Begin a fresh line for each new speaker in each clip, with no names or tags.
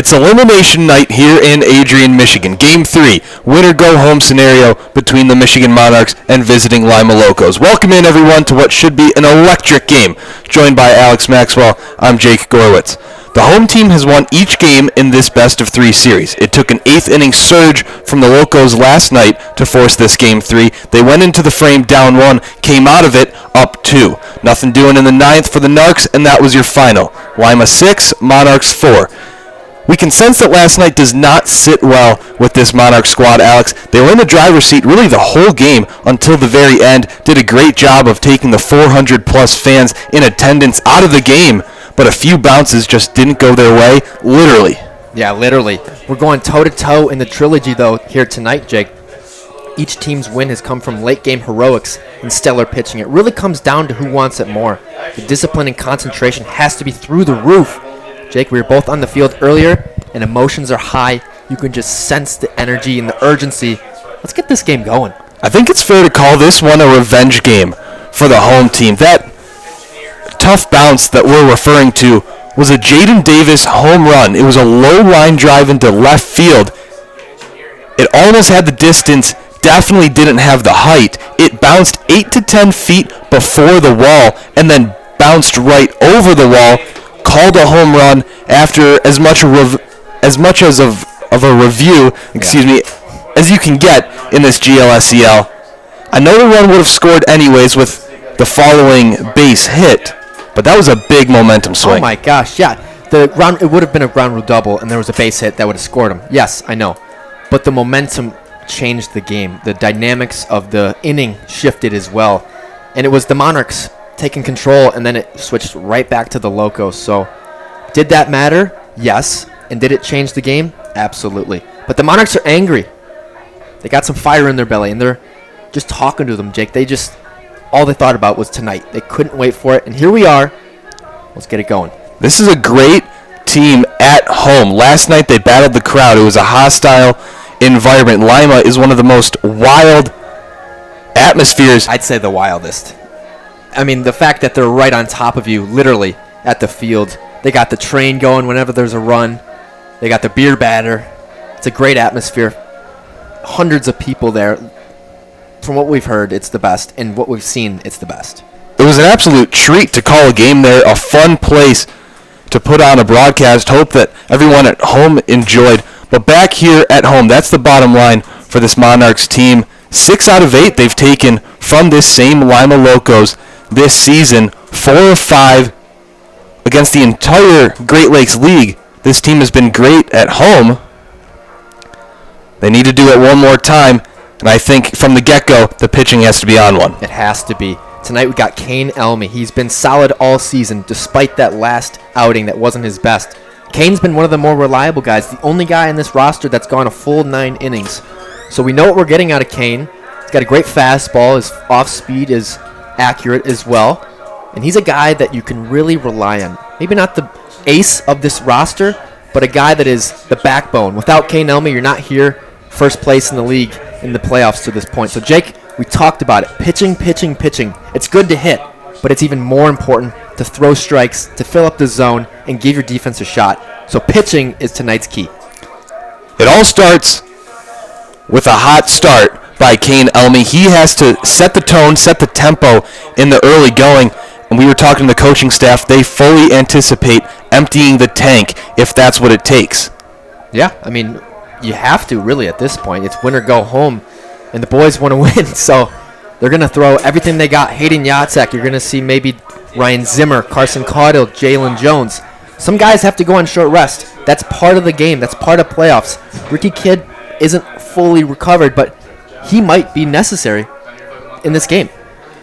It's elimination night here in Adrian, Michigan. Game 3, winner-go-home scenario between the Michigan Monarchs and visiting Lima Locos. Welcome in, everyone, to what should be an electric game. Joined by Alex Maxwell, I'm Jake Gorwitz. The home team has won each game in this best-of-3 series. It took an 8th-inning surge from the Locos last night to force this Game 3. They went into the frame down 1, came out of it up 2. Nothing doing in the 9th for the Narcs, and that was your final. Lima 6, Monarchs 4. We can sense that last night does not sit well with this Monarch squad, Alex. They were in the driver's seat really the whole game until the very end. Did a great job of taking the 400-plus fans in attendance out of the game, but a few bounces just didn't go their way, literally.
Yeah, literally. We're going toe-to-toe in the trilogy, though, here tonight, Jake. Each team's win has come from late-game heroics and stellar pitching. It really comes down to who wants it more. The discipline and concentration has to be through the roof. Jake, we were both on the field earlier, and emotions are high. You can just sense the energy and the urgency. Let's get this game going.
I think it's fair to call this one a revenge game for the home team. That tough bounce that we're referring to was a Jaden Davis home run. It was a low line drive into left field. It almost had the distance, definitely didn't have the height. It bounced 8 to 10 feet before the wall and then bounced right over the wall. Called a home run after as much as of a review, as you can get in this GLSEL. I know the run would have scored anyways with the following base hit, but that was a big momentum swing.
Oh my gosh, yeah. It would have been a ground rule double, and there was a base hit that would have scored him. Yes, I know. But the momentum changed the game. The dynamics of the inning shifted as well. And it was the Monarchs taking control, and then it switched right back to the Locos. So did that matter? Yes. And did it change the game? Absolutely. But the Monarchs are angry. They got some fire in their belly, and they're just talking to them, Jake. All they thought about was tonight. They couldn't wait for it, and here we are. Let's get it going.
This is a great team at home. Last night they battled the crowd. It was a hostile environment. Lima is one of the most wild atmospheres.
I'd say the wildest. I mean, the fact that they're right on top of you, literally, at the field. They got the train going whenever there's a run. They got the beer batter. It's a great atmosphere. Hundreds of people there. From what we've heard, it's the best. And what we've seen, it's the best.
It was an absolute treat to call a game there, a fun place to put on a broadcast. Hope that everyone at home enjoyed. But back here at home, that's the bottom line for this Monarchs team. 6 out of 8 they've taken from this same Lima Locos this season. 4 of 5 against the entire Great Lakes League. This team has been great at home. They need to do it one more time, and I think from the get-go, the pitching has to be on one.
It has to be. Tonight we got Kane Elmy. He's been solid all season, despite that last outing that wasn't his best. Kane's been one of the more reliable guys, the only guy in this roster that's gone a full 9 innings. So we know what we're getting out of Kane. He's got a great fastball. His off-speed is accurate as well. And he's a guy that you can really rely on. Maybe not the ace of this roster, but a guy that is the backbone. Without Kane Elmy, you're not here first place in the league in the playoffs to this point. So, Jake, we talked about it. Pitching. It's good to hit, but it's even more important to throw strikes, to fill up the zone, and give your defense a shot. So pitching is tonight's key.
It all starts with a hot start by Kane Elmy. He has to set the tone, set the tempo in the early going. And we were talking to the coaching staff. They fully anticipate emptying the tank if that's what it takes.
Yeah, I mean, you have to really at this point. It's win or go home, and the boys want to win. So they're going to throw everything they got. Hayden Yatsek, you're going to see maybe Ryan Zimmer, Carson Caudill, Jalen Jones. Some guys have to go on short rest. That's part of the game. That's part of playoffs. Ricky Kidd isn't fully recovered, but he might be necessary in this game.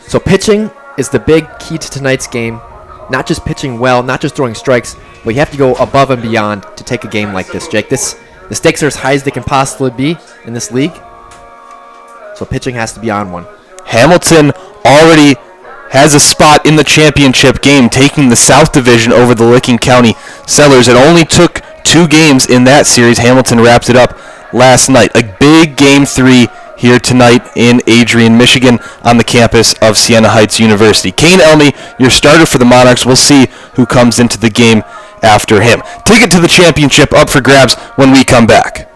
So pitching is the big key to tonight's game. Not just pitching well, not just throwing strikes, but you have to go above and beyond to take a game like this, Jake. The stakes are as high as they can possibly be in this league. So pitching has to be on one.
Hamilton already has a spot in the championship game, taking the South Division over the Licking County Sellers. It only took 2 games in that series. Hamilton wrapped it up last night. A big Game 3 here tonight in Adrian, Michigan, on the campus of Siena Heights University. Kane Elmy, your starter for the Monarchs. We'll see who comes into the game after him. Ticket to the championship up for grabs when we come back.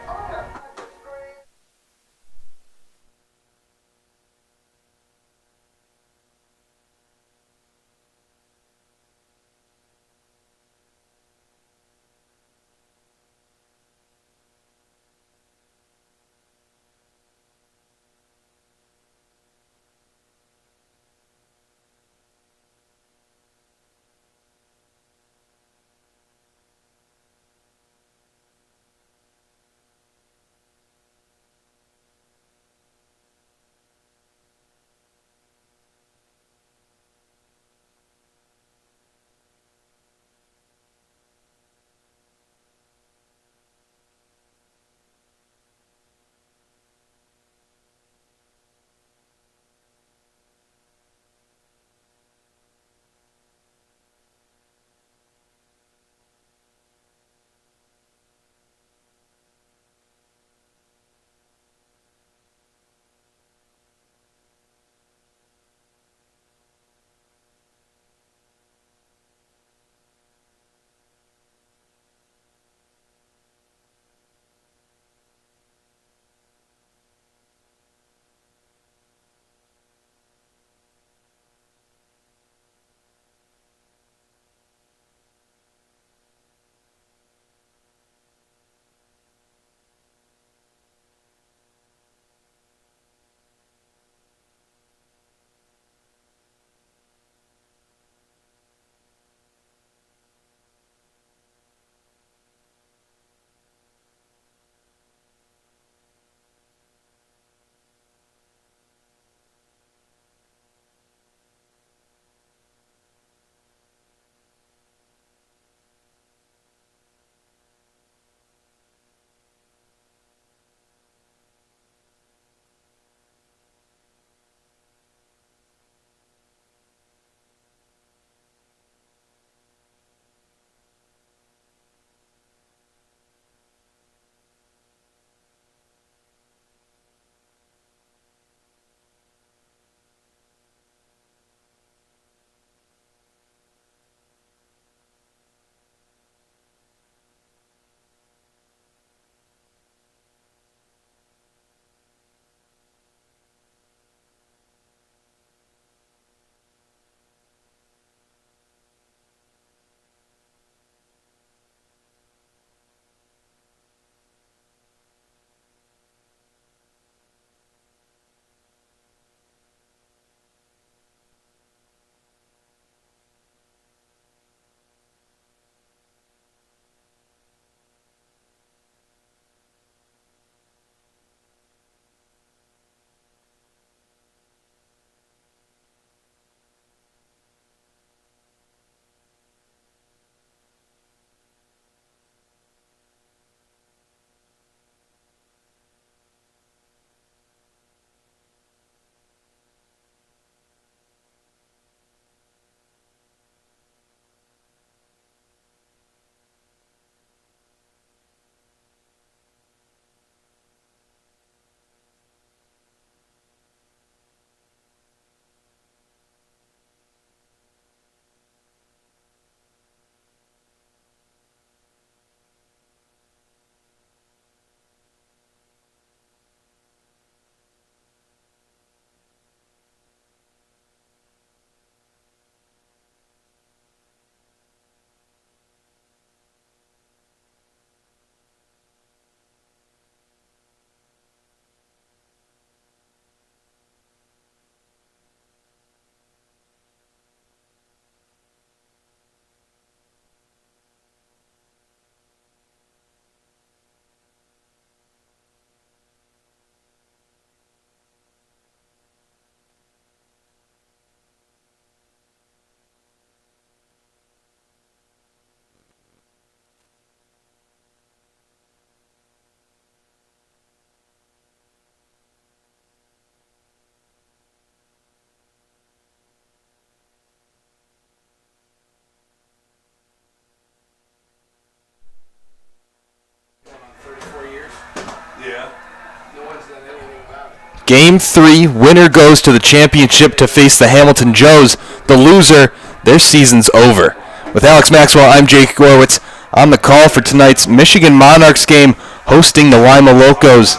Game 3, winner goes to the championship to face the Hamilton Joes. The loser, their season's over. With Alex Maxwell, I'm Jake Gorwitz on the call for tonight's Michigan Monarchs game hosting the Lima Locos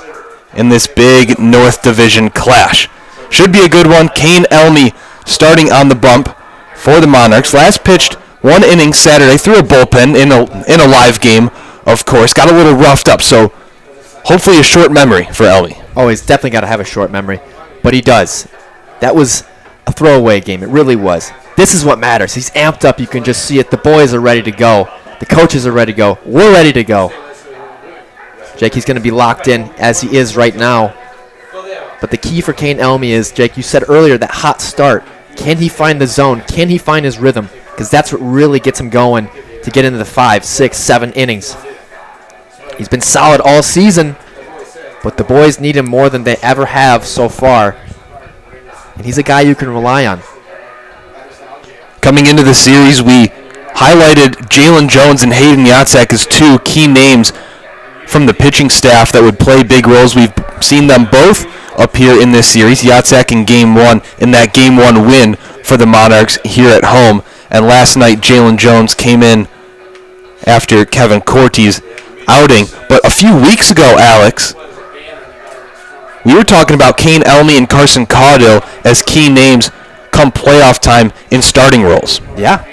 in this big North Division clash. Should be a good one. Kane Elmy starting on the bump for the Monarchs. Last pitched one inning Saturday through a bullpen in a live game, of course. Got a little roughed up, so hopefully a short memory for Elmy.
Oh, he's definitely got to have a short memory, but he does. That was a throwaway game. It really was. This is what matters. He's amped up. You can just see it. The boys are ready to go. The coaches are ready to go. We're ready to go. Jake, he's going to be locked in as he is right now. But the key for Kane Elmy is, Jake, you said earlier, that hot start. Can he find the zone? Can he find his rhythm? Because that's what really gets him going to get into the 5, 6, 7 innings. He's been solid all season, but the boys need him more than they ever have so far. And he's a guy you can rely on.
Coming into the series, we highlighted Jalen Jones and Hayden Yatzek as two key names from the pitching staff that would play big roles. We've seen them both appear in this series. Yatzek in Game 1 in that Game 1 win for the Monarchs here at home. And last night, Jalen Jones came in after Kevin Corte's outing. But a few weeks ago, Alex, we were talking about Kane Elmy and Carson Caudill as key names come playoff time in starting roles.
Yeah,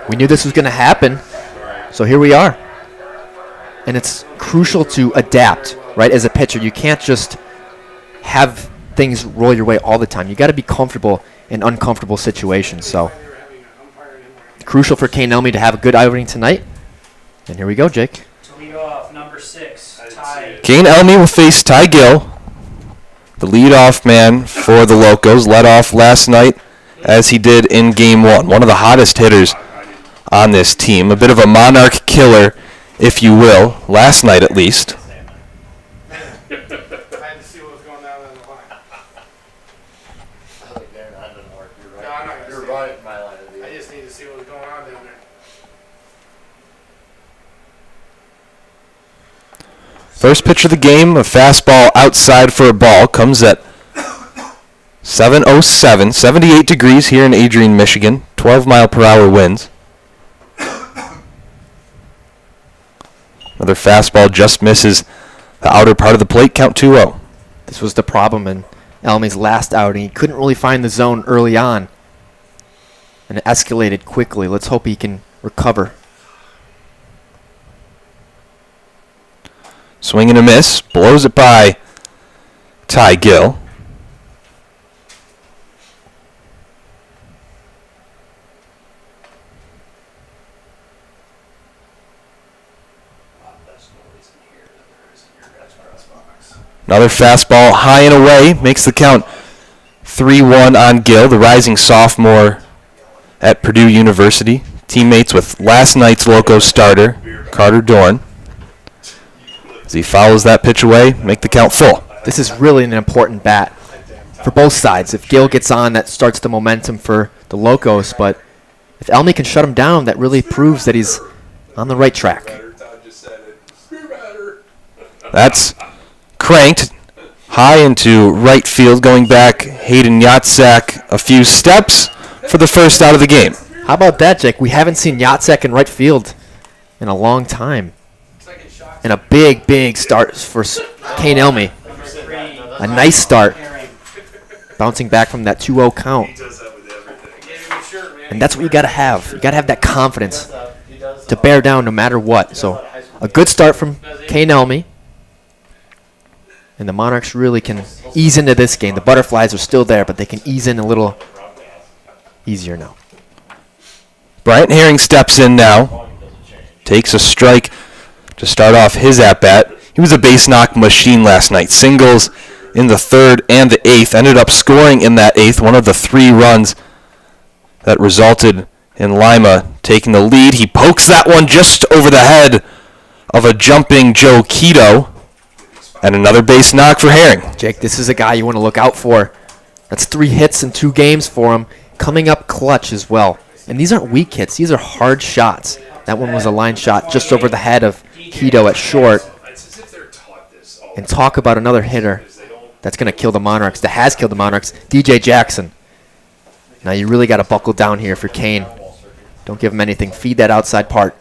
we knew this was going to happen, so here we are. And it's crucial to adapt, right, as a pitcher. You can't just have things roll your way all the time. You got to be comfortable in uncomfortable situations. So crucial for Kane Elmy to have a good outing tonight. And here we go, Jake.
To lead off, number 6, Ty.
Kane Elmy will face Ty Gill, the leadoff man for the Locos. Led off last night as he did in Game 1. One of the hottest hitters on this team. A bit of a Monarch killer, if you will, last night at least.
I had to see what was going on in the line. No, I'm not going to see it. I just need to see what was going on down there.
First pitch of the game, a fastball outside for a ball, comes at 7:07, 78 degrees here in Adrian, Michigan, 12-mile-per-hour winds. Another fastball just misses the outer part of the plate, count 2-0.
This was the problem in Elmy's last outing. He couldn't really find the zone early on, and it escalated quickly. Let's hope he can recover.
Swing and a miss, blows it by Ty Gill. Another fastball high and away makes the count 3-1 on Gill, the rising sophomore at Purdue University. Teammates with last night's Locos starter, Carter Dorn. As he follows that pitch away, make the count full.
This is really an important bat for both sides. If Gill gets on, that starts the momentum for the Locos, but if Elmy can shut him down, that really proves that he's on the right track.
That's cranked high into right field, going back Hayden Yatzek a few steps for the first out of the game.
How about that, Jake? We haven't seen Yatzek in right field in a long time. And a big, big start for Kane Elmy. A nice start, bouncing back from that 2-0 count. And that's what you got to have. You got to have that confidence to bear down no matter what. So a good start from Kane Elmy. And the Monarchs really can ease into this game. The Butterflies are still there, but they can ease in a little easier now.
Bryant Herring steps in now. Takes a strike to start off his at-bat. He was a base knock machine last night. Singles in the 3rd and the 8th. Ended up scoring in that 8th, one of the 3 runs that resulted in Lima taking the lead. He pokes that one just over the head of a jumping Joe Quito. And another base knock for Herring.
Jake, this is a guy you want to look out for. That's 3 hits in 2 games for him. Coming up clutch as well. And these aren't weak hits. These are hard shots. That one was a line shot just over the head of Quito at short. And talk about another hitter that's going to kill the Monarchs, that has killed the Monarchs, DJ Jackson. Now you really got to buckle down here for Kane. Don't give him anything. Feed that outside part.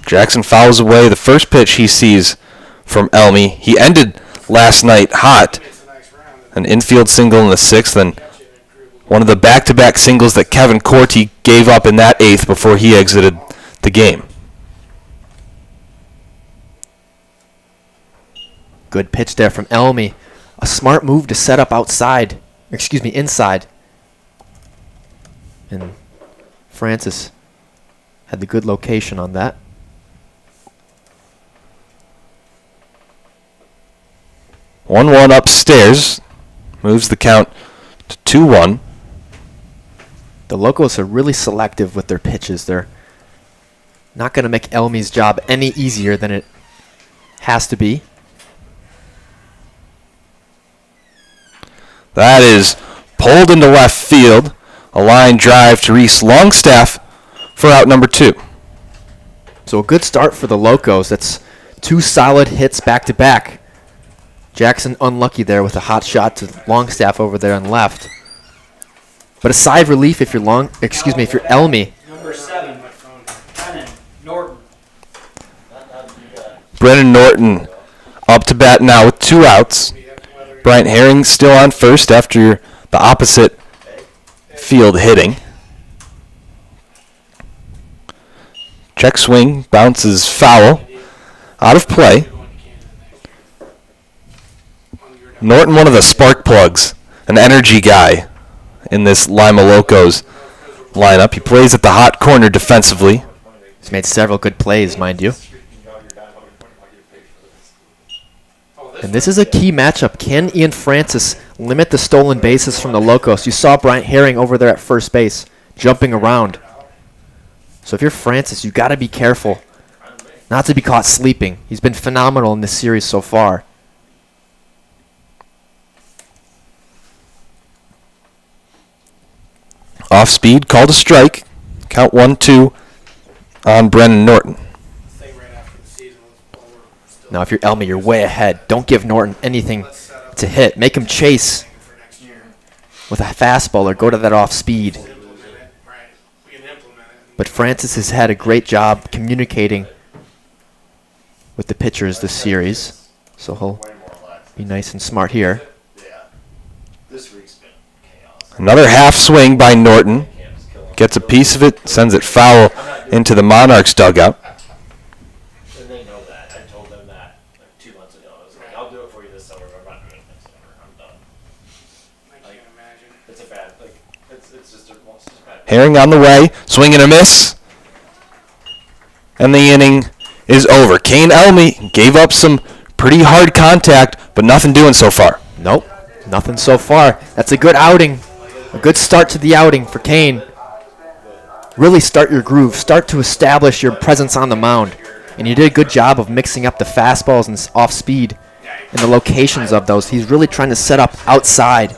Jackson fouls away the first pitch he sees from Elmy. He ended last night hot. An infield single in the 6th, and one of the back-to-back singles that Kevin Corti gave up in that 8th before he exited the game.
Good pitch there from Elmy. A smart move to set up outside. Inside. And Francis had the good location on that.
1-1 upstairs. Moves the count to 2-1.
The Locos are really selective with their pitches. They're not going to make Elmy's job any easier than it has to be.
That is pulled into left field. A line drive to Reese Longstaff for out number 2.
So a good start for the Locos. That's 2 solid hits back-to-back. Jackson unlucky there with a hot shot to Longstaff over there on left. But a sigh of relief if you're Elmy.
Number 7, Brennan Norton.
Brennan Norton up to bat now with 2 outs. Bryant Herring still on first after the opposite field hitting. Check swing, bounces foul, out of play. Norton, one of the spark plugs, an energy guy in this Lima Locos lineup. He plays at the hot corner defensively.
He's made several good plays, mind you. And this is a key matchup. Can Ian Francis limit the stolen bases from the Locos? You saw Bryant Herring over there at first base, jumping around. So if you're Francis, you got to be careful not to be caught sleeping. He's been phenomenal in this series so far.
Off speed, called a strike. Count 1-2 on Brennan Norton.
Now if you're Elmy, you're way ahead. Don't give Norton anything to hit. Make him chase with a fastball or go to that off speed. But Francis has had a great job communicating with the pitchers this series. So he'll be nice and smart here.
Another half swing by Norton. Gets a piece of it, sends it foul into the Monarchs dugout.
And they know that. I told them that like 2 months ago. I was like, I'll do it for you this summer, but I'm not doing it next summer. I'm done.
I can't imagine.
It's a bad, it's just bad.
Herring on the way, swing and a miss. And the inning is over. Kane Elmy gave up some pretty hard contact, but nothing doing so far.
Nope, nothing so far. That's a good outing. A good start to the outing for Kane. Really start your groove. Start to establish your presence on the mound. And you did a good job of mixing up the fastballs and off speed and the locations of those. He's really trying to set up outside.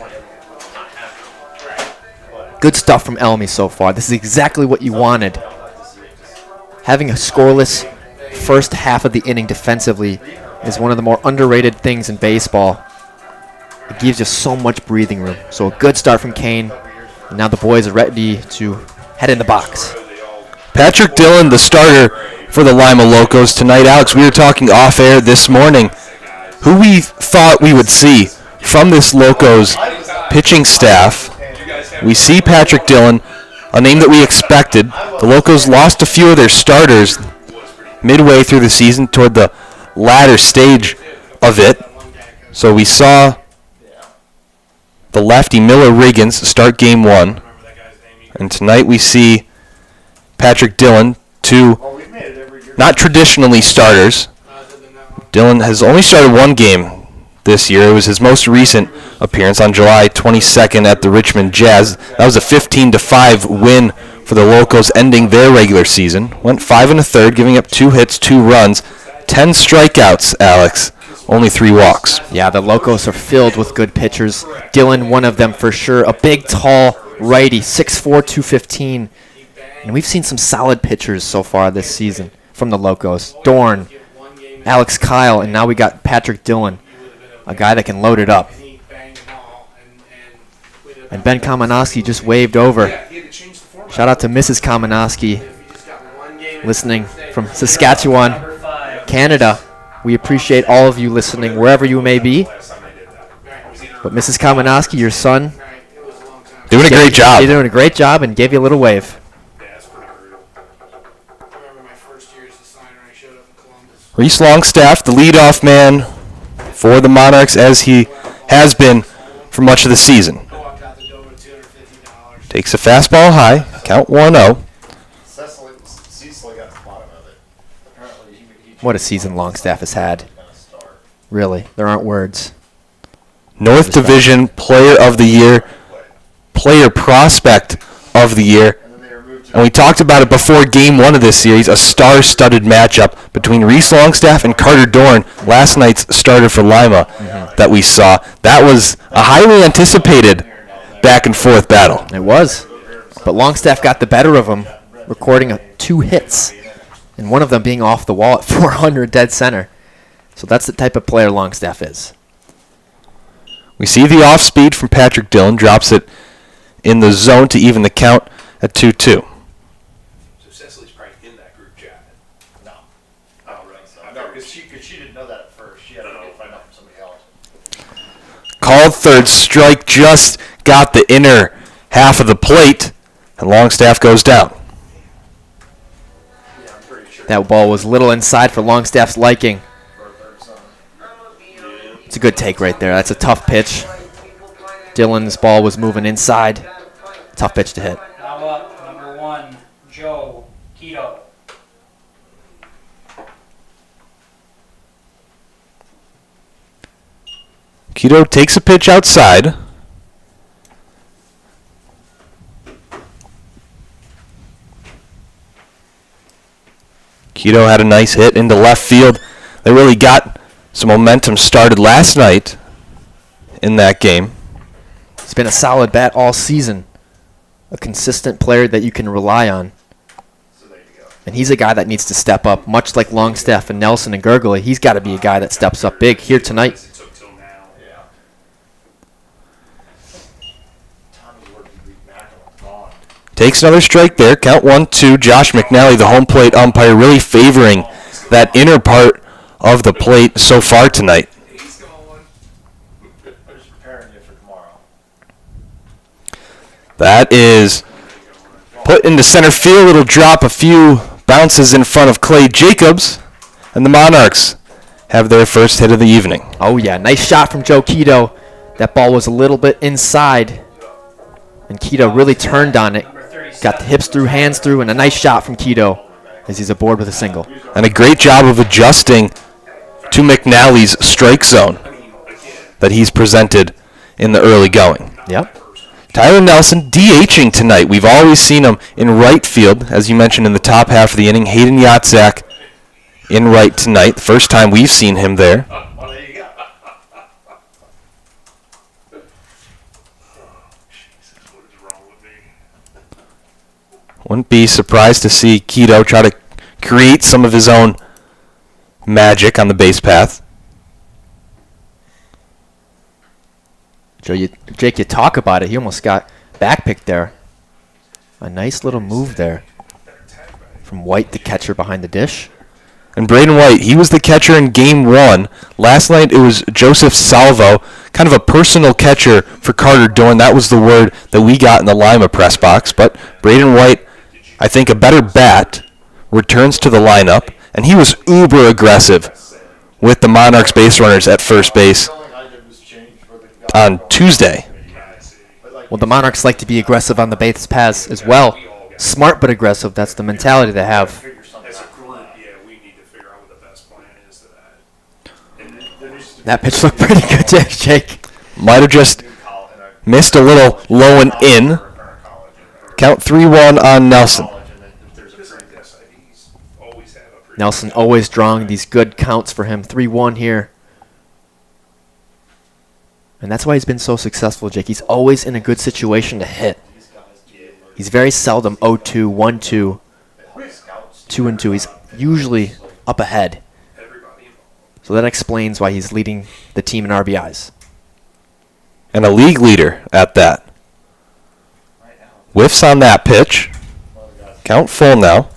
Good stuff from Elmy so far. This is exactly what you wanted. Having a scoreless first half of the inning defensively is one of the more underrated things in baseball. It gives you so much breathing room. So a good start from Kane. And now the boys are ready to head in the box.
Patrick Dillon, the starter for the Lima Locos tonight. Alex, we were talking off air this morning who we thought we would see from this Locos pitching staff. We see Patrick Dillon, a name that we expected. The Locos lost a few of their starters midway through the season toward the latter stage of it. So we saw the lefty Miller Riggins start game 1. And tonight we see Patrick Dillon, 2 not traditionally starters. Dillon has only started 1 game this year. It was his most recent appearance on July 22nd at the Richmond Jazz. That was a 15-5 win for the Locos, ending their regular season. Went 5 1/3, giving up 2 hits, 2 runs, 10 strikeouts, Alex. Only 3 walks.
Yeah, the Locos are filled with good pitchers. Dillon, one of them for sure. A big, tall righty, 6'4", 215. And we've seen some solid pitchers so far this season from the Locos. Dorn, Alex Kyle, and now we got Patrick Dillon, a guy that can load it up. And Ben Kamenowski just waved over. Shout out to Mrs. Kamenowski listening from Saskatchewan,
Number 5.
Canada. We appreciate all of you listening wherever you may be. But Mrs. Kamenowski, your son,
Doing a great job.
You're doing a great job and gave you a little wave.
I remember my first year as the signer, I showed up in Columbus.
Reese Longstaff, the leadoff man for the Monarchs, as he has been for much of the season.
I walked out the door with $250.
Takes a fastball high, count 1-0.
Cecily got to the bottom of it. Apparently, he
What a season Longstaff has had. Really, there aren't words.
North Division Player of the Year, Player Prospect of the Year. And we talked about it before Game 1 of this series, a star-studded matchup between Reese Longstaff and Carter Dorn, last night's starter for Lima that we saw. That was a highly anticipated back-and-forth battle.
It was. But Longstaff got the better of him, recording 2 hits, and one of them being off the wall at 400 dead center. So that's the type of player Longstaff is.
We see the off-speed from Patrick Dillon, drops it in the zone to even the count at 2-2.
So Cecily's probably in that group chat.
No. I don't think so. No, because she didn't know that at first. She had to go find out from somebody else.
Called third strike, just got the inner half of the plate, and Longstaff goes down.
Yeah, I'm pretty sure.
That ball was a little inside for Longstaff's liking. It's a good take right there. That's a tough pitch. Dillon's ball was moving inside. Tough pitch to hit.
Now up, number 1, Joe Keto.
Keto takes a pitch outside. Keto had a nice hit into left field. They really got some momentum started last night in that game.
He's been a solid bat all season. A consistent player that you can rely on. And he's a guy that needs to step up, much like Longstaff and Nelson and Gurgley. He's got to be a guy that steps up big here tonight.
It took till now.
Yeah. Tommy's working Reed Macklin gone.
Takes another strike there. Count 1-2. Josh McNally, the home plate umpire, really favoring that inner part of the plate so far tonight.
He's going.
I'm just preparing you for tomorrow.
That is put into center field. It'll drop a few bounces in front of Clay Jacobs, and the Monarchs have their first hit of the evening.
Oh, yeah. Nice shot from Joe Keto. That ball was a little bit inside. And Keto really turned on it. Got the hips through, hands through, and a nice shot from Keto as he's aboard with a single.
And a great job of adjusting to McNally's strike zone that he's presented in the early going.
Yep.
Tyler Nelson DHing tonight. We've always seen him in right field, as you mentioned in the top half of the inning. Hayden Yatzak in right tonight. The first time we've seen him there.
Well, there you go.
Jesus, what is wrong with me?
Wouldn't be surprised to see Keto try to create some of his own magic on the base path.
Jake, you talk about it. He almost got backpicked there. A nice little move there from White, the catcher behind the dish.
And Braden White, he was the catcher in Game 1. Last night it was Joseph Salvo, kind of a personal catcher for Carter Dorn. That was the word that we got in the Lima press box. But Braden White, I think a better bat, returns to the lineup. And he was uber aggressive with the Monarchs base runners at first base on Tuesday.
Well, the Monarchs like to be aggressive on the base paths as well. Smart but aggressive. That's the mentality they have.
As a group, yeah, we need to figure out what the best plan is to that. And there needs to be
That pitch looked pretty good, Jake.
Might have just missed a little low and in. Count 3-1 on Nelson.
SIDs always have a pretty
Nelson always drawing these good counts for him. 3-1 here. And that's why he's been so successful, Jake. He's always in a good situation to hit. He's very seldom 0-2, 1-2, 2-2. He's usually up ahead.
everybody involved.
So that explains why he's leading the team in RBIs.
And a league leader at that. Whiffs on that pitch. Count full now.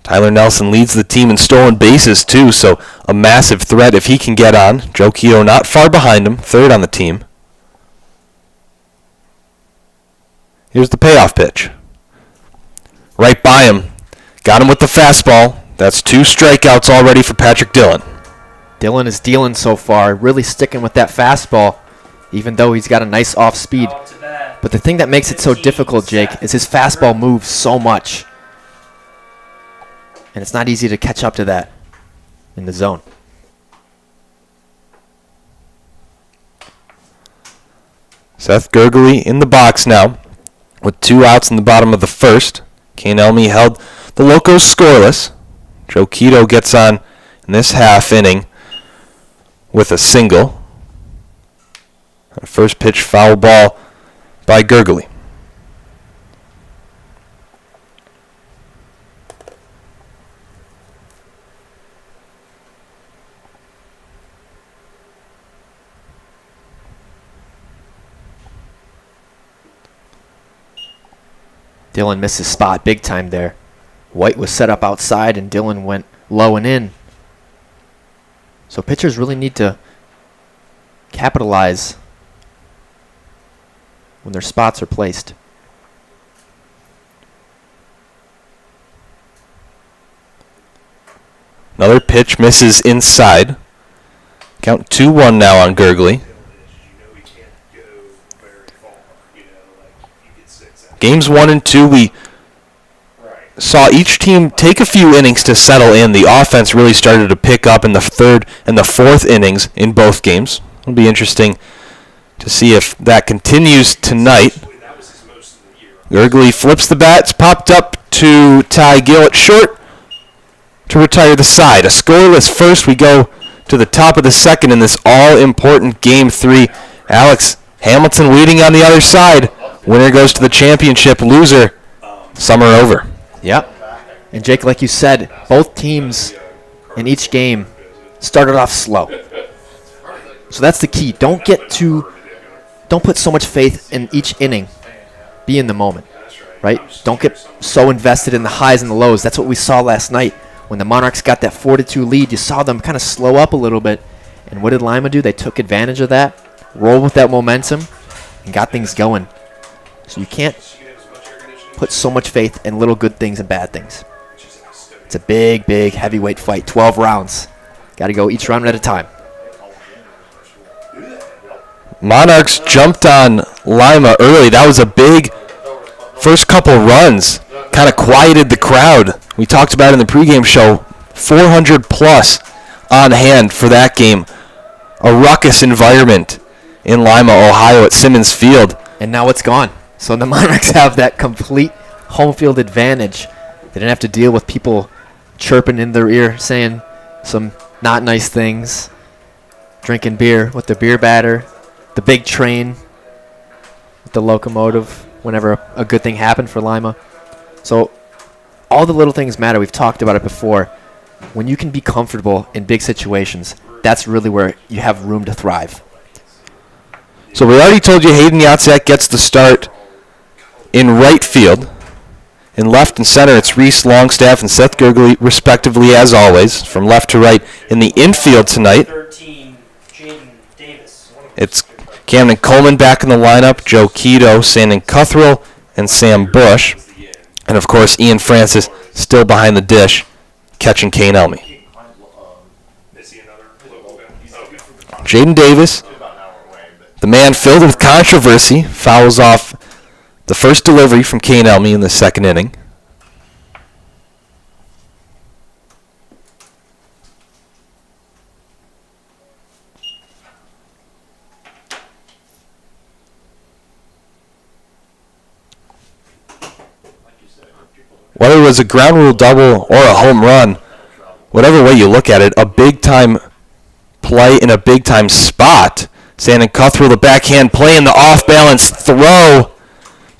Tyler Nelson leads the team in stolen bases, too, so a massive threat if he can get on. Joe Keto not far behind him, third on the team. Here's the payoff pitch. Right by him. Got him with the fastball. That's 2 strikeouts already for Patrick Dillon.
Dillon is dealing so far, really sticking with that fastball, even though he's got a nice off speed.
Out to bat.
But the thing that makes it so difficult, Jake, is his fastball moves so much. And it's not easy to catch up to that in the zone.
Seth Gurgley in the box now with 2 outs in the bottom of the first. Kane Elmy held the Locos scoreless. Joe Keto gets on in this half inning with a single. First pitch foul ball by Gurgley.
Dillon missed his spot big time there. White was set up outside and Dillon went low and in. So pitchers really need to capitalize when their spots are placed.
Another pitch misses inside. Count 2-1 now on Gurgley. Games 1 and 2, we saw each team take a few innings to settle in. The offense really started to pick up in the third and the fourth innings in both games. It'll be interesting to see if that continues tonight. Gurgley flips the bat. It's popped up to Ty Gill at short to retire the side. A scoreless first. We go to the top of the second in this all-important Game 3. Alex Hamilton leading on the other side. Winner goes to the championship. Loser, summer over.
Yep. And Jake, like you said, both teams in each game started off slow. So that's the key. Don't put so much faith in each inning. Be in the moment, right? Don't get so invested in the highs and the lows. That's what we saw last night. When the Monarchs got that 4-2 lead, you saw them kind of slow up a little bit. And what did Lima do? They took advantage of that, rolled with that momentum, and got things going. So you can't put so much faith in little good things and bad things. It's a big, big heavyweight fight. 12 rounds. Got to go each round at a time.
Monarchs jumped on Lima early. That was a big first couple runs. Kind of quieted the crowd. We talked about it in the pregame show. 400 plus on hand for that game. A ruckus environment in Lima, Ohio at Simmons Field.
And now it's gone. So the Monarchs have that complete home field advantage. They didn't have to deal with people chirping in their ear, saying some not nice things, drinking beer with the beer batter, the big train with the locomotive whenever a good thing happened for Lima. So all the little things matter. We've talked about it before. When you can be comfortable in big situations, that's really where you have room to thrive.
So we already told you Hayden Yatzak gets the start in right field. In left and center, it's Reese Longstaff and Seth Gurgley, respectively, as always, from left to right. In the infield tonight,
13, Jaden Davis.
it's Camden Coleman back in the lineup, Joe Keto, Sandon Cuthrell, and Sam Bush. And, of course, Ian Francis still behind the dish, catching Kane Elmy. Jaden Davis, the man filled with controversy, fouls off the first delivery from Kane Elmy in the second inning. Whether it was a ground rule double or a home run, whatever way you look at it, a big-time play in a big-time spot. Sandon Cuthrell, the backhand play and the off-balance throw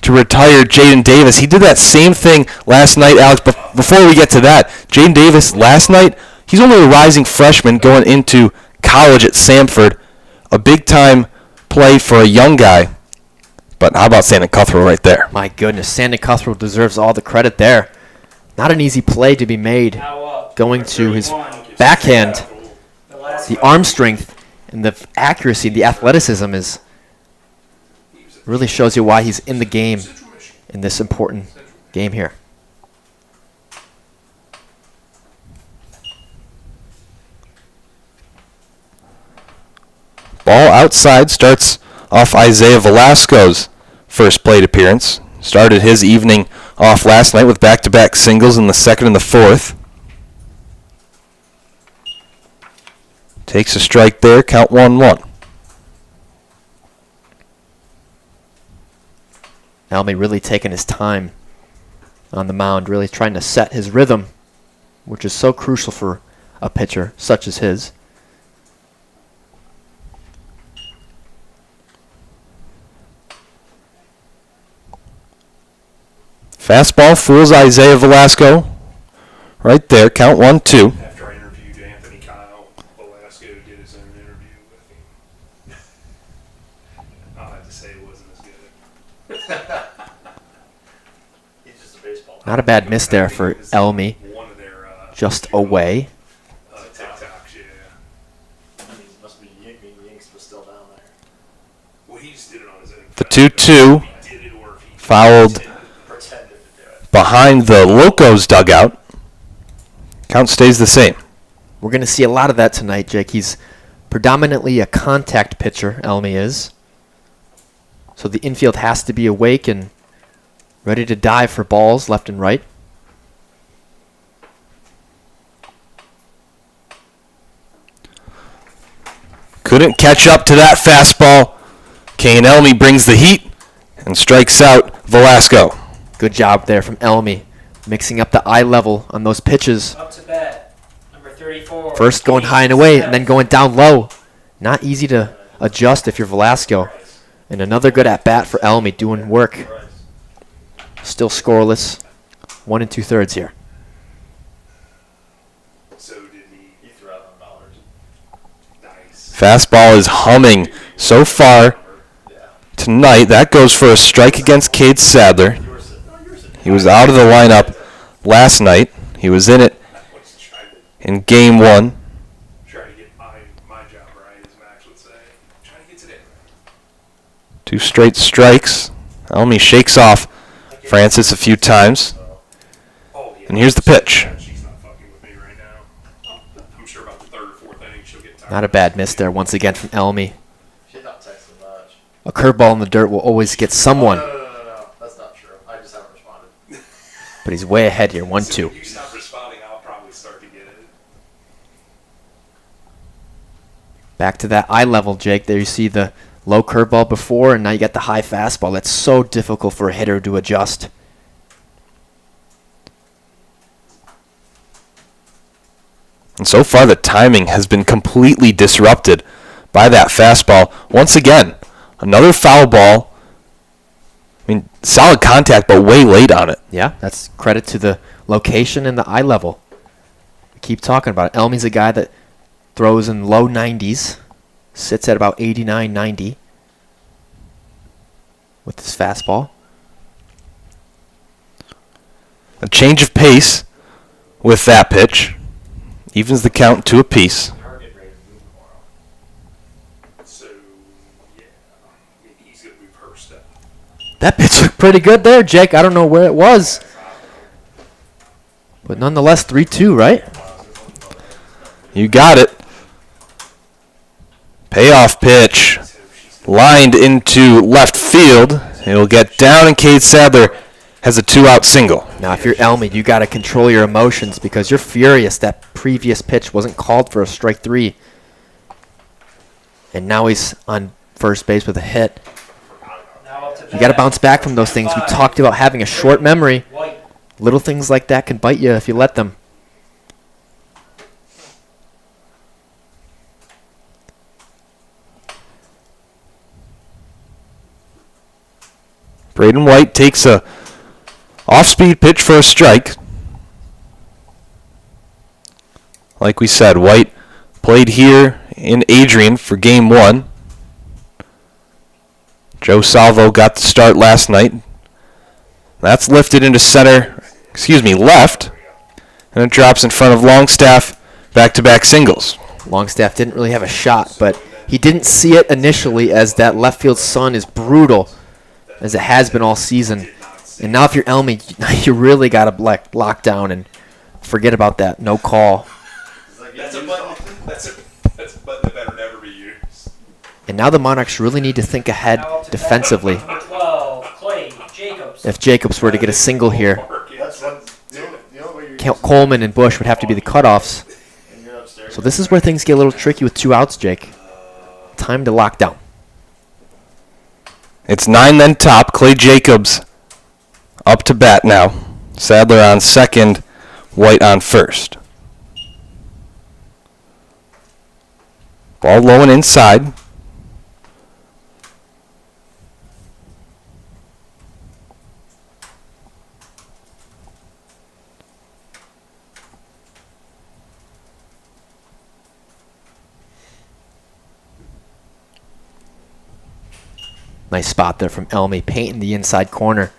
to retire Jaden Davis. He did that same thing last night, Alex. But before we get to that, Jaden Davis last night, he's only a rising freshman going into college at Samford. A big-time play for a young guy But how about Santa Cuthbert right there?
My goodness, Santa Cuthbert deserves all the credit there. Not an easy play to be made.
Now up.
Going to his
31.
backhand, the
Velasco.
arm strength and the accuracy, the athleticism is really shows you why he's in the game in this important game here.
Ball outside starts off Isaiah Velasco's first plate appearance. Started his evening off last night with back-to-back singles in the second and the fourth. Takes a strike there, count 1-1.
Elmy really taking his time on the mound, really trying to set his rhythm, which is so crucial for a pitcher such as his.
Fastball fools Isaiah Velasco. Right there, count 1-2.
After I interviewed Anthony Kyle, Velasco did his own interview with him. I'll have to say it wasn't as good.
He's just a baseball.
Not a bad miss there for Elmy,
One of their
just away.
TikToks, yeah.
I mean, it must be Yinks was still down there.
Well, he just did it on his own.
The 2-2
If he did it or if he
fouled
Pretended to do it.
behind the Locos dugout. Count stays the same.
We're going to see a lot of that tonight, Jake. He's predominantly a contact pitcher, Elmy is. So the infield has to be awake and ready to dive for balls left and right.
Couldn't catch up to that fastball. Kane Elmy brings the heat and strikes out Velasco.
Good job there from Elmy, mixing up the eye level on those pitches.
Up to bat. Number 34.
First going high and away and then going down low. Not easy to adjust if you're Velasco. And another good at-bat for Elmy, doing work. Still scoreless. 1 2/3 here.
So did
He threw out on dollars.
nice.
Fastball is humming so far tonight. That goes for a strike against Cade Sadler. He was out of the lineup last night. He was in it
What's trying to
in game 1.
try to get my job right, as Max would say. Trying to get today.
2 straight strikes. Elmy shakes off Francis a few times.
Oh, yeah.
And here's the pitch.
She's not fucking with me right now. I'm sure about the third or fourth inning she'll get tired.
Not a bad miss there once again from Elmy.
She's not texting much.
A curveball in the dirt will always get someone.
No. That's not true. I just haven't responded.
But he's way ahead here, 1-2.
So if you stop responding, I'll probably start to get it.
Back to that eye level, Jake. There you see the low curveball before, and now you got the high fastball. That's so difficult for a hitter to adjust.
And so far the timing has been completely disrupted by that fastball. Once again, another foul ball. I mean, solid contact, but way late on it.
Yeah, that's credit to the location and the eye level. We keep talking about it. Elmy's a guy that throws in low 90s, sits at about 89, 90 with his fastball.
A change of pace with that pitch. Evens the count to apiece.
Target ready to move tomorrow.
So, yeah, maybe he's going to move her step.
That pitch looked pretty good there, Jake. I don't know where it was. But nonetheless, 3-2, right?
You got it. Payoff pitch. Lined into left field. It'll get down, and Cade Sadler has a 2-out single.
Now, if you're Elmy, you got to control your emotions because you're furious that previous pitch wasn't called for a strike 3. And now he's on first base with a hit.
Now up to bat.
You got to bounce back from those things. We talked about having a short memory.
White.
Little things like that can bite you if you let them.
Braden White takes a off-speed pitch for a strike. Like we said, White played here in Adrian for game 1. Joe Salvo got the start last night. That's lifted into left, and it drops in front of Longstaff, back-to-back singles.
Longstaff didn't really have a shot, but he didn't see it initially, as that left field sun is brutal, as it has been all season. And now if you're Elmy, you really got to lock down and forget about that no call.
That's a button. That's a button that better never be used.
And now the Monarchs really need to think ahead
Now up to
defensively.
Number 12, Clay Jacobs.
If Jacobs were to get a single here,
That's what, the only way
Coleman and Bush would have to be the cutoffs. So this is where things get a little tricky with 2 outs, Jake. Time to lock down.
It's 9 then top. Clay Jacobs up to bat now. Sadler on second, White on first. Ball low and inside.
Nice spot there from Elmy, painting the inside corner.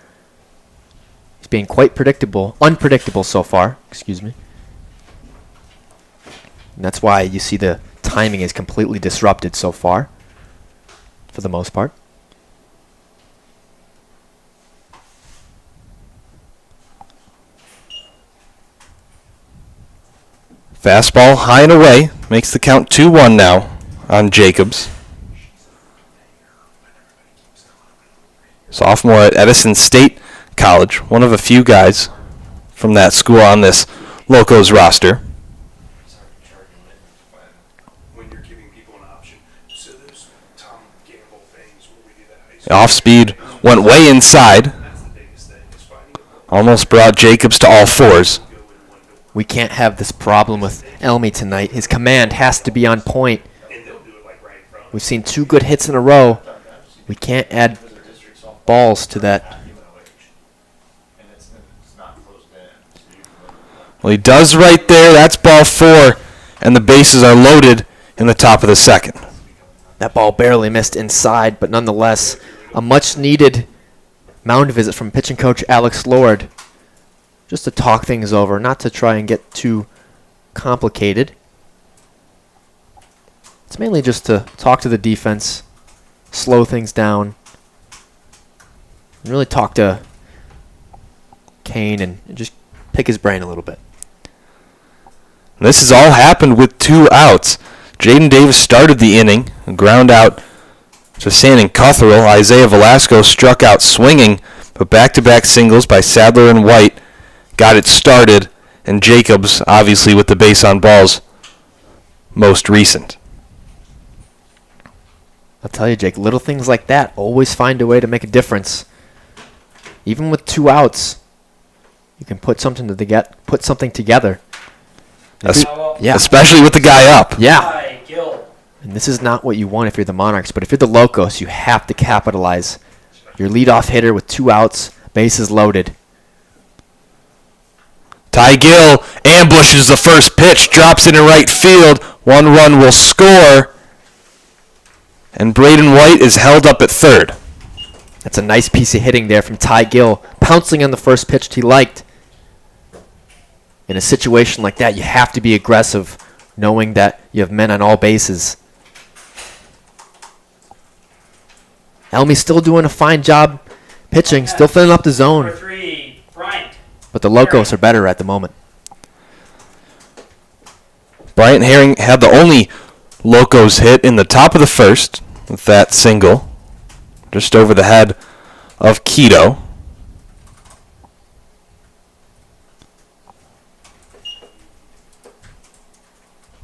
He's being quite unpredictable so far. Excuse me. And that's why you see the timing is completely disrupted so far, for the most part.
Fastball high and away. Makes the count 2-1 now on Jacobs. Sophomore at Edison State College. One of a few guys from that school on this Locos roster.
When you're giving people an option. So those Tom Gamble things where we do that high school.
Off speed went way inside.
That's the biggest thing is finding
Almost brought Jacobs to all fours.
go in one door.
We can't have this problem with Elmy tonight. His command has to be on point.
And they'll do it like right in front.
We've seen 2 good hits in a row. We can't add balls to that.
And it's not closed in. So you can
Well, he does right there. That's ball 4, and the bases are loaded in the top of the second.
That ball barely missed inside, but nonetheless, a much-needed mound visit from pitching coach Alex Lord, just to talk things over, not to try and get too complicated. It's mainly just to talk to the defense, slow things down, and really talk to Kane and just pick his brain a little bit.
This has all happened with 2 outs. Jaden Davis started the inning, a ground out to Sandon Cuthrell. Isaiah Velasco struck out swinging, but back-to-back singles by Sadler and White got it started, and Jacobs, obviously with the base on balls, most recent.
I'll tell you, Jake, little things like that always find a way to make a difference. Even with 2 outs, you can put something together.
Es-
Yeah.
Especially with the guy up.
Yeah.
Ty Gill.
And this is not what you want if you're the Monarchs, but if you're the Locos, you have to capitalize. Your leadoff hitter with 2 outs, bases loaded.
Ty Gill ambushes the first pitch, drops it in right field. 1 run will score, and Braden White is held up at third.
That's a nice piece of hitting there from Ty Gill, pouncing on the first pitch he liked. In a situation like that, you have to be aggressive, knowing that you have men on all bases. Elmy's still doing a fine job pitching, still filling up the zone,
Number 3, Bryant.
but the Locos are better at the moment.
Bryant Herring had the only Locos hit in the top of the first with that single, just over the head of Keto.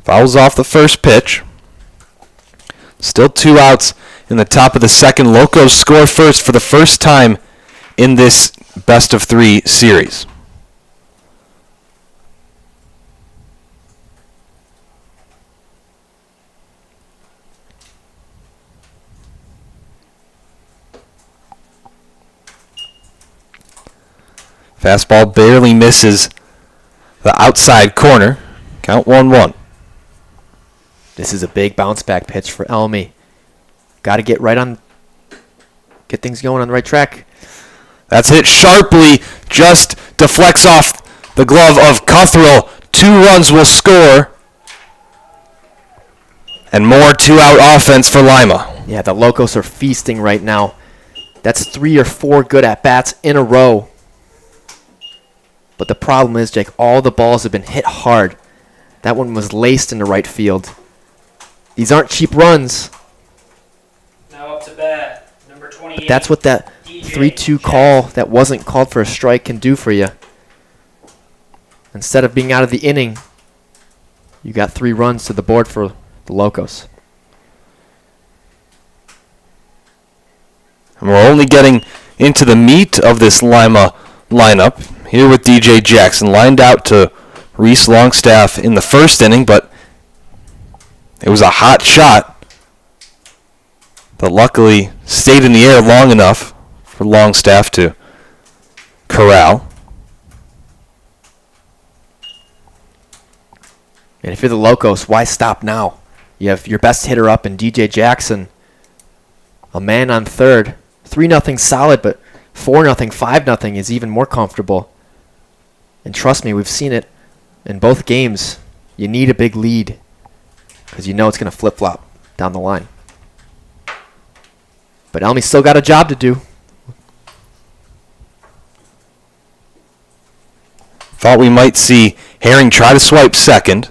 Fouls off the first pitch. Still 2 outs in the top of the second. Locos score first for the first time in this best-of-3 series. Fastball barely misses the outside corner. Count 1-1.
This is a big bounce back pitch for Elmy. Got to get right on get things going on the right track.
That's hit sharply, just deflects off the glove of Cuthrell. 2 runs will score. And more 2-out offense for Lima.
Yeah, the Locos are feasting right now. That's 3 or 4 good at-bats in a row. But the problem is, Jake, all the balls have been hit hard. That one was laced into right field. These aren't cheap runs.
Now up to bat, number 28.
That's what that 3-2 call that wasn't called for a strike can do for you. Instead of being out of the inning, you got 3 runs to the board for the Locos.
And we're only getting into the meat of this Lima lineup. Here with DJ Jackson, lined out to Reese Longstaff in the first inning, but it was a hot shot that luckily stayed in the air long enough for Longstaff to corral.
And if you're the Locos, why stop now? You have your best hitter up in DJ Jackson. A man on third. 3-0 solid, but 4-0, 5-0 is even more comfortable. And trust me, we've seen it in both games. You need a big lead because you know it's going to flip-flop down the line. But Elmy's still got a job to do.
Thought we might see Herring try to swipe second.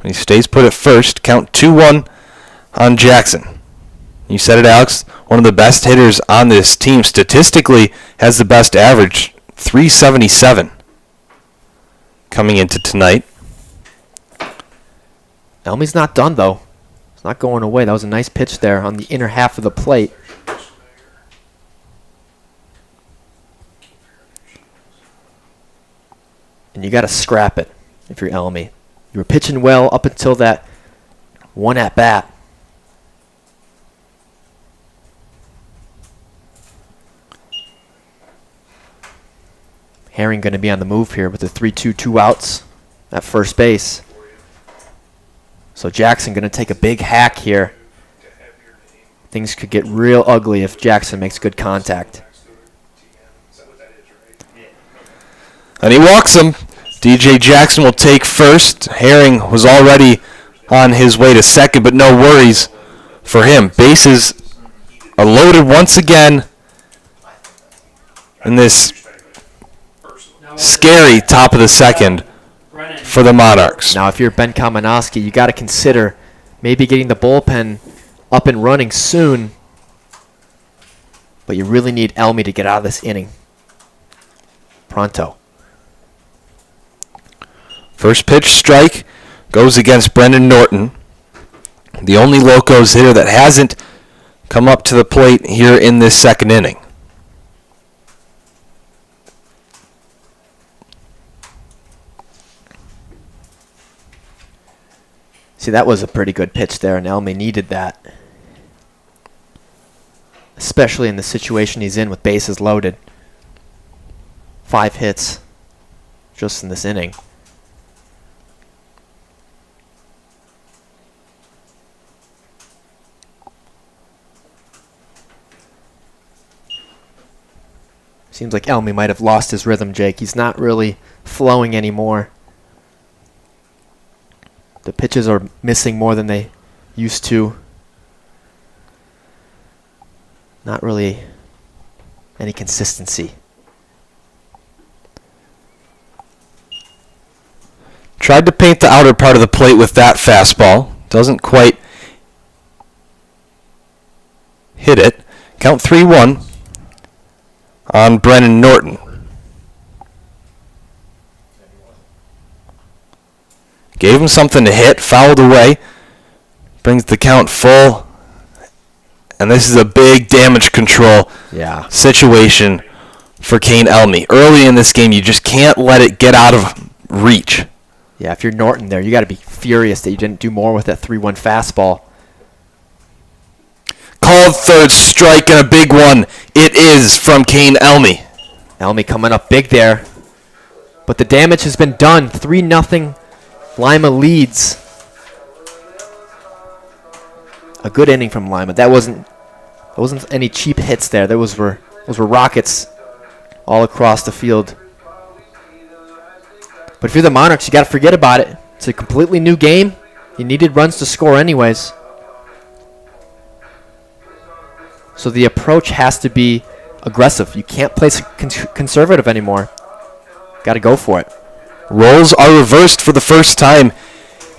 He stays put at first. Count 2-1 on Jackson. You said it, Alex. One of the best hitters on this team. Statistically, has the best average, 377 coming into tonight.
Elmy's not done, though. It's not going away. That was a nice pitch there on the inner half of the plate. And you got to scrap it if you're Elmy. You were pitching well up until that one at-bat. Herring going to be on the move here with the 3-2, 2 outs at first base. So Jackson going to take a big hack here. Things could get real ugly if Jackson makes good contact.
And he walks him. DJ Jackson will take first. Herring was already on his way to second, but no worries for him. Bases are loaded once again in this scary top of the second for the Monarchs.
Now, if you're Ben Kamenowski, you got to consider maybe getting the bullpen up and running soon. But you really need Elmy to get out of this inning pronto.
First pitch strike goes against Brendan Norton, the only Locos hitter that hasn't come up to the plate here in this second inning.
See, that was a pretty good pitch there, and Elmy needed that. Especially in the situation he's in with bases loaded. 5 hits just in this inning. Seems like Elmy might have lost his rhythm, Jake. He's not really flowing anymore. The pitches are missing more than they used to. Not really any consistency.
Tried to paint the outer part of the plate with that fastball. Doesn't quite hit it. Count 3-1 on Brennan Norton. Gave him something to hit, fouled away, brings the count full, and this is a big damage control situation for Kane Elmy. Early in this game, you just can't let it get out of reach.
Yeah, if you're Norton there, you got to be furious that you didn't do more with that 3-1 fastball.
Called third strike and a big one. It is from Kane Elmy.
Elmy coming up big there. But the damage has been done. 3-0 Lima leads. A good inning from Lima. That wasn't There wasn't any cheap hits there. Those were rockets all across the field. But if you're the Monarchs, you got to forget about it. It's a completely new game. You needed runs to score anyways. So the approach has to be aggressive. You can't play conservative anymore. Got to go for it.
Roles are reversed for the first time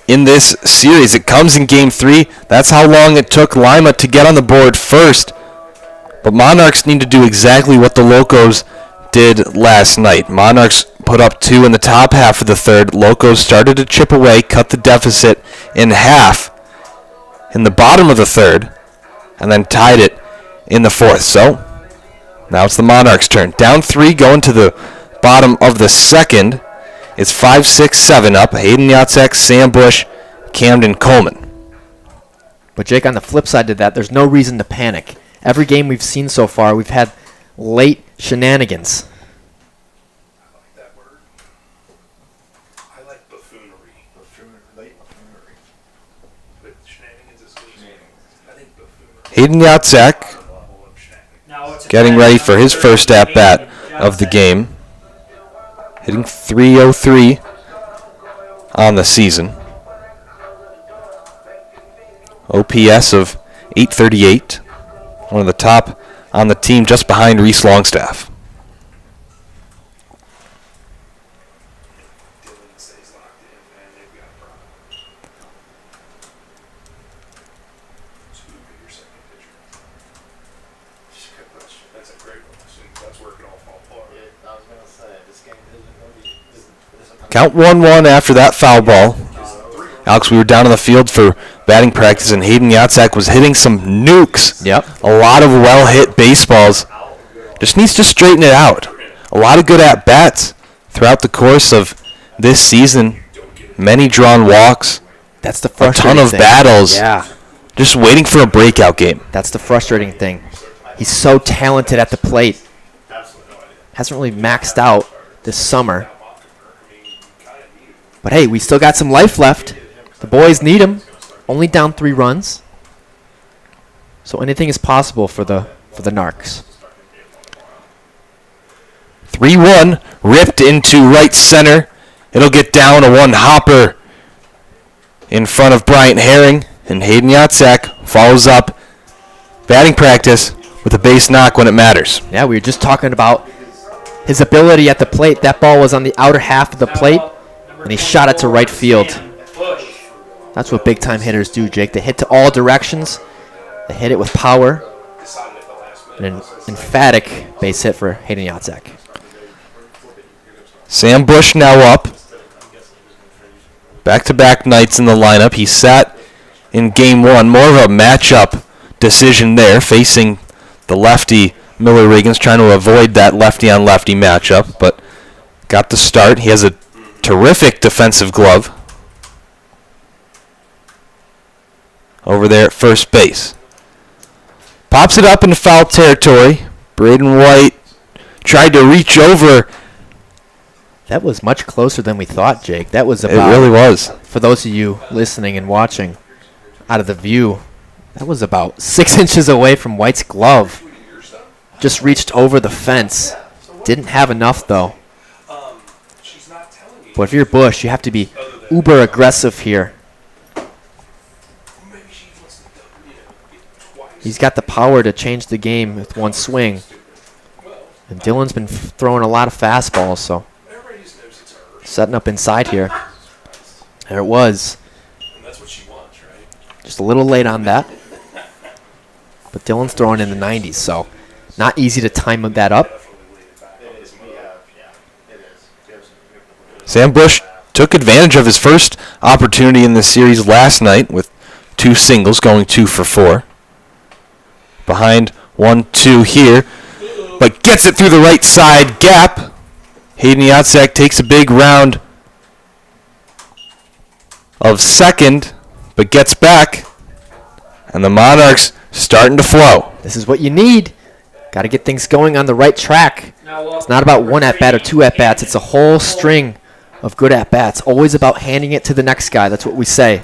in this series. It comes in Game 3. That's how long it took Lima to get on the board first. But Monarchs need to do exactly what the Locos did last night. Monarchs put up 2 in the top half of the third. Locos started to chip away, cut the deficit in half in the bottom of the third, and then tied it in the fourth. So now it's the Monarchs' turn. Down 3 going to the bottom of the second. It's 5-6-7 up. Hayden Yatsek, Sam Bush, Camden Coleman.
But Jake, on the flip side to that, there's no reason to panic. Every game we've seen so far, we've had late shenanigans.
I like that word. I like buffoonery.
Late buffoonery.
But shenanigans is good. I think buffoonery.
Hayden Yatsek
Level of shenanigans.
Now it's a
getting
tie
ready
on
for his
third
first
and
at-bat
Hayden
of the
Johnson.
game. Hitting .303 on the season. OPS of .838. One of the top on the team, just behind Reese Longstaff.
Dylan stays locked in, man. They've got a problem. So who would be your second pitcher?
Good question.
That's a great one. That's where it can all fall apart.
I was gonna say this game isn't
Count 1-1 after that foul ball. Alex, we were down on the field for batting practice, and Hayden Yatsek was hitting some nukes.
Yep.
A lot of well-hit baseballs. Just needs to straighten it out. A lot of good at-bats throughout the course of this season. Many drawn walks.
That's the
A
frustrating
ton of
thing.
battles.
Yeah,
Just waiting for a breakout game.
that's the frustrating thing. He's so talented at the plate. Hasn't really maxed out this summer. But hey, we still got some life left. The boys need him. Only down 3 runs. So anything is possible for the Narcs.
3-1, ripped into right center. It'll get down a one-hopper in front of Bryant Herring, and Hayden Yatsek follows up batting practice with a base knock when it matters.
Yeah, we were just talking about his ability at the plate. That ball was on the outer half of the plate, and he shot it to right field.
Bush.
That's what big-time hitters do, Jake. They hit to all directions. They hit it with power. And an emphatic base hit for Hayden Yatsek.
Sam Bush now up. Back-to-back nights in the lineup. He sat in Game 1. More of a matchup decision there, facing the lefty Miller Riggins, trying to avoid that lefty-on-lefty matchup, but got the start. He has a terrific defensive glove over there at first base. Pops it up into foul territory. Braden White tried to reach over.
That was much closer than we thought, Jake. That was
It
about,
really was.
for those of you listening and watching out of the view, that was about 6 inches away from White's glove. Just reached over the fence. Didn't have enough, though. But if you're Bush, you have to be uber aggressive here. He's got the power to change the game with one swing. And Dylan's been throwing a lot of fastballs, so setting up inside here. There it was. Just a little late on that. But Dylan's throwing in the 90s, so not easy to time that up.
Sam Bush took advantage of his first opportunity in this series last night with 2 singles, going 2 for 4. Behind 1-2 here, but gets it through the right side gap. Hayden Yatsek takes a big round of second, but gets back, and the Monarchs starting to flow.
This is what you need. Got to get things going on the right track. It's not about 1 at-bat or 2 at-bats. It's a whole string of good at-bats. Always about handing it to the next guy. That's what we say.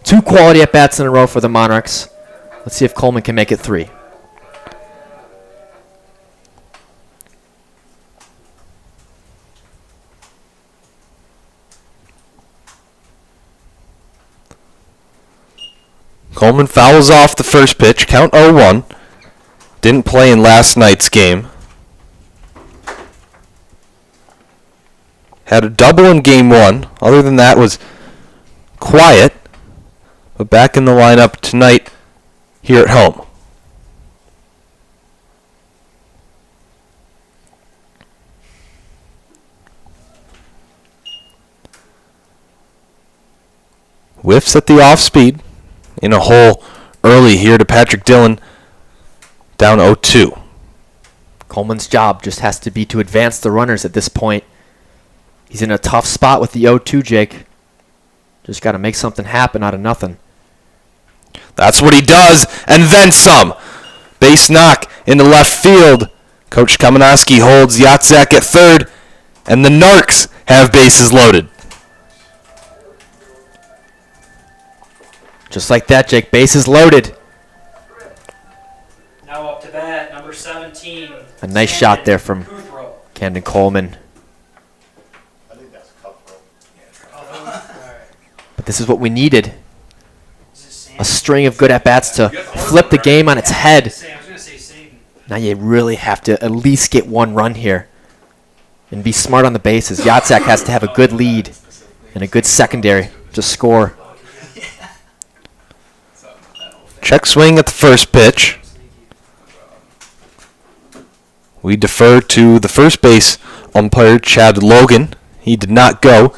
2 quality at-bats in a row for the Monarchs. Let's see if Coleman can make it 3.
Coleman fouls off the first pitch, count 0-1. Didn't play in last night's game. Had a double in game 1. Other than that, was quiet. But back in the lineup tonight here at home. Whiffs at the off speed. In a hole early here to Patrick Dillon. Down 0-2.
Coleman's job just has to be to advance the runners at this point. He's in a tough spot with the 0-2, Jake. Just got to make something happen out of nothing.
That's what he does, and then some. Base knock into left field. Coach Kamenowski holds Yatzak at third, and the Narcs have bases loaded.
Just like that, Jake. Bases loaded.
Now up to bat, number 17.
A nice shot there from
Kuthro.
Camden Coleman.
I think that's cutthroat.
But this is what we needed.
Is it Sam?
A string of good at-bats to flip the game on its head.
I was going to say Saban.
Now you really have to at least get one run here and be smart on the bases. Yatzak has to have a good lead and a good secondary to score.
Check swing at the first pitch. We defer to the first base umpire, Chad Logan. He did not go.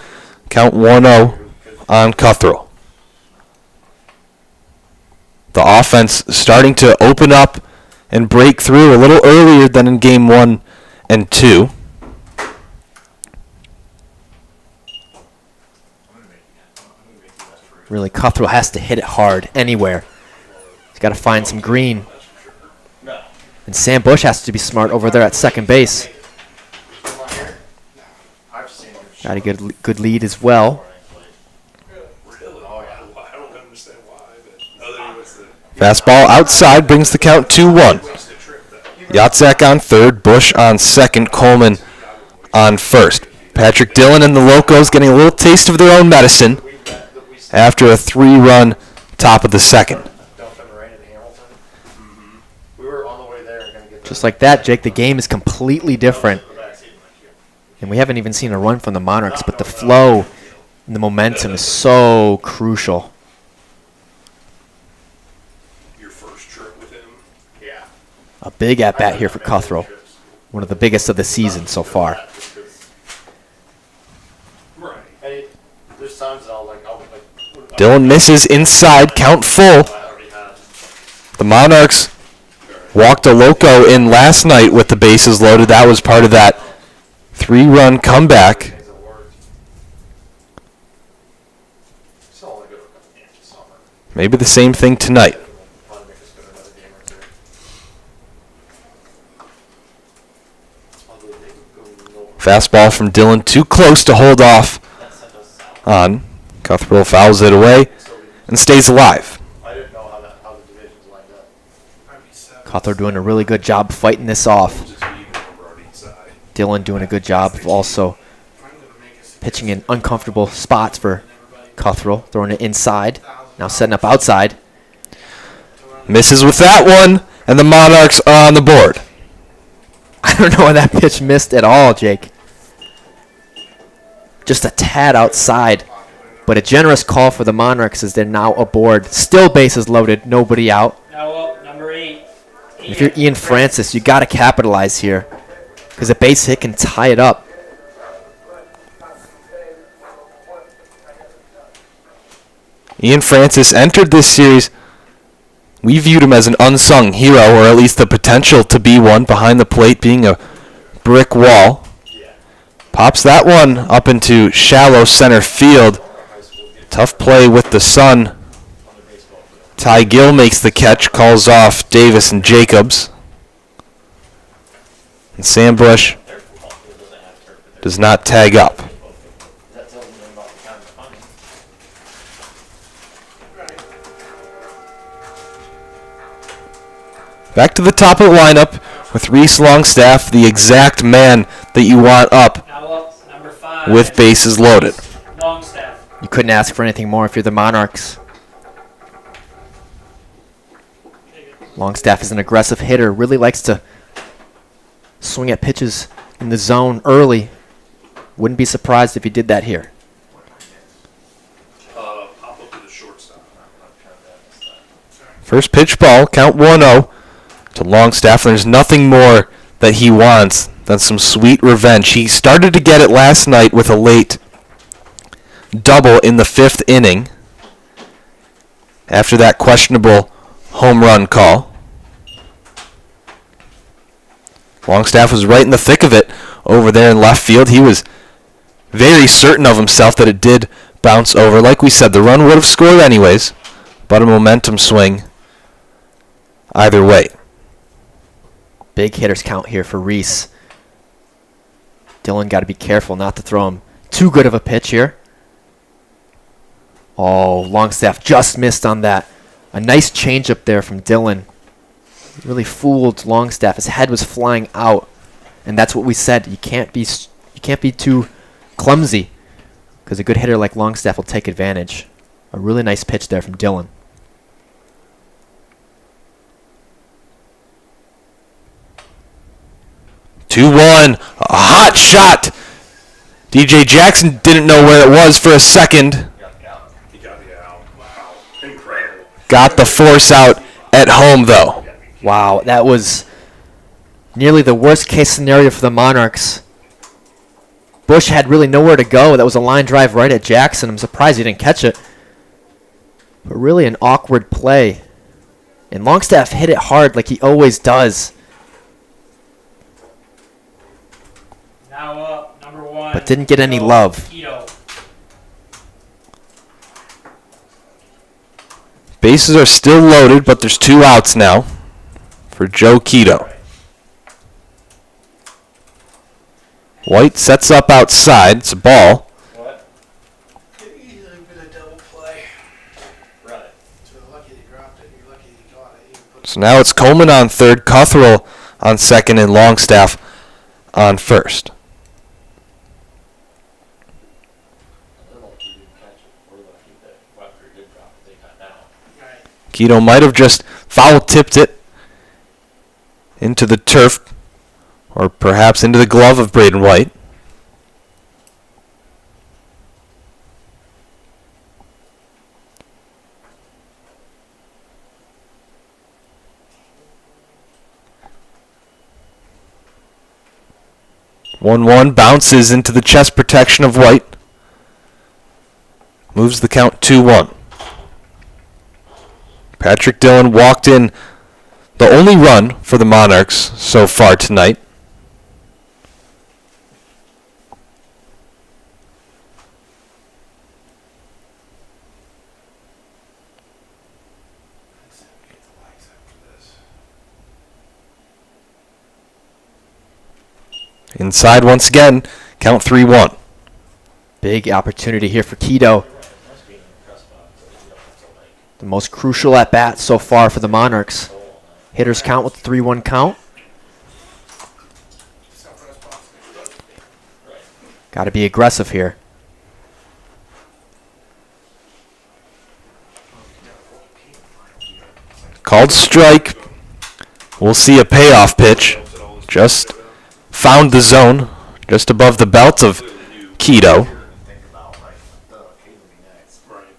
Count 1-0 on Cuthrell. The offense starting to open up and break through a little earlier than in game 1 and 2.
Really, Cuthrell has to hit it hard anywhere. He's got to find some green. And Sam Bush has to be smart over there at second base. Got a good lead as well.
I don't understand why, but other than what's the
Fastball outside brings the count 2-1. Yatzak on third, Bush on second, Coleman on first. Patrick Dillon and the Locos getting a little taste of their own medicine after a 3-run top of the second.
Just like that, Jake, the game is completely different. And we haven't even seen a run from the Monarchs, but the flow and the momentum is so crucial.
your first trip with him.
Yeah.
A big at-bat here for Cuthrell. One of the biggest of the season so far.
Right.
Hey, there's times I'll like.
Dillon misses inside, count full. The Monarchs walked a Loco in last night with the bases loaded. That was part of that 3-run comeback. Maybe the same thing tonight. Fastball from Dillon, too close to hold off on. Cuthbert fouls it away and stays alive.
I didn't know how the divisions lined up.
Cuthrell doing a really good job fighting this off. Dillon doing a good job of also pitching in uncomfortable spots for Cuthrell, throwing it inside, now setting up outside.
Misses with that one, and the Monarchs are on the board.
I don't know why that pitch missed at all, Jake. Just a tad outside. But a generous call for the Monarchs as they're now aboard. Still bases loaded, nobody out.
Now up, number 8.
If you're Ian Francis, you got to capitalize here because a base hit can tie it up.
Ian Francis entered this series. We viewed him as an unsung hero, or at least the potential to be one, behind the plate being a brick wall. Pops that one up into shallow center field. Tough play with the sun. Ty Gill makes the catch, calls off Davis and Jacobs. And Sam Bush does not tag up. Back to the top of the lineup with Reese Longstaff, the exact man that you want up
Now up, number 5.
with bases loaded.
Longstaff.
You couldn't ask for anything more if you're the Monarchs. Longstaff is an aggressive hitter, really likes to swing at pitches in the zone early. Wouldn't be surprised if he did that here.
Pop up to the shortstop.
First pitch ball, count 1-0 to Longstaff. There's nothing more that he wants than some sweet revenge. He started to get it last night with a late double in the 5th inning after that questionable home run call. Longstaff was right in the thick of it over there in left field. He was very certain of himself that it did bounce over. Like we said, the run would have scored anyways, but a momentum swing either way.
Big hitters count here for Reese. Dillon got to be careful not to throw him too good of a pitch here. Oh, Longstaff just missed on that. A nice changeup there from Dillon. Really fooled Longstaff. His head was flying out, and that's what we said. You can't be too clumsy, because a good hitter like Longstaff will take advantage. A really nice pitch there from Dillon.
Two one, a hot shot. DJ Jackson didn't know where it was for a second.
He got the out. Wow. Incredible.
Got the force out at home, though.
Wow, that was nearly the worst case scenario for the Monarchs. Bush had really nowhere to go. That was a line drive right at Jackson. I'm surprised he didn't catch it. But really an awkward play. And Longstaff hit it hard like he always does.
Now up, number 1.
But didn't get any
Joe
love.
Quito.
Bases are still loaded, but there's 2 outs now for Joe Quito. White sets up outside. It's a ball.
What?
Could easily been a double play.
Right.
So lucky they dropped it. You're lucky they got it. Even put
So now it's Coleman on third, Cuthrell on second, and Longstaff on first.
They're lucky he didn't catch it. We're lucky that whoever did drop it, they got down.
right.
Quito might have just foul tipped it into the turf, or perhaps into the glove of Braden White. One bounces into the chest protection of White. Moves the count 2-1. Patrick Dillon walked in the only run for the Monarchs so far tonight.
Get the lights after this.
Inside once again, count 3-1.
Big opportunity here for Quito.
Must be in the press box. You don't have to like
The most crucial at bat so far for the Monarchs. Hitters count with the 3-1 count. Got to be aggressive here.
Called strike. We'll see a payoff pitch. Just found the zone, just above the belt of Quito.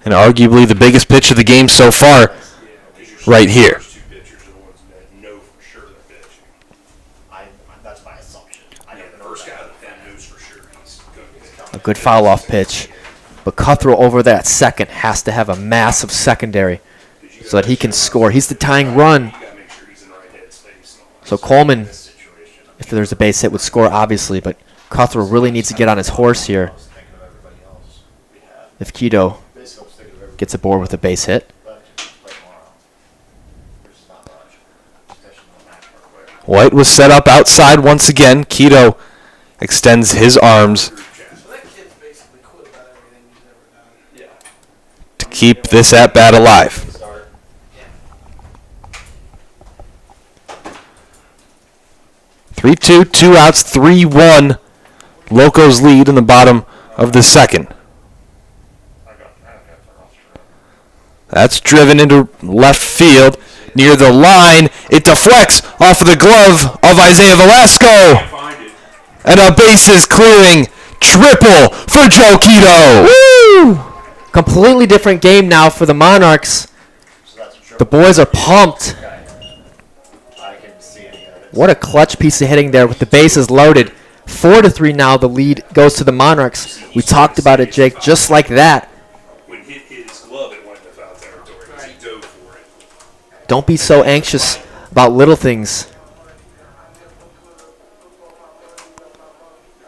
And arguably the biggest pitch of the game so far, right here.
First 2 pitchers are the ones that know for sure they're pitching.
that's my assumption. I
Yeah,
don't
the
know
first guy
that.
that knows for sure he's going to get it.
A good foul-off pitch. But Cuthrell over there at second has to have a massive secondary so that he can score. He's the tying run.
You got to make sure he's in the right headspace.
So Coleman, if there's a base hit, would score, obviously. But Cuthrell really needs to get on his horse here if Quito gets aboard with a base hit.
White was set up outside once again. Quito extends his arms
So that kid's basically quit about everything he's ever done.
to keep this at-bat alive. 3-2, 2 outs, 3-1. Locos lead in the bottom of the second. That's driven into left field. near the line. It deflects off of the glove of Isaiah Velasco.
Find it.
And a bases clearing triple for Joe Quito.
Woo! Completely different game now for the Monarchs.
So that's a triple.
The boys are pumped.
I can see any of it.
What a clutch piece of hitting there with the bases loaded. 4-3 now. The lead goes to the Monarchs. We talked about it, Jake, just like that.
When hit his glove, it went to foul territory because he dove for it.
Don't be so anxious about little things,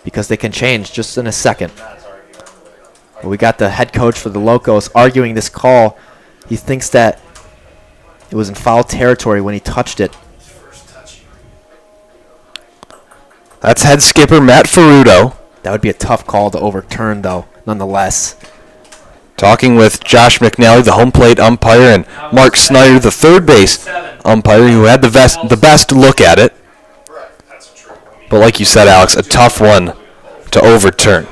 because they can change just in a second. But we got the head coach for the Locos arguing this call. He thinks that it was in foul territory when he touched it.
That's head skipper Matt Ferrudo
That would be a tough call to overturn, though, nonetheless.
talking with Josh McNally, the home plate umpire, and Mark Snyder, the third base umpire, who had the best look at it.
That's a triple. I mean,
But like you said, Alex, a tough one to overturn.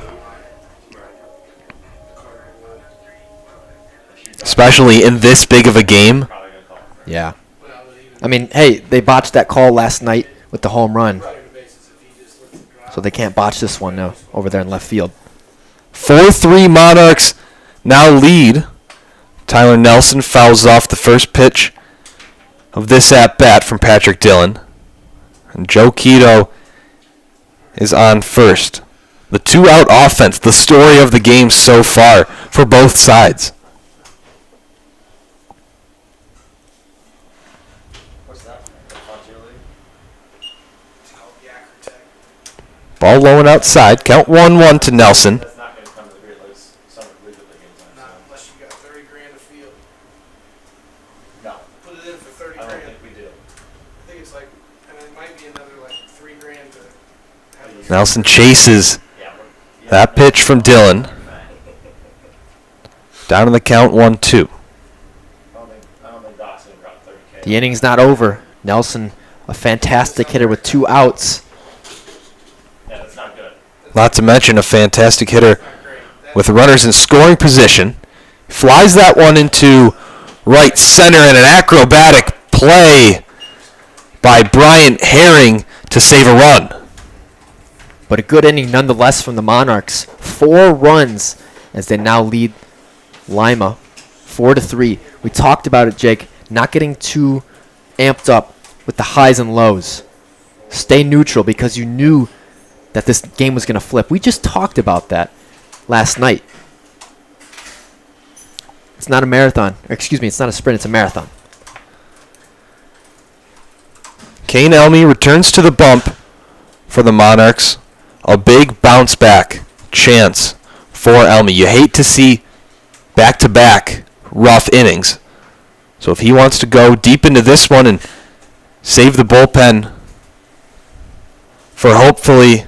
Especially in this big of a game.
Yeah. I mean, hey, they botched that call last night with the home run. So they can't botch this one now over there in left field.
4-3 Monarchs now lead. Tyler Nelson fouls off the first pitch of this at-bat from Patrick Dillon. And Joe Quito is on first. The two-out offense, the story of the game so far for both sides.
What's that?
Ball low and outside. Count 1-1 to Nelson.
That's not going to come to the Great Lakes Summer League at the game time.
Not unless you got 30 grand a field.
No,
Put it in for 30
I don't
grand.
think we do.
I think it's like, and it might be another like 3 grand to have the
Nelson chases
Yeah,
that pitch from Dillon. Down in the count 1-2.
I don't think Doc's going to drop 30K.
The inning's not over. Nelson, a fantastic hitter with 2 outs.
Yeah, that's not good.
Not to mention a fantastic hitter with runners in scoring position. Flies that one into right center and an acrobatic play by Bryant Herring to save a run.
But a good inning nonetheless from the Monarchs. 4 runs as they now lead Lima 4-3. We talked about it, Jake. Not getting too amped up with the highs and lows. Stay neutral because you knew that this game was going to flip. We just talked about that last night. It's not a marathon. Or excuse me, it's not a sprint, it's a marathon.
Kane Elmy returns to the bump for the Monarchs. A big bounce back chance for Elmy. You hate to see back-to-back rough innings. So if he wants to go deep into this one and save the bullpen for hopefully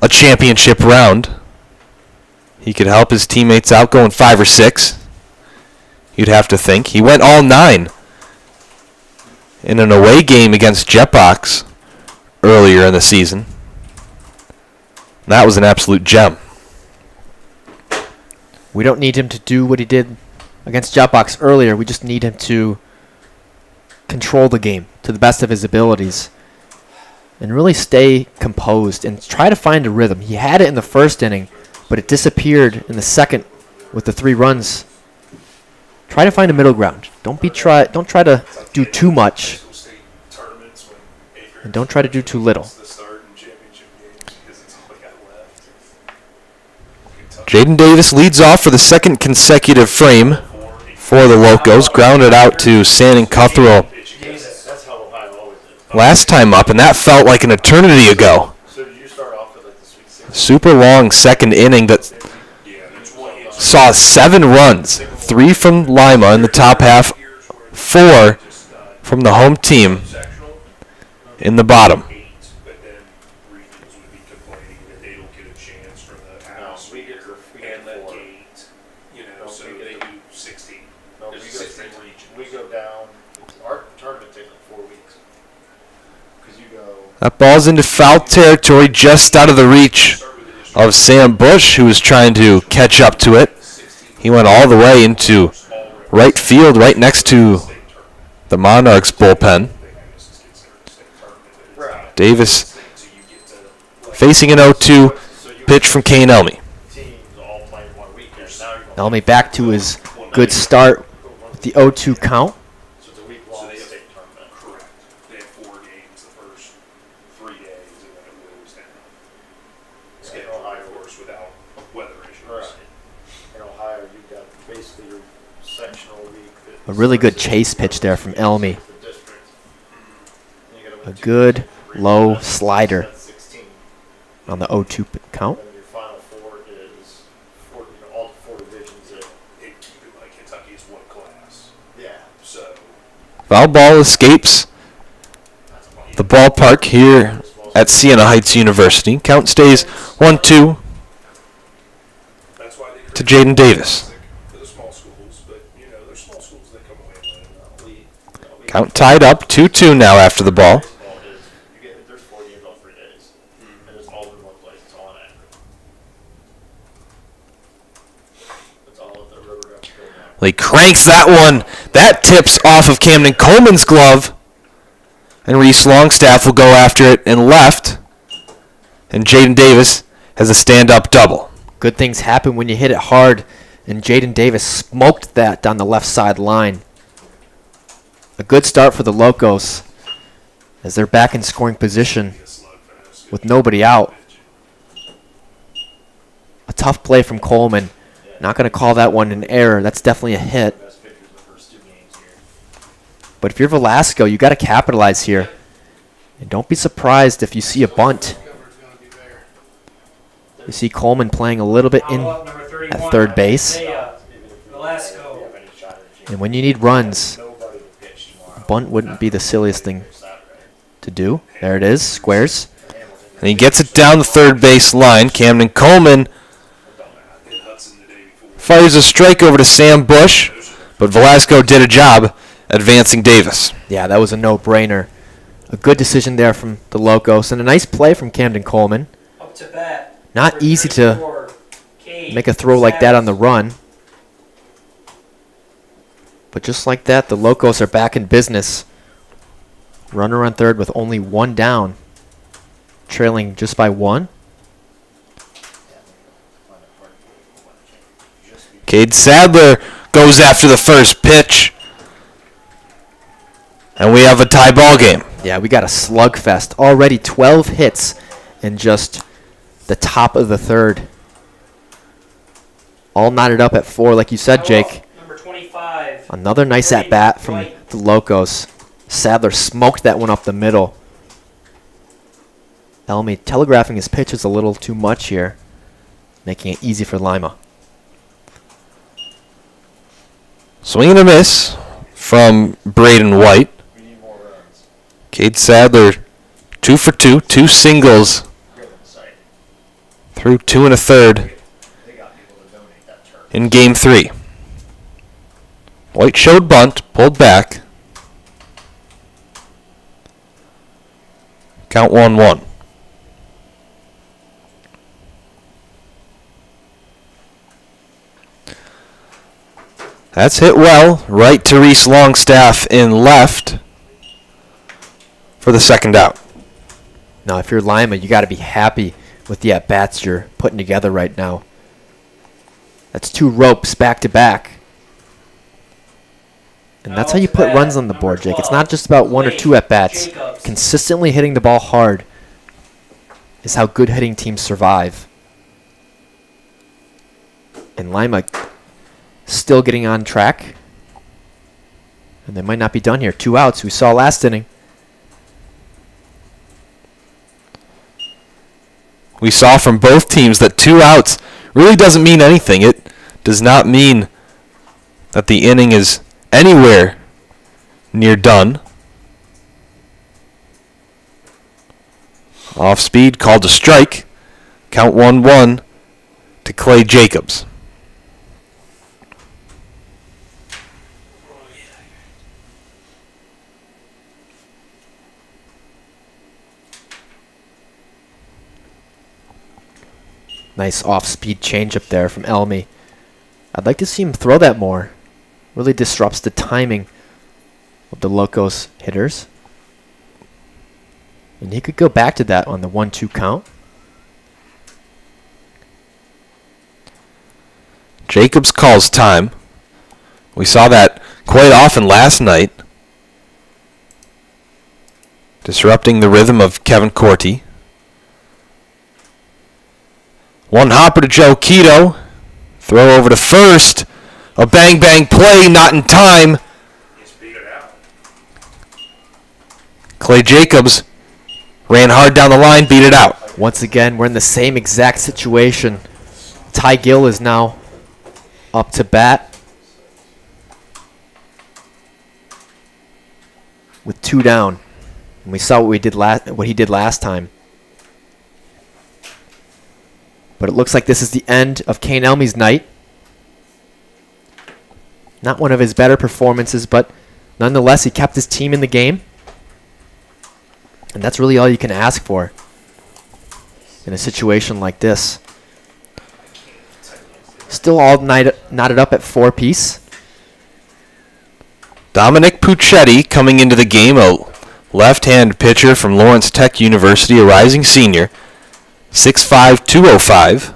a championship round, he could help his teammates out going 5 or 6. You'd have to think. He went all 9 in an away game against Jetbox earlier in the season. That was an absolute gem.
We don't need him to do what he did against Jetbox earlier. We just need him to control the game to the best of his abilities and really stay composed and try to find a rhythm. He had it in the first inning, but it disappeared in the second with the 3 runs. Try to find a middle ground. Don't try to do too much, and don't try to do too little.
Jaden Davis leads off for the second consecutive frame for the Locos. Grounded out to Sandon Cuthrell
That's how Ohio always is.
last time up, and that felt like an eternity ago.
So did you start off with like the Sweet 16?
Super long second inning that saw 7 runs. 3 from Lima in the top half, 4 from the home team in the bottom.
But then regionals would be complaining that they don't get a chance from the house.
we get
and that
4.
gate, you know,
No,
so
we
they
get
do 16.
No,
There's
we go,
16 regions.
we go down. Our tournament takes like 4 weeks. Because you go.
That ball's into foul territory, just out of the reach of Sam Bush, who was trying to catch up to it. He went all the way into right field, right next to the Monarchs bullpen.
Right.
Davis facing an 0-2 pitch from Kane Elmy.
Teams all playing one weekend. Now you're going
Elmy back to his good start with the 0-2 count.
so it's a week-long state tournament.
Correct. They have 4 games the first 3 days, and then it moves down. Schedule, of course, without weather issues.
Right. In Ohio, you've got basically your sectional week.
A really good chase pitch there from Elmy.
The district. And you gotta
A
win 2
good
three
low
games.
slider
That's 16.
on the 0-2 count.
And your final 4 is all 4 divisions.
They keep it like Kentucky is one class.
Yeah.
So,
Foul ball escapes the ballpark here at Siena Heights University. Count stays 1-2
that's why they
to Jaden Davis.
for the small schools, but there's small schools that come away and win.
Count tied up 2-2 now after the ball.
Baseball is there's 4 games all 3 days, and it's all in one place. It's all on aggregate. It's all at the River Rock Field now.
He cranks that one. That tips off of Camden Coleman's glove. And Reese Longstaff will go after it in left. And Jaden Davis has a stand-up double.
Good things happen when you hit it hard, and Jaden Davis smoked that down the left side line. A good start for the Locos as they're back in scoring position with nobody out. A tough play from Coleman. Not going to call that one an error. That's definitely a hit.
Best pitchers the first 2 games here.
But if you're Velasco, you got to capitalize here. And don't be surprised if you see a bunt.
Cover's gonna be there.
You see Coleman playing a little bit in,
Follow-up number 31,
at third base.
Isaiah
Even if you
Velasco.
have any shot at a chance,
And when you need runs,
nobody to pitch tomorrow.
bunt wouldn't be the silliest thing
Saturday.
to do. There it is, squares.
And he gets it down the third base line. Camden Coleman
In Hudson the day before.
fires a strike over to Sam Bush. But Velasco did a job advancing Davis.
Yeah, that was a no-brainer. A good decision there from the Locos, and a nice play from Camden Coleman.
Up to bat.
Not
number
easy to
34, Cade
make a throw like that on the
Savage.
run. But just like that, the Locos are back in business. Runner on third with only 1 down. Trailing just by 1.
Cade Sadler goes after the first pitch. And we have a tie ball game.
Yeah, we got a slugfest. Already 12 hits in just the top of the third. All knotted up at 4, like you said, Jake.
Number 25.
Another nice at-bat from the Locos. Sadler smoked that one up the middle. Elmy telegraphing his pitches a little too much here, making it easy for Lima.
Swing and a miss from Braden White.
We need more runs.
Cade Sadler, 2 for 2, 2 singles
Good insight.
through 2 1/3
They got people to donate that turf.
in Game 3. White showed bunt, pulled back. Count 1-1. That's hit well, right to Reese Longstaff in left for the second out.
Now, if you're Lima, you got to be happy with the at-bats you're putting together right now. That's 2 ropes back to back. And that's how you put runs on the board, Jake. It's not just about 1 or 2 at-bats. Consistently hitting the ball hard is how good hitting teams survive. And Lima still getting on track. And they might not be done here. 2 outs we saw last inning.
We saw from both teams that 2 outs really doesn't mean anything. It does not mean that the inning is anywhere near done. Off speed, called a strike. Count 1-1 to Clay Jacobs.
Nice off-speed changeup there from Elmy. I'd like to see him throw that more. Really disrupts the timing of the Locos hitters. And he could go back to that on the 1-2 count.
Jacobs calls time. We saw that quite often last night, disrupting the rhythm of Kevin Corti. One hopper to Joe Quito. Throw over to first. A bang-bang play, not in time.
Just beat it out.
Clay Jacobs ran hard down the line, beat it out.
Once again, we're in the same exact situation. Ty Gill is now up to bat with 2 down. And we saw what he did last time. But it looks like this is the end of Kane Elmy's night. Not one of his better performances, but nonetheless, he kept his team in the game. And that's really all you can ask for in a situation like this. Still all knotted up at 4-piece.
Dominic Puccetti coming into the game, a left-hand pitcher from Lawrence Tech University, a rising senior. 6'5", 205.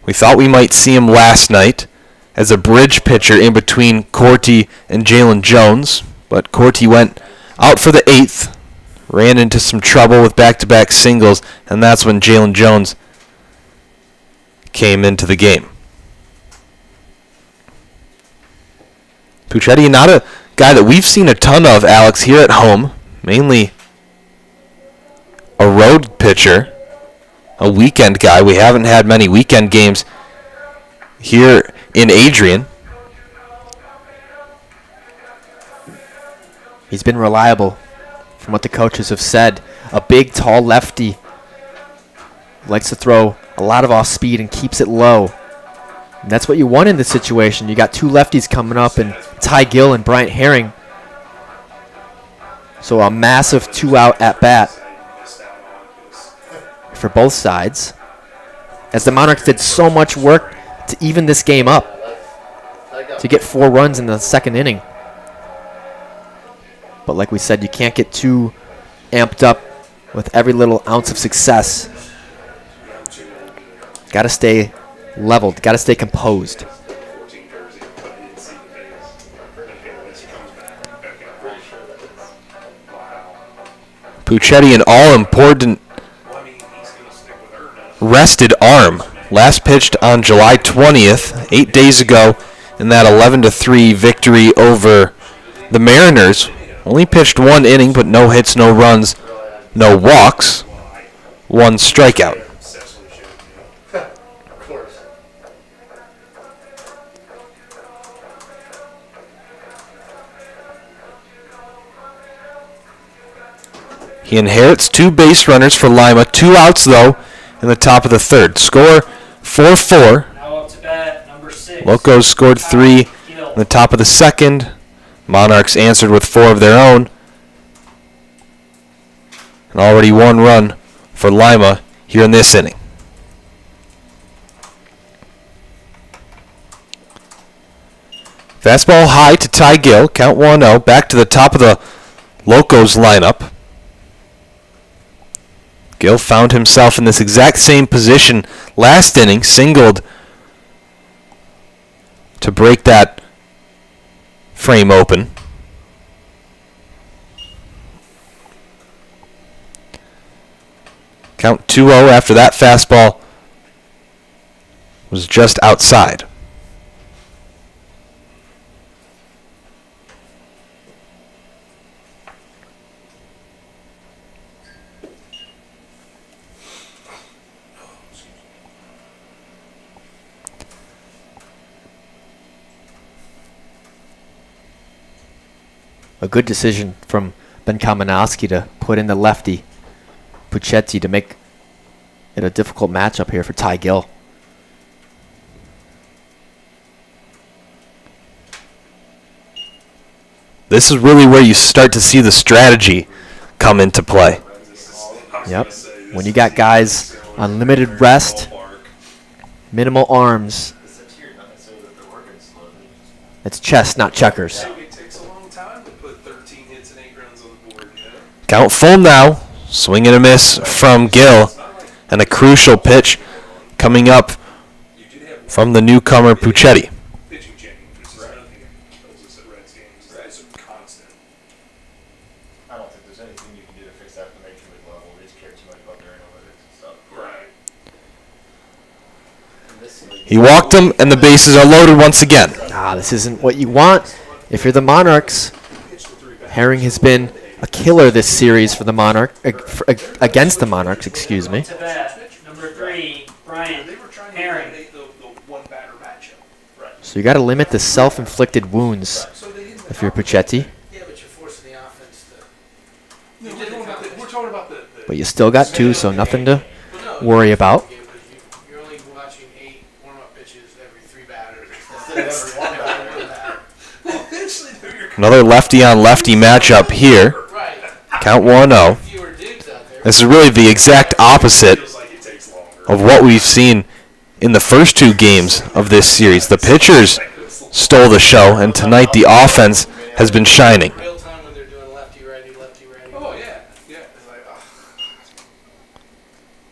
We thought we might see him last night as a bridge pitcher in between Corti and Jalen Jones, but Corti went out for the 8th, ran into some trouble with back-to-back singles, and that's when Jalen Jones came into the game. Puccetti, not a guy that we've seen a ton of, Alex, here at home, mainly a road pitcher, a weekend guy. We haven't had many weekend games here in Adrian.
He's been reliable from what the coaches have said. A big, tall lefty. Likes to throw a lot of off speed and keeps it low. And that's what you want in this situation. You got 2 lefties coming up, and Ty Gill and Bryant Herring. So a massive 2-out at bat for both sides, as the Monarchs did so much work to even this game up, to get 4 runs in the 2nd inning. But like we said, you can't get too amped up with every little ounce of success. Got to stay leveled, got to stay composed.
Puccetti, an all-important rested arm. Last pitched on July 20th, 8 days ago, in that 11-3 victory over the Mariners. Only pitched 1 inning, but no hits, no runs, no walks, 1 strikeout. He inherits 2 base runners for Lima, 2 outs though in the top of the 3rd. Score 4-4.
Now up to bat, number 6.
Locos scored 3 in the top of the 2nd. Monarchs answered with 4 of their own. And already 1 run for Lima here in this inning. Fastball high to Ty Gill, count 1-0, back to the top of the Locos lineup. Gill found himself in this exact same position last inning, singled to break that frame open. Count 2-0 after that fastball was just outside.
A good decision from Ben Kamenowski to put in the lefty, Puccetti, to make it a difficult matchup here for Ty Gill.
This is really where you start to see the strategy come into play.
Yep. When you got guys on limited rest, minimal arms, It's chess, not checkers.
It takes a long time to put 13 hits and 8 runs on the board, you know?
Count full now. Swing and a miss from Gill. And a crucial pitch coming up from the newcomer Puccetti.
Pitching change, which is another thing that kills us at Reds games. It's constant.
I don't think there's anything you can do to fix that at the major league level. They just care too much about their analytics and stuff.
Right.
In this league,
He walked him, and the bases are loaded once again.
This isn't what you want if you're the Monarchs. Herring has been a killer this series for the against the Monarchs, excuse me.
To bat, number 3, Brian Herring.
So you got to limit the self-inflicted wounds if you're Puccetti,
Yeah, but you're forcing the offense to.
We're talking about the
but you still got 2, so nothing to worry about.
You're only watching 8 warm-up pitches every 3 batters.
instead of every one batter.
eventually they're
Another lefty-on-lefty matchup here.
Right.
Count 1-0.
Fewer dudes out there.
This is really the exact opposite
feels like it takes longer.
of what we've seen in the first 2 games of this series. The pitchers stole the show, and tonight the offense has been shining.
Real time when they're doing lefty-righty, lefty-righty.
Oh yeah, yeah. It's like,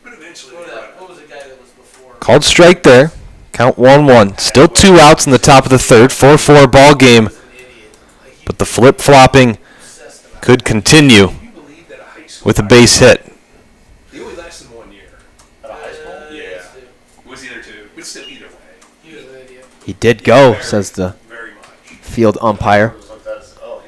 but eventually,
What was the guy that was before?
Called strike there. Count 1-1. Still 2 outs in the top of the third. 4-4 ball game,
An idiot. Like, he
but the flip-flopping
obsessed about
could continue
you believe that a high school
with a base hit.
He only lasted 1 year.
At a high school?
Yeah.
it.
It was either 2, but still either way,
He was an idiot.
He did go, says the
very much.
field umpire.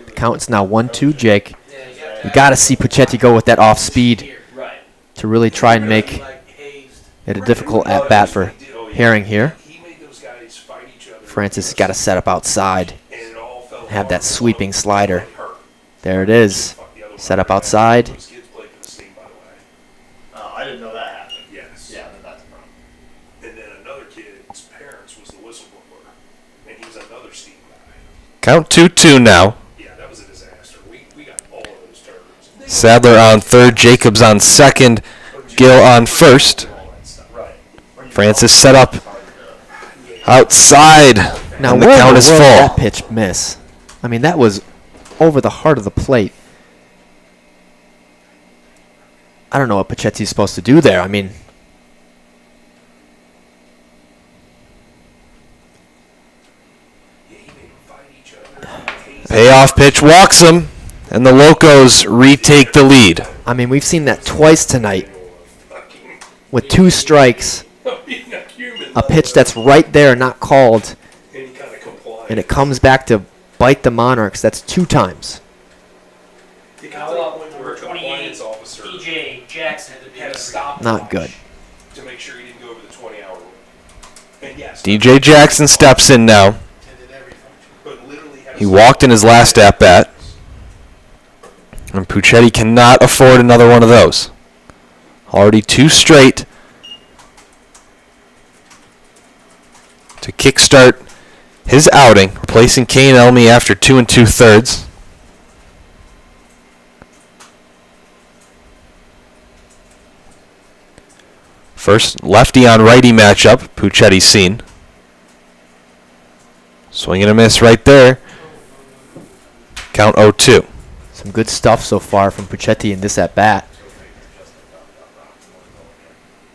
The count's now 1-2, Jake.
Yeah,
You got to see Puccetti go with that off speed
here.
Right.
to really try and make
Like hazed.
it a difficult at-bat for Herring here.
He made those guys fight each other.
Francis has got to set up outside.
And it all fell
Have that
apart.
sweeping slider.
Hurt.
There it is.
Fuck the other one.
Set up outside.
Those kids played for the Sting, by the way.
I didn't know that happened.
Yes.
Yeah, then that's a problem.
And then another kid's parents was the whistleblower, and he was another Sting guy.
Count 2-2 now.
Yeah, that was a disaster. We got all of those turds.
Sadler on third, Jacobs on second, Gill on first.
All that stuff.
Right.
Francis set up outside,
Now,
and the
where in
count
the
is
world did that
full.
pitch miss? I mean, that was over the heart of the plate. I don't know what Puccetti's supposed to do there. I mean,
Yeah, he made them fight each other.
Payoff pitch walks him, and the Locos retake the lead.
I mean, we've seen that twice tonight
Fucking
with 2 strikes,
being a human.
a pitch that's right there, not called,
Any kind of compliance.
and it comes back to bite the Monarchs. That's 2 times.
It
Now
got to the
up,
point where
number
a compliance
28,
officer
TJ Jackson.
had to stop
Not good.
to make sure he didn't go over the 20-hour rule. And yes,
DJ Jackson steps in now.
Attended every function.
but literally had
He walked in his last at-bat, and Puccetti cannot afford another one of those. Already 2 straight to kickstart his outing, replacing Kane Elmy after 2 2/3. First lefty on righty matchup, Puccetti's seen. Swing and a miss right there. Count 0-2.
Some good stuff so far from Puccetti in this at-bat.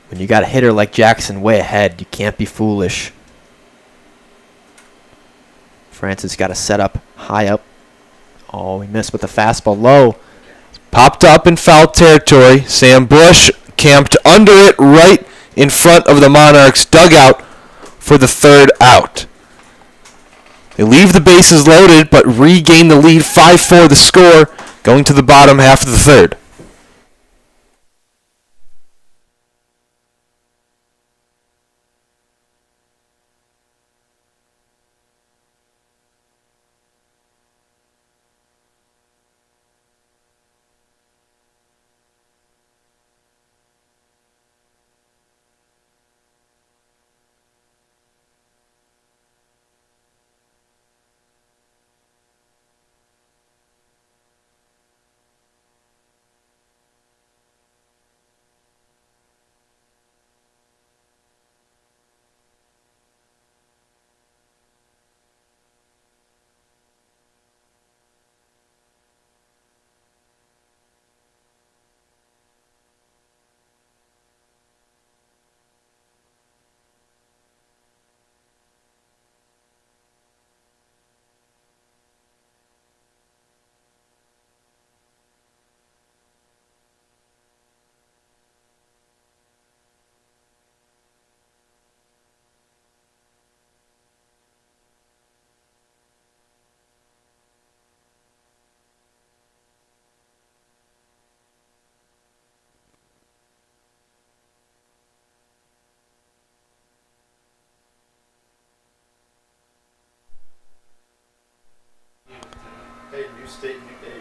When you got a hitter like Jackson way ahead, you can't be foolish. Francis got to set up high up. Oh, he missed with the fastball low.
Popped up in foul territory. Sam Bush camped under it right in front of the Monarchs dugout for the 3rd out. They leave the bases loaded, but regain the lead. 5-4 the score, going to the bottom half of the 3rd.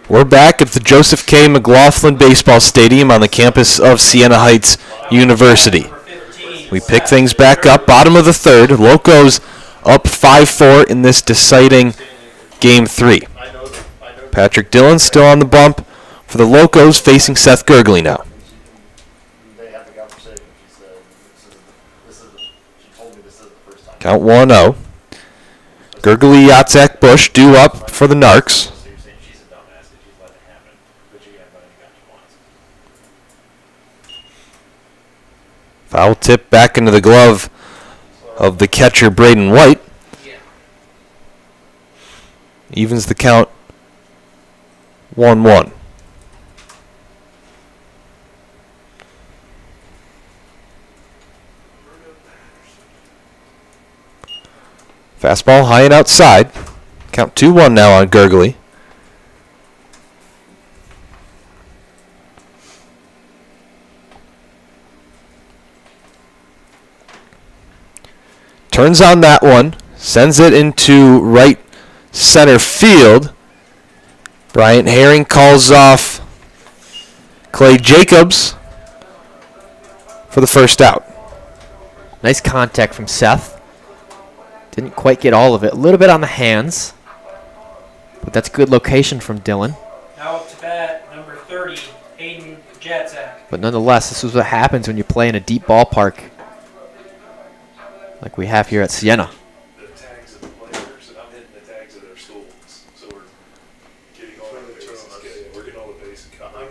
We're back at the Joseph K. McLaughlin Baseball Stadium on the campus of Siena Heights University. We pick things back up, bottom of the third. Locos up 5-4 in this deciding Game 3. Patrick Dillon still on the bump for the Locos, facing Seth Gergely now. Count 1-0. Gergely, Yatzak, Bush due up for the Narcs. Foul tip back into the glove of the catcher, Braden White. Evens the count 1-1. Fastball high and outside. Count 2-1 now on Gergely. Turns on that one, sends it into right center field. Bryant Herring calls off Clay Jacobs for the first out.
Nice contact from Seth. Didn't quite get all of it. A little bit on the hands. But that's good location from Dillon.
Now up to bat, number 30, Hayden Jatzak.
But nonetheless, this is what happens when you play in a deep ballpark like we have here at Siena.
The tags of the players, and I'm hitting the tags of their schools. So we're getting all the bases. We're getting all the bases covered.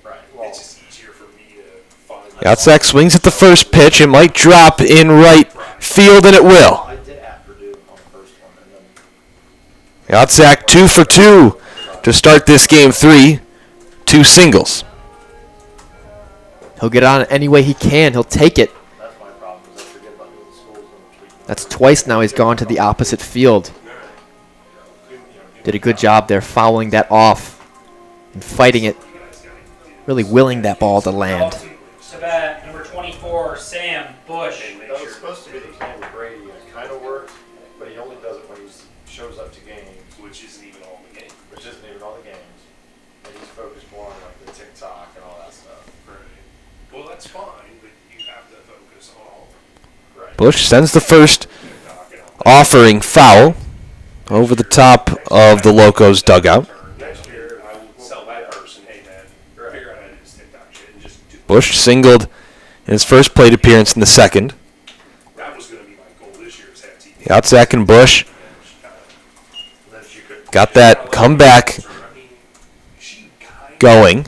Right. It's just easier for me to find.
Yatzak swings at the first pitch. It might drop in right field, and it will. Yatzak 2 for 2 to start this Game 3. 2 singles.
He'll get on it any way he can. He'll take it. That's twice now he's gone to the opposite field. Did a good job there fouling that off and fighting it. Really willing that ball to land.
To bat, number 24, Sam Bush.
That was supposed to be the plan with Brady, and it kind of worked, but he only does it when he shows up to games,
Which isn't even all the game.
and he's focused more on like the TikTok and all that stuff.
Right. Well, that's fine, but you have to focus on all.
Right.
Bush sends the first offering foul over the top of the Locos dugout.
Next year, I will tell that person, hey man, figure out how to do this TikTok shit and just do.
Bush singled in his first plate appearance in the second.
That was going to be my goal this year is have TV.
Yatzak and Bush got that comeback going.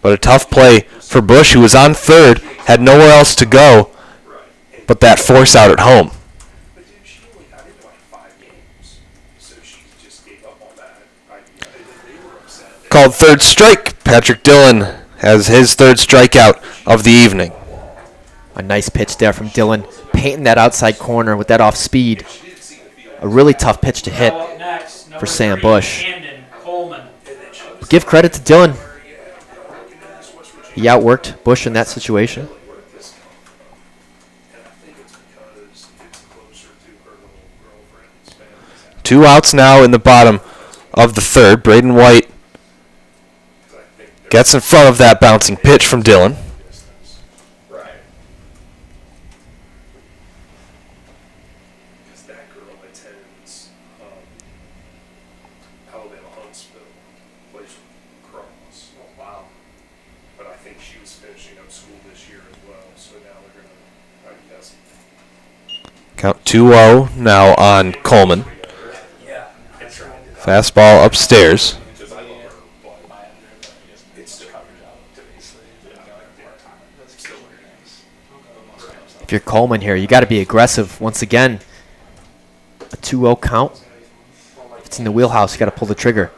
But a tough play for Bush, who was on third, had nowhere else to go but that force out at home.
But dude, she only got into like 5 games, so she just gave up on that. They were upset.
Called third strike. Patrick Dillon has his third strikeout of the evening.
A nice pitch there from Dillon. Painting that outside corner with that off speed. A really tough pitch to hit
Now up next, number
for Sam
3,
Bush.
Camden Coleman.
But give credit to Dillon. He outworked Bush in that situation.
And I think it's because it's closer to her little girlfriend's family's house.
2 outs now in the bottom of the third. Braden White gets in front of that bouncing pitch from Dillon.
Right.
Because that girl attends Alabama Huntsville, plays lacrosse. Oh, wow. But I think she was finishing up school this year as well, so now they're going to, I guess.
Count 2-0 now on Coleman.
Yeah.
Fastball upstairs.
Because I love her, but it's still
If you're Coleman here, you got to be aggressive. Once again, a 2-0 count. If it's in the wheelhouse, you got to pull the trigger.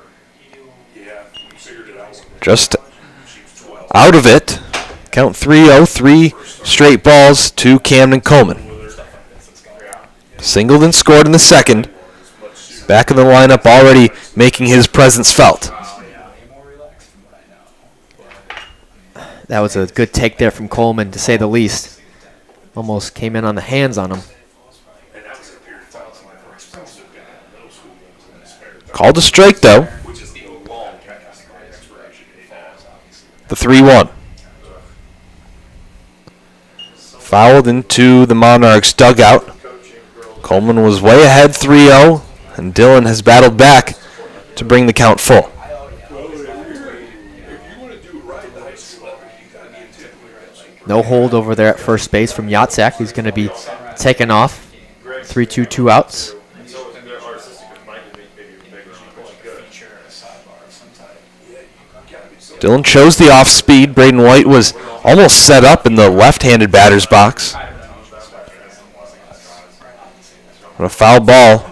Yeah, we figured it out.
Just
She was 12.
out of it. Count 3-0, 3 straight balls to Camden Coleman. Singled and scored in the second. Back in the lineup, already making his presence felt.
That was a good take there from Coleman, to say the least. Almost came in on the hands on him.
And that was a period of time when I first started getting middle school games in the spare
Called a strike, though.
Which is the long expiration date now.
The 3-1. Fouled into the Monarchs dugout. Coleman was way ahead 3-0, and Dillon has battled back to bring the count full.
No hold over there at first base from Yatzak. He's going to be taken off. 3-2, 2 outs.
Dillon chose the off-speed. Braden White was almost set up in the left-handed batter's box. But a foul ball.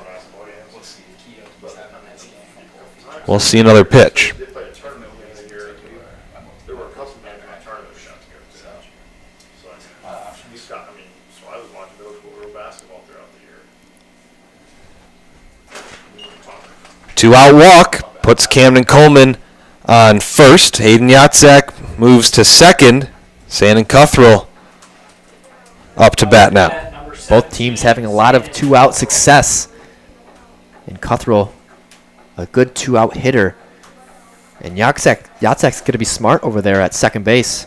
We'll see another pitch. Two-out walk puts Camden Coleman on first. Hayden Yatzak moves to second. Sandon Cuthrell up to bat now.
Both teams having a lot of two-out success. And Cuthrell, a good two-out hitter. And Yatzak's going to be smart over there at second base.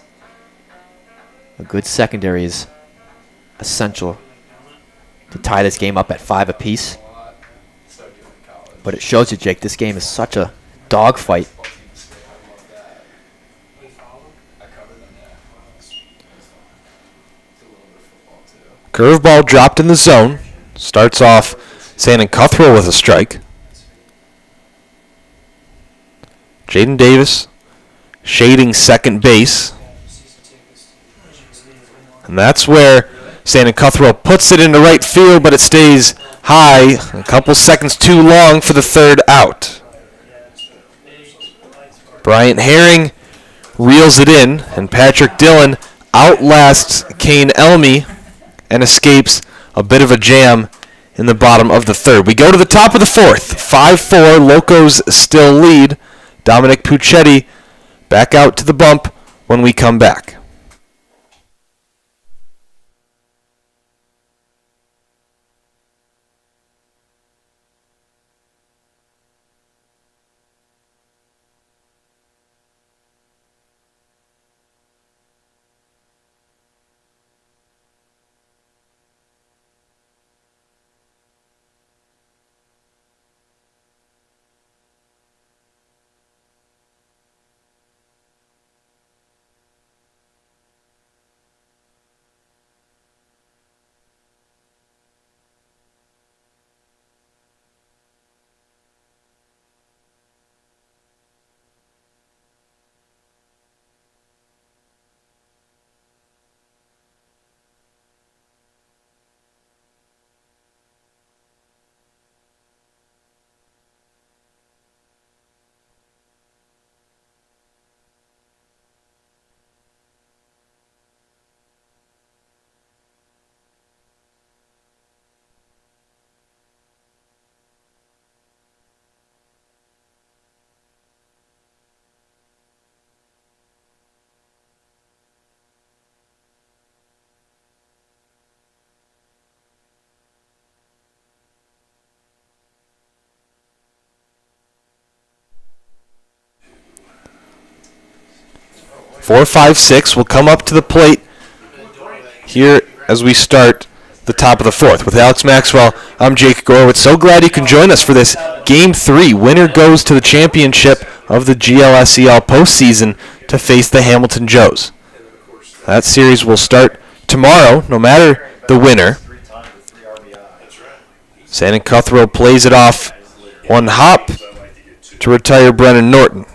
A good secondary is essential to tie this game up at 5 apiece. But it shows you, Jake, this game is such a dogfight.
Curveball dropped in the zone. Starts off Sandon Cuthrell with a strike. Jaden Davis shading second base. And that's where Sandon Cuthrell puts it into right field, but it stays high. A couple seconds too long for the third out. Bryant Herring reels it in, and Patrick Dillon outlasts Kane Elmy and escapes a bit of a jam in the bottom of the third. We go to the top of the fourth. 5-4, Locos still lead. Dominic Puccetti back out to the bump when we come back. Four, 5, 6 will come up to the plate here as we start the top of the fourth. With Alex Maxwell, I'm Jake Gorwitz. So glad you can join us for this Game 3. Winner goes to the championship of the GLSEL postseason to face the Hamilton Joes. That series will start tomorrow, no matter the winner. Sandon Cuthrell plays it off one hop to retire Brennan Norton.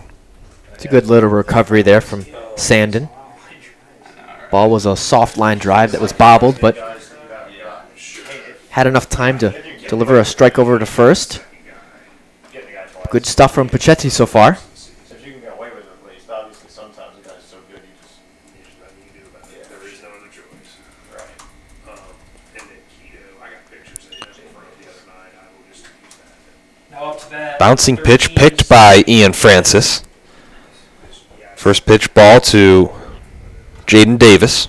It's a good little recovery there from Sandon. Ball was a soft line drive that was bobbled, but had enough time to deliver a strike over to first. Good stuff from Puccetti so far.
If you can get away with it, at least. Obviously, sometimes the guy's so good, you just
There is no other choice.
right.
And then keto, I got pictures of him from the other night. I will just use that.
Now up to bat.
Bouncing pitch picked by Ian Francis. First pitch ball to Jaden Davis.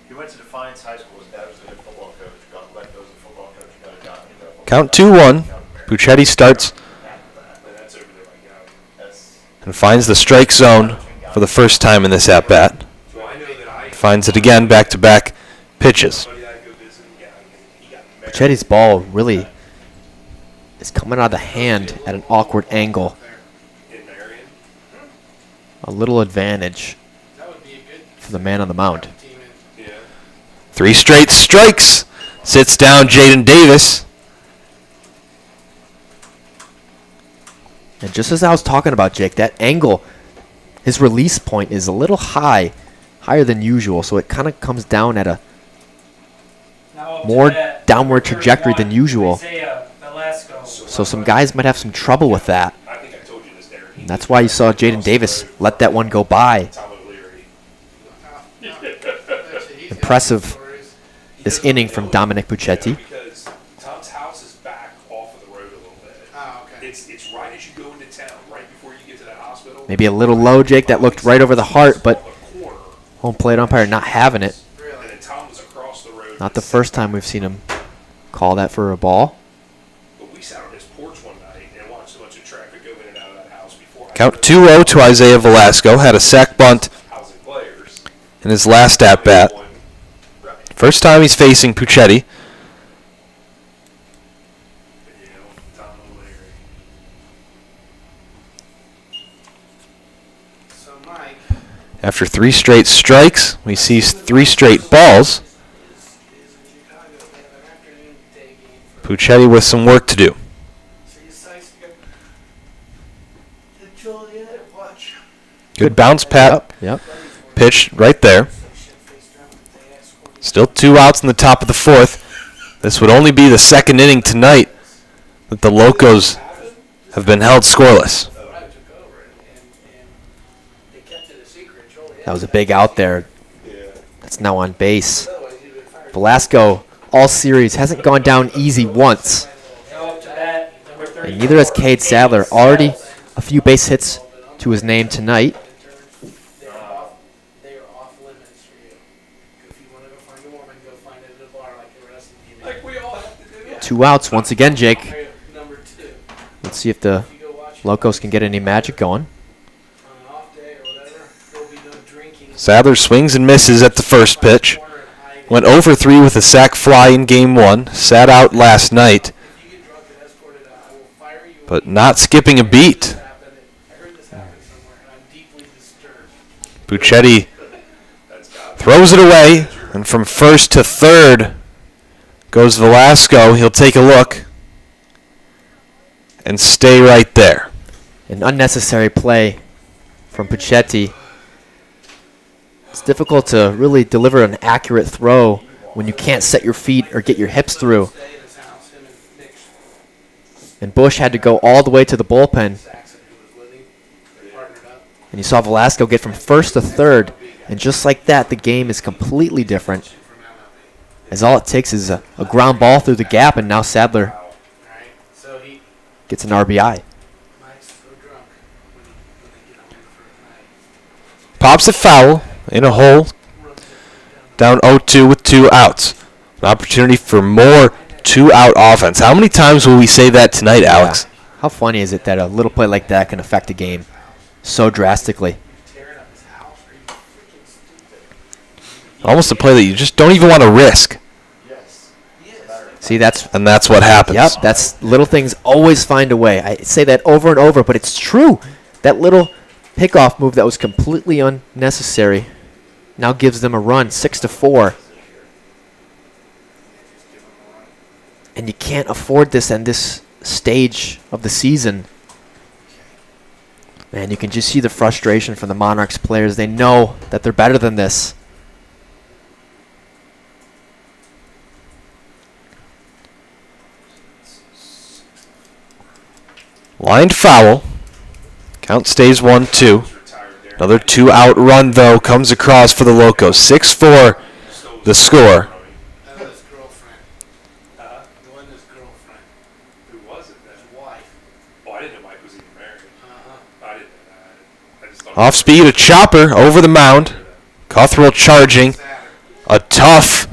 He went to Defiance High School. His dad was a good football coach. Glenn was a football coach. Got a job.
Count 2-1. Puchetti starts and finds the strike zone for the first time in this at-bat. Finds it again, back-to-back pitches.
Puchetti's ball really is coming out of the hand at an awkward angle. A little advantage for the man on the mound.
3 straight strikes. Sits down Jaden Davis.
And just as I was talking about, Jake, that angle, his release point is a little high, higher than usual, so it kind of comes down at a more downward trajectory than usual. So some guys might have some trouble with that. And that's why you saw Jaden Davis let that one go by. Impressive this inning from Dominic Puchetti.
Because Tom's house is back off of the road a little bit. It's right as you go into town, right before you get to that hospital.
Maybe a little low, Jake. That looked right over the heart, but home plate umpire not having it.
And then Tom was across the road.
Not the first time we've seen him call that for a ball.
But we sat on his porch one night and watched a bunch of traffic go in and out of that house before.
Count 2-0 to Isaiah Velasco. Had a sac bunt in his last at-bat. First time he's facing Puchetti. After 3 straight strikes, we see 3 straight balls. Puchetti with some work to do. Good bounce pat.
Yep.
Pitch right there. Still 2 outs in the top of the 4th. This would only be the second inning tonight that the Locos have been held scoreless.
That was a big out there. That's now on base. Velasco, all series, hasn't gone down easy once. And neither has Cade Sadler. Already a few base hits to his name tonight. 2 outs once again, Jake. Let's see if the Locos can get any magic going.
Sadler swings and misses at the first pitch. Went 0 for 3 with a sac fly in Game 1. Sat out last night. But not skipping a beat. Puchetti throws it away. And from first to third goes Velasco. He'll take a look and stay right there.
An unnecessary play from Puchetti. It's difficult to really deliver an accurate throw when you can't set your feet or get your hips through. And Bush had to go all the way to the bullpen. And you saw Velasco get from first to third. And just like that, the game is completely different. As all it takes is a ground ball through the gap, and now Sadler gets an RBI.
Pops it foul in a hole. Down 0-2 with 2 outs. An opportunity for more 2-out offense. How many times will we say that tonight, Alex?
Yeah. How funny is it that a little play like that can affect a game so drastically?
Almost a play that you just don't even want to risk.
See, that's
what happens.
Yep, that's little things always find a way. I say that over and over, but it's true. That little pickoff move that was completely unnecessary now gives them a run, 6-4. And you can't afford this in this stage of the season. Man, you can just see the frustration from the Monarchs players. They know that they're better than this.
Lined foul. Count stays 1-2. Another 2-out run, though, comes across for the Locos. 6-4 the score. Off speed, a chopper over the mound. Cuthrell charging. A tough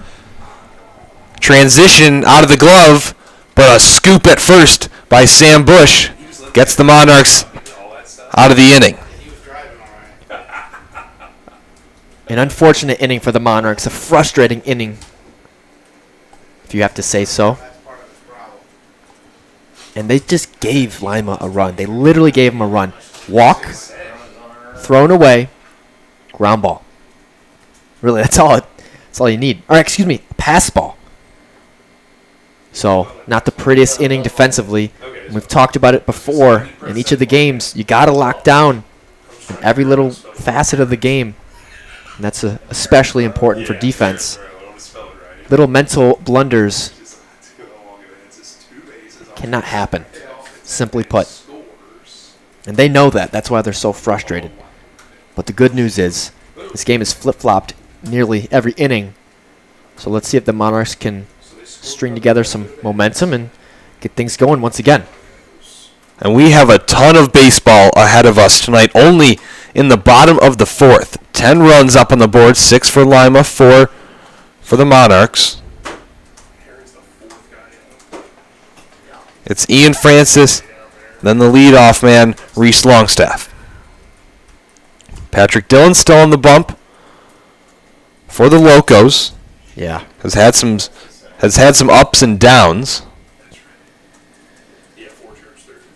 transition out of the glove, but a scoop at first by Sam Bush gets the Monarchs out of the inning.
An unfortunate inning for the Monarchs, a frustrating inning, if you have to say so. And they just gave Lima a run. They literally gave him a run. Walk, thrown away, ground ball. Really, that's all you need. Or excuse me, pass ball. So, not the prettiest inning defensively. We've talked about it before. In each of the games, you got to lock down in every little facet of the game. And that's especially important for defense. Little mental blunders cannot happen, simply put. And they know that. That's why they're so frustrated. But the good news is this game is flip-flopped nearly every inning. So let's see if the Monarchs can string together some momentum and get things going once again.
And we have a ton of baseball ahead of us tonight, only in the bottom of the fourth. 10 runs up on the board, 6 for Lima, 4 for the Monarchs. It's Ian Francis, then the leadoff man, Reese Longstaff. Patrick Dillon still on the bump for the Locos.
Yeah.
Has had some ups and downs.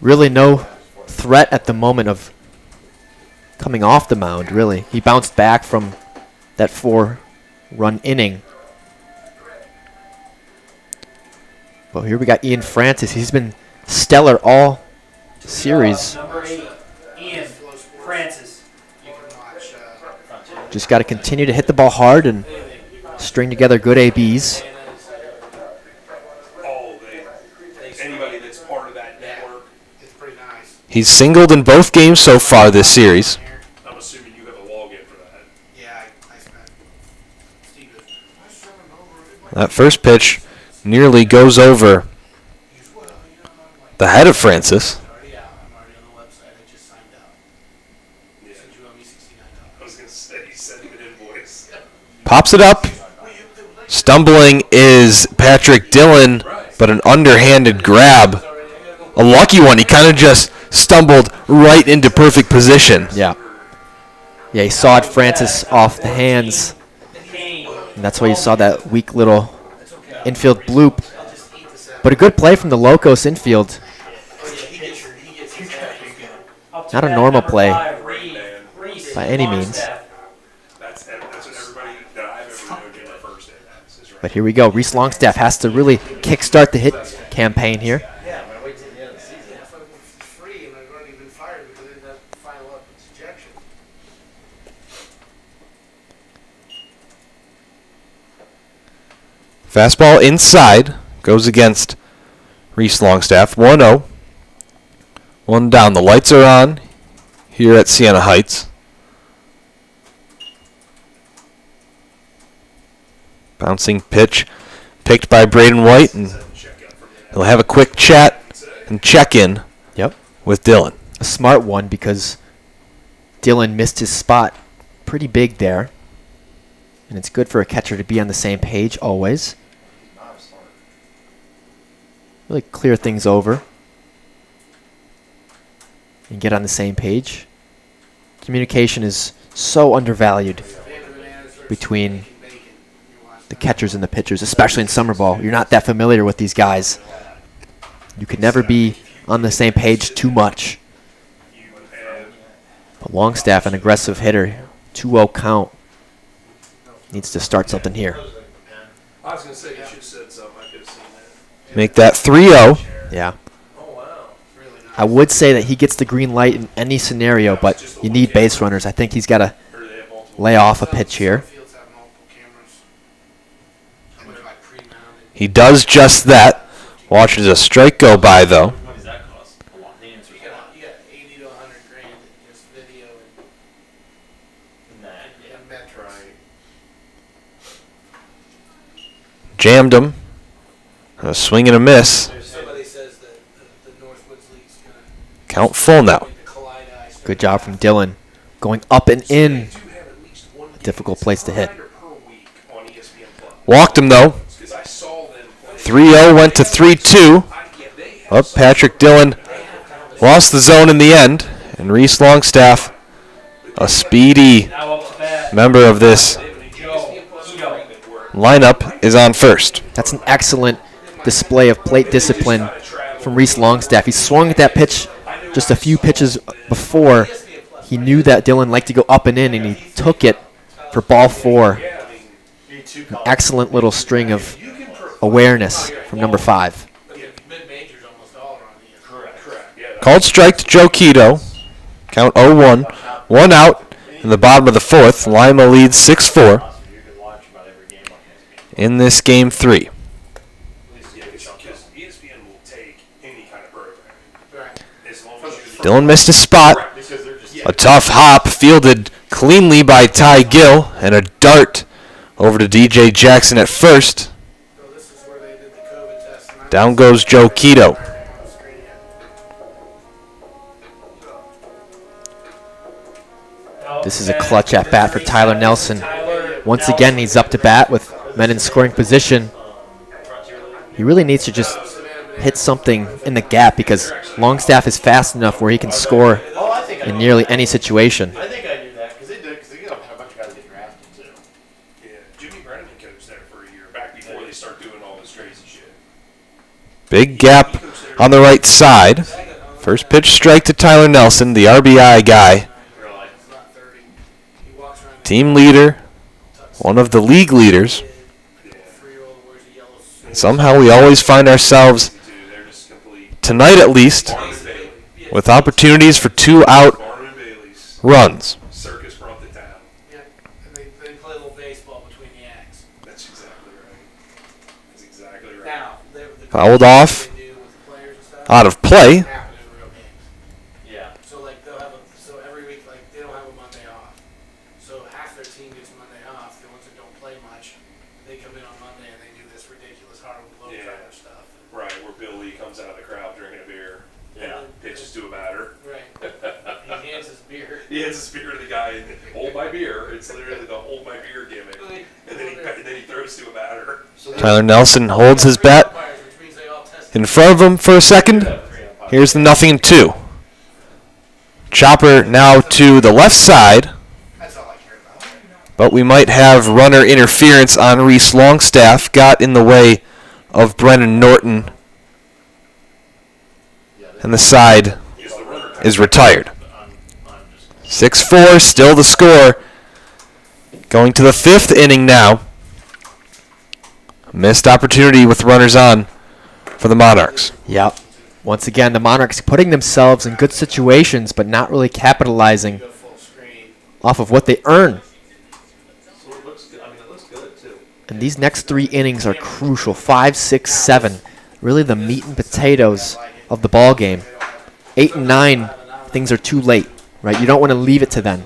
Really no threat at the moment of coming off the mound, really. He bounced back from that 4-run inning. But here we got Ian Francis. He's been stellar all series.
Number 8, Ian Francis.
Just got to continue to hit the ball hard and string together good ABs.
Anybody that's part of that network,
It's pretty nice.
He's singled in both games so far this series.
I'm assuming you have a login for that.
Yeah, I spent. Steve is.
That first pitch nearly goes over the head of Francis.
Yeah, I'm already on the website. I just signed up.
Yeah.
Since you owe me $69.
I was going to say, send him an invoice.
Pops it up. Stumbling is Patrick Dillon, but an underhanded grab. A lucky one. He kind of just stumbled right into perfect position.
Yeah. Yeah, he sawed Francis off the hands. And that's why you saw that weak little infield bloop. But a good play from the Locos infield. Not a normal play by any means.
That's what everybody that I've ever known in the first day is right.
But here we go. Reese Longstaff has to really kickstart the hit campaign here.
Yeah, I'm gonna wait till the end of the season.
If I was free and I'd already been fired because I didn't have to file up its ejection.
Fastball inside. Goes against Reese Longstaff. 1-0. 1 down. The lights are on here at Siena Heights. Bouncing pitch picked by Braden White, and he'll have a quick chat and check-in
Yep.
with Dillon.
A smart one because Dillon missed his spot pretty big there. And it's good for a catcher to be on the same page always. Really clear things over. And get on the same page. Communication is so undervalued between the catchers and the pitchers, especially in summer ball. You're not that familiar with these guys. You could never be on the same page too much. But Longstaff, an aggressive hitter, 2-0 count. Needs to start something here.
I was going to say, you should have said something. I could have seen that.
Make that 3-0.
Yeah.
Oh, wow.
I would say that he gets the green light in any scenario, but you need base runners. I think he's got to
Or they have multiple.
lay off a pitch here.
Fields have multiple cameras. And they're like pre-mounted.
He does just that. Watches a strike go by, though.
What does that cost? A lot. The answer's a lot.
You got 80 to 100 grand in just video
And that, yeah.
and metrics.
Jammed him. A swing and a miss.
Somebody says that the Northwoods League's going to
Count full now.
collide eyes.
Good job from Dillon. Going up and in. difficult place to hit.
Walked him, though. 3-0 went to 3-2. Oh, Patrick Dillon lost the zone in the end. And Reese Longstaff, a speedy
Now up to bat,
member of this
Joe Keto.
lineup, is on first.
That's an excellent display of plate discipline from Reese Longstaff. He swung at that pitch just a few pitches before. He knew that Dillon liked to go up and in, and he took it for ball 4. An excellent little string of awareness from number 5.
Mid-majors almost all are on the
Correct.
Called strike to Joe Keto. Count 0-1. 1 out in the bottom of the 4th. Lima leads 6-4 in this game 3.
Because ESPN will take any kind of programming.
Right.
As long as you
Dillon missed a spot. A tough hop fielded cleanly by Ty Gill, and a dart over to DJ Jackson at first.
So this is where they did the COVID test. And
Down goes Joe Keto.
This is a clutch at bat for Tyler Nelson. Once again, he's up to bat with men in scoring position. He really needs to just hit something in the gap because Longstaff is fast enough where he can score in nearly any situation.
I think I knew that because they got a bunch of guys get drafted too.
Yeah, Jimmy Brennan coached there for a year back before they start doing all this crazy shit.
Big gap on the right side. First pitch strike to Tyler Nelson, the RBI guy. Team leader, one of the league leaders. Somehow we always find ourselves,
They're just complete.
tonight at least, with opportunities for 2 out
Barnum and Bailey's
runs.
circus brought the town.
Yeah, and they play a little baseball between the acts.
That's exactly right. That's exactly right.
Now, the
Fouled off,
they do with the players and stuff
out of play.
happen in real games.
Yeah.
So like they'll have so every week like they don't have a Monday off. So half their team gets Monday off. The ones that don't play much, they come in on Monday and they do this ridiculous Harlem Globetrotter stuff.
Right, where Bill Lee comes out of the crowd drinking a beer
Yeah.
and pitches to a batter.
Right. He hands his beer.
He hands the beer to the guy and hold my beer. It's literally the hold my beer gimmick. And then he throws to a batter.
Tyler Nelson holds his bat
Which means they all test.
in front of him for a second. Here's the 0-2. Chopper now to the left side,
That's all I care about.
but we might have runner interference on Reese Longstaff. Got in the way of Brennan Norton, and the side is retired. 6-4, still the score. Going to the 5th inning now. Missed opportunity with runners on for the Monarchs.
Yep. Once again, the Monarchs putting themselves in good situations, but not really capitalizing
Go full screen.
off of what they earn.
So it looks good. I mean, it looks good too.
And these next 3 innings are crucial. 5, 6, 7. Really the meat and potatoes of the ball game. 8 and 9, things are too late, right? You don't want to leave it to them.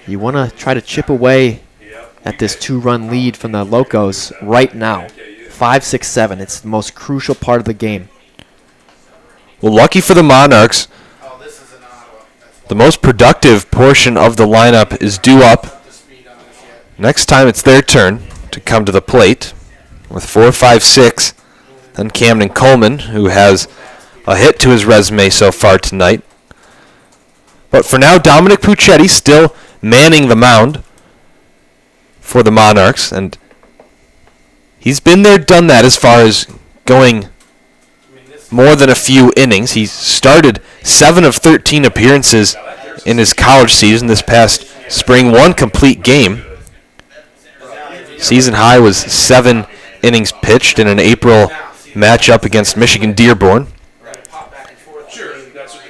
You want to try to chip away at this 2-run lead from the Locos right now. 5, 6, 7. It's the most crucial part of the game.
Well, lucky for the Monarchs,
Oh, this is an Ottawa. That's
the most productive portion of the lineup is due up.
the speed on this yet.
Next time it's their turn to come to the plate with 4, 5, 6. Then Camden Coleman, who has a hit to his resume so far tonight. But for now, Dominic Puccetti still manning the mound for the Monarchs, and he's been there, done that as far as going more than a few innings. He started 7 of 13 appearances in his college season this past spring, 1 complete game. Season high was 7 innings pitched in an April matchup against Michigan Dearborn,
Pop back and forth.
Sure, that's what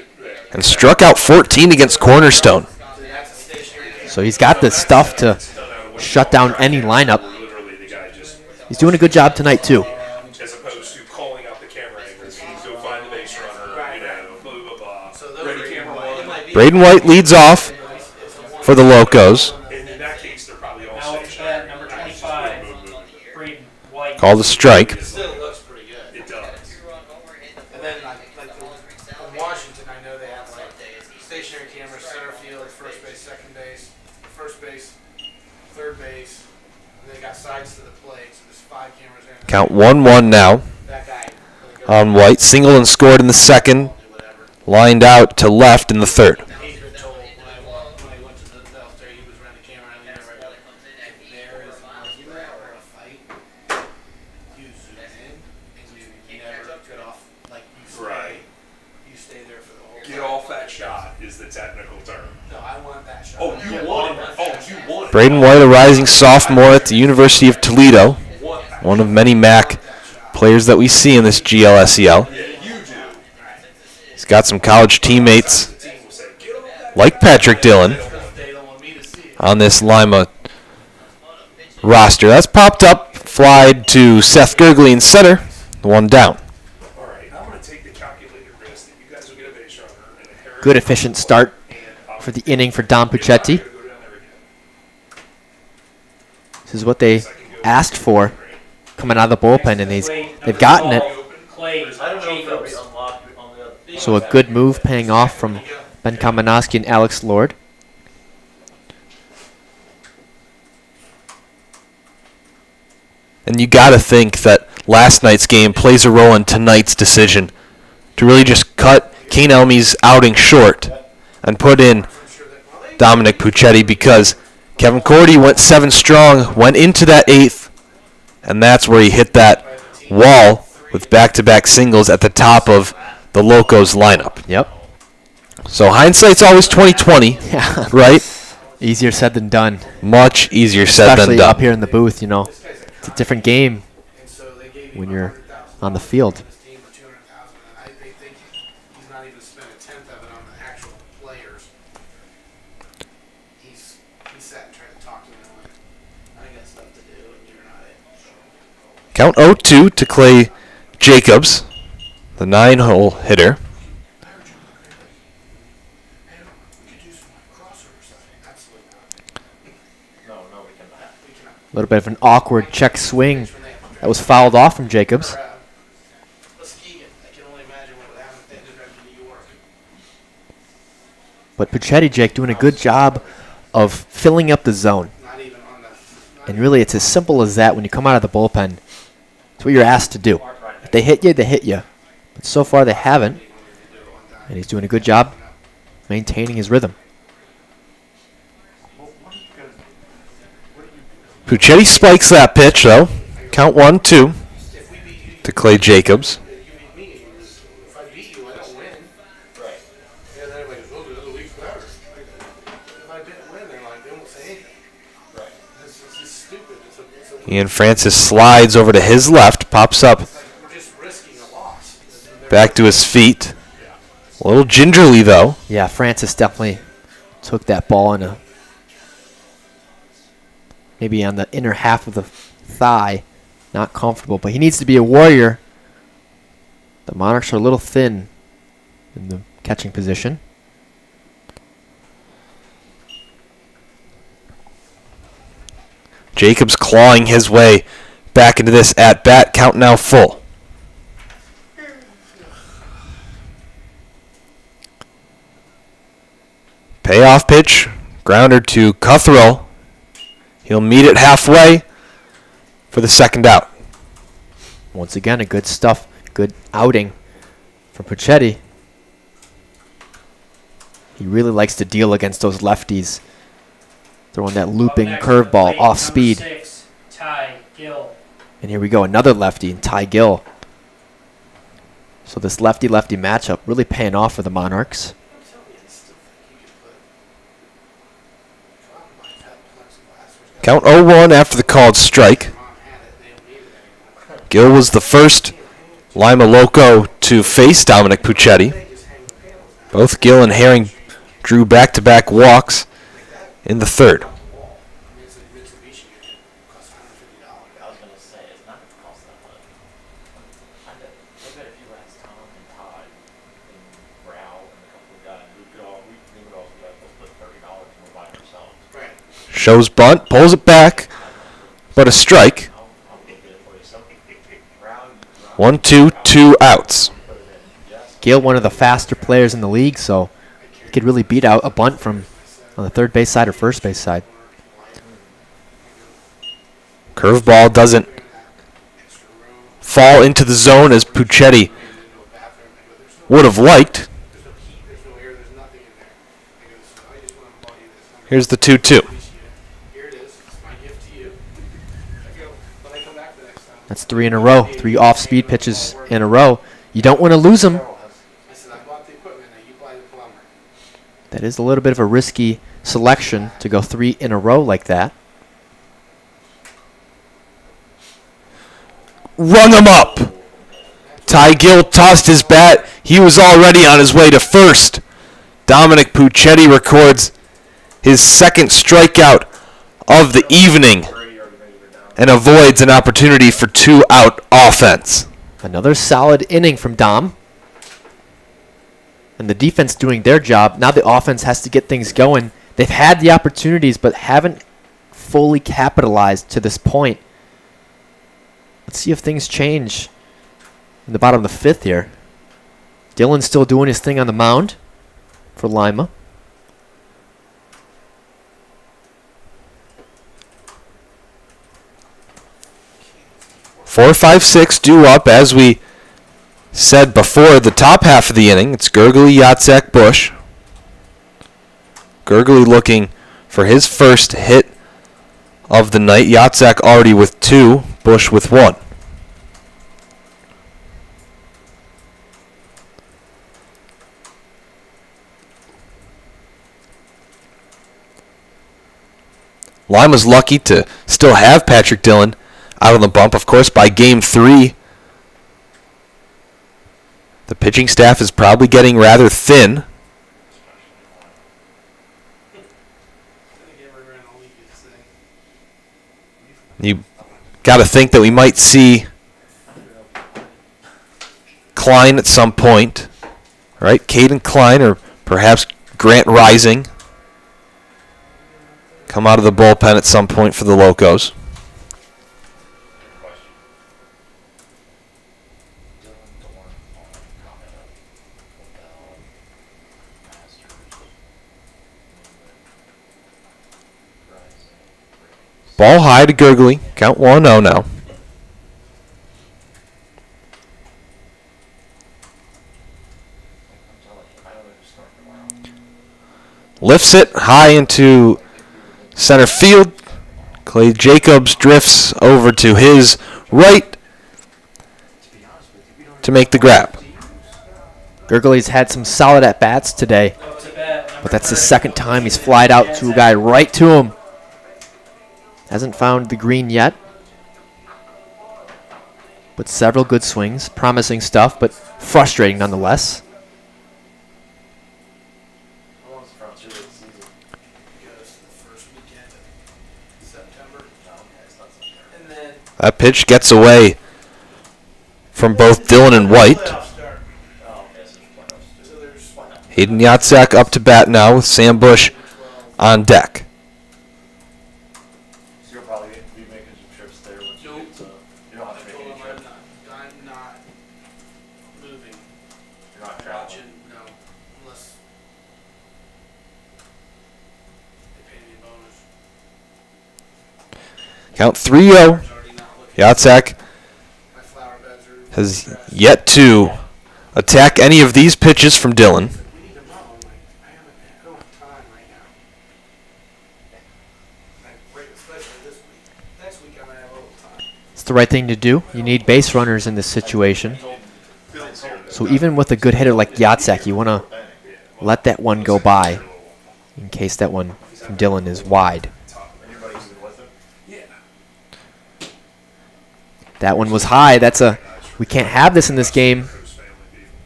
and struck out 14 against Cornerstone.
That's a stationary game.
So he's got the stuff to shut down any lineup.
literally the guy just,
He's doing a good job tonight, too.
as opposed to calling out the camera angles, go find the base runner, you know, blah, blah, blah.
So those
Ready
are
camera
it
one.
might be
Braden White leads off for the Locos.
And in that case, they're probably all
Now up to
stationary.
bat, number 25, Braden White.
Called a strike.
It still looks pretty good.
It does.
And then like in Washington, I know they have like stationary cameras, center field, first base, second base, first base. base, and they got sides to the plate, so there's 5 cameras there.
Count 1-1 now
That guy
on White. Single and scored in the second. Lined out to left in the third.
He's been told when I went to the Delta, he was running the camera and I leaned right up. If there is a fight, you zoom in and you never get off. Like you stay there for the whole
Get off that shot is the technical term.
No, I want that shot.
Oh, you want it. Oh, you want it.
Braden White, a rising sophomore at the University of Toledo. One of many MAC players that we see in this GLSEL.
Yeah, you do.
He's got some college teammates like Patrick Dillon
They don't want me to see it.
on this Lima roster. That's popped up, flied to Seth Gergley in center, one down.
All right, I'm going to take the calculated risk that you guys will get a base runner and a Harris.
Good efficient start for the inning for Dom Puccetti. This is what they asked for coming out of the bullpen, and they've gotten it.
Clay
I don't know if they'll be
Jacobs.
unlocked on the other.
So a good move paying off from Ben Kamenowski and Alex Lord.
And you got to think that last night's game plays a role in tonight's decision to really just cut Kane Elmy's outing short and put in Dominic Puccetti, because Kevin Cordy went 7 strong, went into that 8th, and that's where he hit that wall with back-to-back singles at the top of the Locos lineup.
Yep.
So hindsight's always 20/20,
Yeah.
right?
Easier said than done.
Much easier said than
Especially
done.
up here in the booth, you know. It's a different game
And so they gave him
when you're
$100,000
on the field.
his team for $200,000, and they think he's not even spent a tenth of it on the actual players. He sat and tried to talk to them like, I got stuff to do and you're not it. So,
Count 0-2 to Clay Jacobs, the 9-hole hitter.
hey, we could do some crossover stuff. Absolutely not.
No, we cannot.
We cannot.
A little bit of an awkward check swing that was fouled off from Jacobs.
Muskegon, I can only imagine what would happen if they ended up in New York.
But Puccetti, Jake, doing a good job of filling up the zone.
Not even on the.
And really, it's as simple as that when you come out of the bullpen. It's what you're asked to do. If they hit you, they hit you. But so far, they haven't. And he's doing a good job maintaining his rhythm.
Puccetti spikes that pitch, though. Count 1-2 to Clay Jacobs.
You beat me. If I beat you, I don't win.
Right.
Yeah, then everybody goes, oh, the other week's better. Like, if I didn't win, they're like, they won't say anything.
Right.
It's just stupid. It's a,
Ian Francis slides over to his left, pops up
like, we're just risking a loss.
back to his feet. A little gingerly, though.
Yeah, Francis definitely took that ball in maybe on the inner half of the thigh. Not comfortable, but he needs to be a warrior. The Monarchs are a little thin in the catching position.
Jacobs clawing his way back into this at-bat. Count now full. Payoff pitch. Grounder to Cuthrell. He'll meet it halfway for the second out.
Once again, a good outing from Puccetti. He really likes to deal against those lefties. Throwing that looping
Up next,
curveball
plate
off
number
speed.
6, Ty Gill.
And here we go, another lefty, Ty Gill. So this lefty-lefty matchup really paying off for the Monarchs.
Count 0-1 after the called strike. Gill was the first Lima Loco to face Dominic Puccetti. Both Gill and Herring drew back-to-back walks in the third.
I was gonna say it's not gonna cost that much. I bet if you asked Tom and Todd and Rao and a couple of guys, we would all be like, let's put $30 and we're buying ourselves.
Right.
Shows bunt, pulls it back, but a strike.
I'll go get it for you. Some Rao,
1-2, 2 outs.
put it in. Yes.
Gill, one of the faster players in the league, so he could really beat out a bunt from on the third base side or first base side.
Curveball doesn't fall into the zone as Puccetti would have liked. Here's the 2-2.
That's 3 in a row. 3 off-speed pitches in a row. You don't want to lose them. That is a little bit of a risky selection to go 3 in a row like that.
Rung him up. Ty Gill tossed his bat. He was already on his way to first. Dominic Puccetti records his second strikeout of the evening and avoids an opportunity for 2-out offense.
Another solid inning from Dom. And the defense doing their job. Now the offense has to get things going. They've had the opportunities but haven't fully capitalized to this point. Let's see if things change in the bottom of the 5th here. Dylan's still doing his thing on the mound for Lima.
Four, 5, 6 due up, as we said before, the top half of the inning. It's Gurgly, Yatzek, Bush. Gurgly looking for his first hit of the night. Yatzek already with 2, Bush with 1. Lima's lucky to still have Patrick Dillon out on the bump. Of course, by game 3, the pitching staff is probably getting rather thin. You got to think that we might see Klein at some point, right? Caden Klein or perhaps Grant Rising come out of the bullpen at some point for the Locos. Ball high to Gurgly. Count 1-0 now. Lifts it high into center field. Clay Jacobs drifts over to his right to make the grab.
Gurgly's had some solid at-bats today, but that's the second time he's flied out to a guy right to him. Hasn't found the green yet, but several good swings. Promising stuff, but frustrating nonetheless.
That pitch gets away from both Dillon and White. Hayden Yatzek up to bat now with Sam Bush on deck. Count 3-0. Yatzek has yet to attack any of these pitches from Dillon.
It's the right thing to do. You need base runners in this situation. So even with a good hitter like Yatzek, you want to let that one go by in case that one from Dillon is wide. That one was high. We can't have this in this game.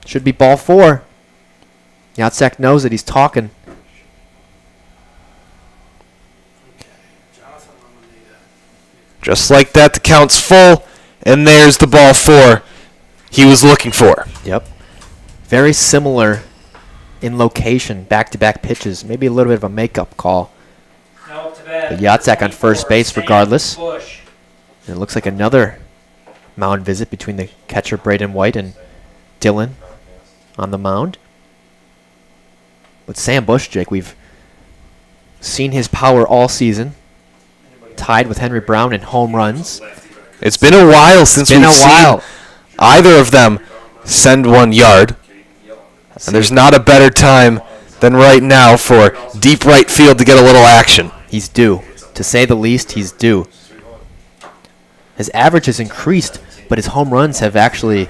Should be ball 4. Yatzek knows that he's talking.
Just like that, the count's full, and there's the ball 4 he was looking for.
Yep. Very similar in location, back-to-back pitches. Maybe a little bit of a makeup call. But Yatzek on first base regardless. And it looks like another mound visit between the catcher Braden White and Dillon on the mound. But Sam Bush, Jake, we've seen his power all season. tied with Henry Brown in home runs.
It's been a while since we've seen either of them send 1 yard. And there's not a better time than right now for deep right field to get a little action.
He's due. To say the least, he's due. His average has increased, but his home runs have actually,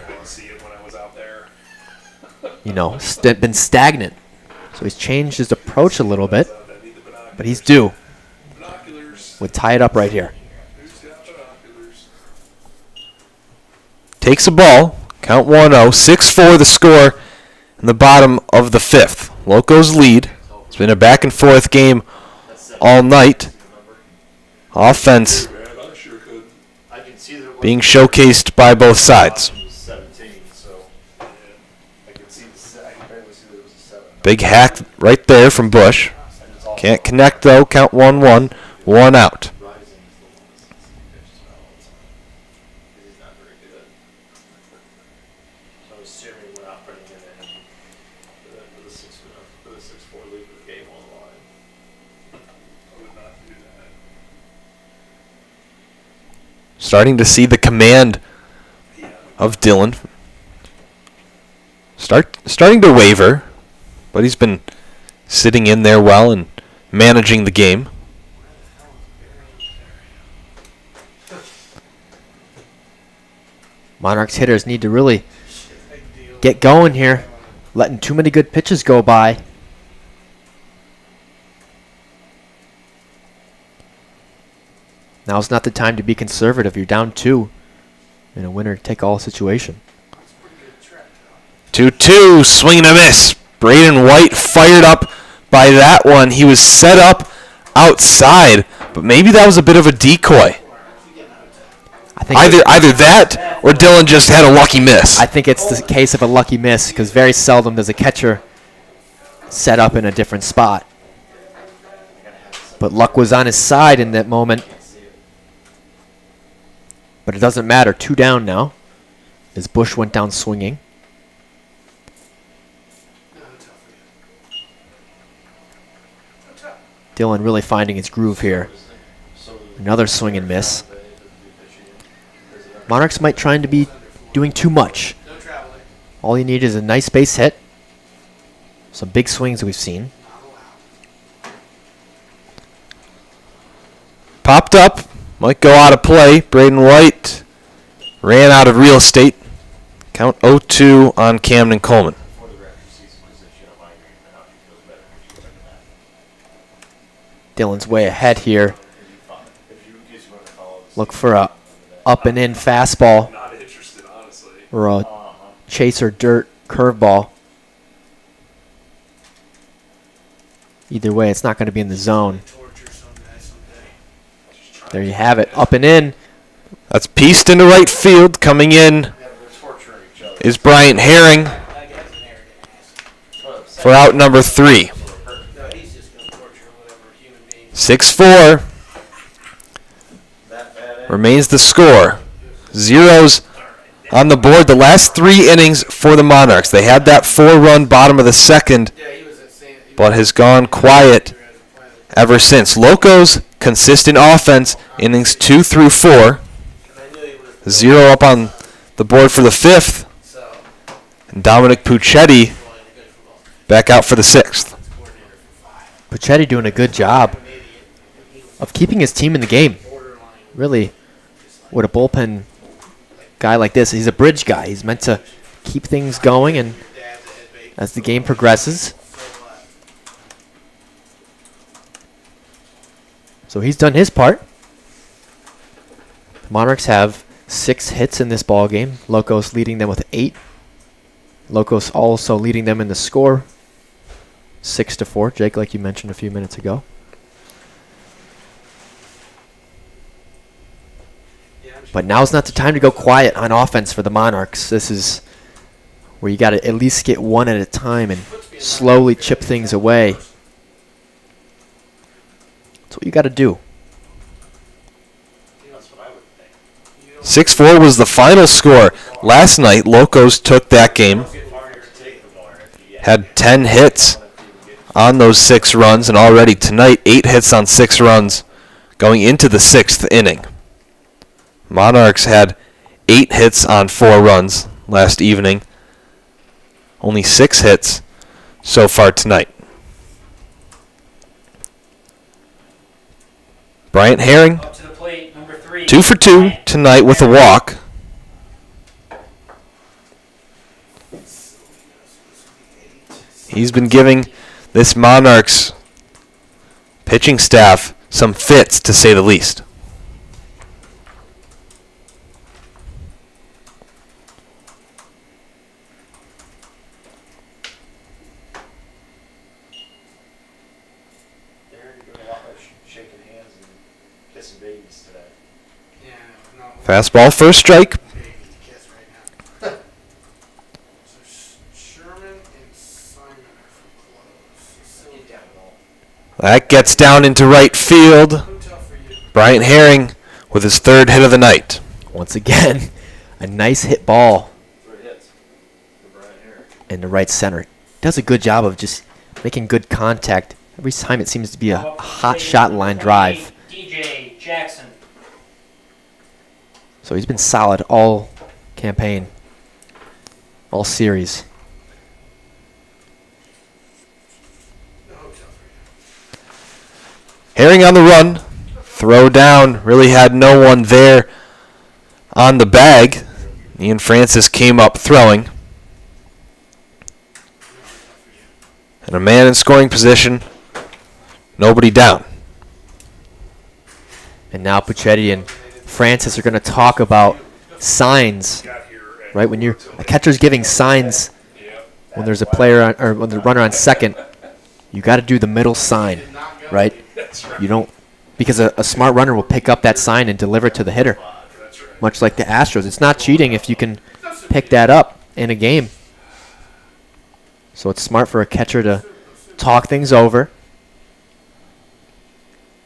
been stagnant. So he's changed his approach a little bit, but he's due. We'll tie it up right here.
Takes a ball, count 1-0, 6-4 the score in the bottom of the 5th. Locos lead. It's been a back and forth game all night. Offense being showcased by both sides. Big hack right there from Bush. Can't connect though, count 1-1, 1 out. Starting to see the command of Dylan. Starting to waver, but he's been sitting in there well and managing the game.
Monarchs hitters need to really get going here, letting too many good pitches go by. Now's not the time to be conservative. You're down 2 in a winner-take-all situation.
2-2, swing and a miss. Braden White fired up by that one. He was set up outside, but maybe that was a bit of a decoy.
I think
Either that or Dylan just had a lucky miss.
I think it's the case of a lucky miss, because very seldom does a catcher set up in a different spot. But luck was on his side in that moment. But it doesn't matter. 2 down now, as Bush went down swinging. Dylan really finding his groove here. Another swing and miss. Monarchs might try to be doing too much. All you need is a nice base hit. Some big swings we've seen.
Popped up. Might go out of play. Braden White ran out of real estate. Count 0-2 on Camden Coleman.
Dylan's way ahead here. Look for a up and in fastball or a chaser dirt curveball. Either way, it's not going to be in the zone. There you have it, up and in.
That's pieced into right field. Coming in is Bryant Herring for out number 3. 6-4 remains the score. Zeros on the board the last 3 innings for the Monarchs. They had that 4-run bottom of the 2nd, but has gone quiet ever since. Locos, consistent offense, innings 2 through 4. 0 up on the board for the 5th. And Dominic Puccetti back out for the 6th.
Puccetti doing a good job of keeping his team in the game. Really, with a bullpen guy like this, he's a bridge guy. He's meant to keep things going, and as the game progresses. So he's done his part. The Monarchs have 6 hits in this ball game. Locos leading them with 8. Locos also leading them in the score, 6-4. Jake, like you mentioned a few minutes ago. But now's not the time to go quiet on offense for the Monarchs. This is where you got to at least get one at a time and slowly chip things away. That's what you got to do.
6-4 was the final score. Last night, Locos took that game. Had 10 hits on those 6 runs, and already tonight, 8 hits on 6 runs. going into the 6th inning. Monarchs had 8 hits on 4 runs last evening. Only 6 hits so far tonight. Bryant Herring,
Up to the plate, number 3.
2 for 2 tonight with a walk. He's been giving this Monarchs pitching staff some fits, to say the least.
They're doing a lot of shaking hands and kissing babies today.
Yeah, no.
Fastball first strike.
Baby to kiss right now. So Sherman and Simon are from close.
Get down at all.
That gets down into right field.
Hotel for you.
Bryant Herring with his 3rd hit of the night.
Once again, a nice hit ball
3 hits for Brian Herrick.
into right center. Does a good job of just making good contact. Every time it seems to be a
Up to the
hot
plate,
shot
number
line
28,
drive.
DJ Jackson.
So he's been solid all campaign, all series.
The hotel for you.
Herring on the run. Throw down. Really had no one there on the bag. Ian Francis came up throwing. And a man in scoring position. Nobody down.
And now Puchetti and Francis are going to talk about signs,
Got here at
right? When you're a catcher's giving signs when there's a player on, or when the runner on second, you got to do the middle sign, right? You don't, because a smart runner will pick up that sign and deliver it to the hitter, much like the Astros. It's not cheating if you can pick that up in a game. So it's smart for a catcher to talk things over,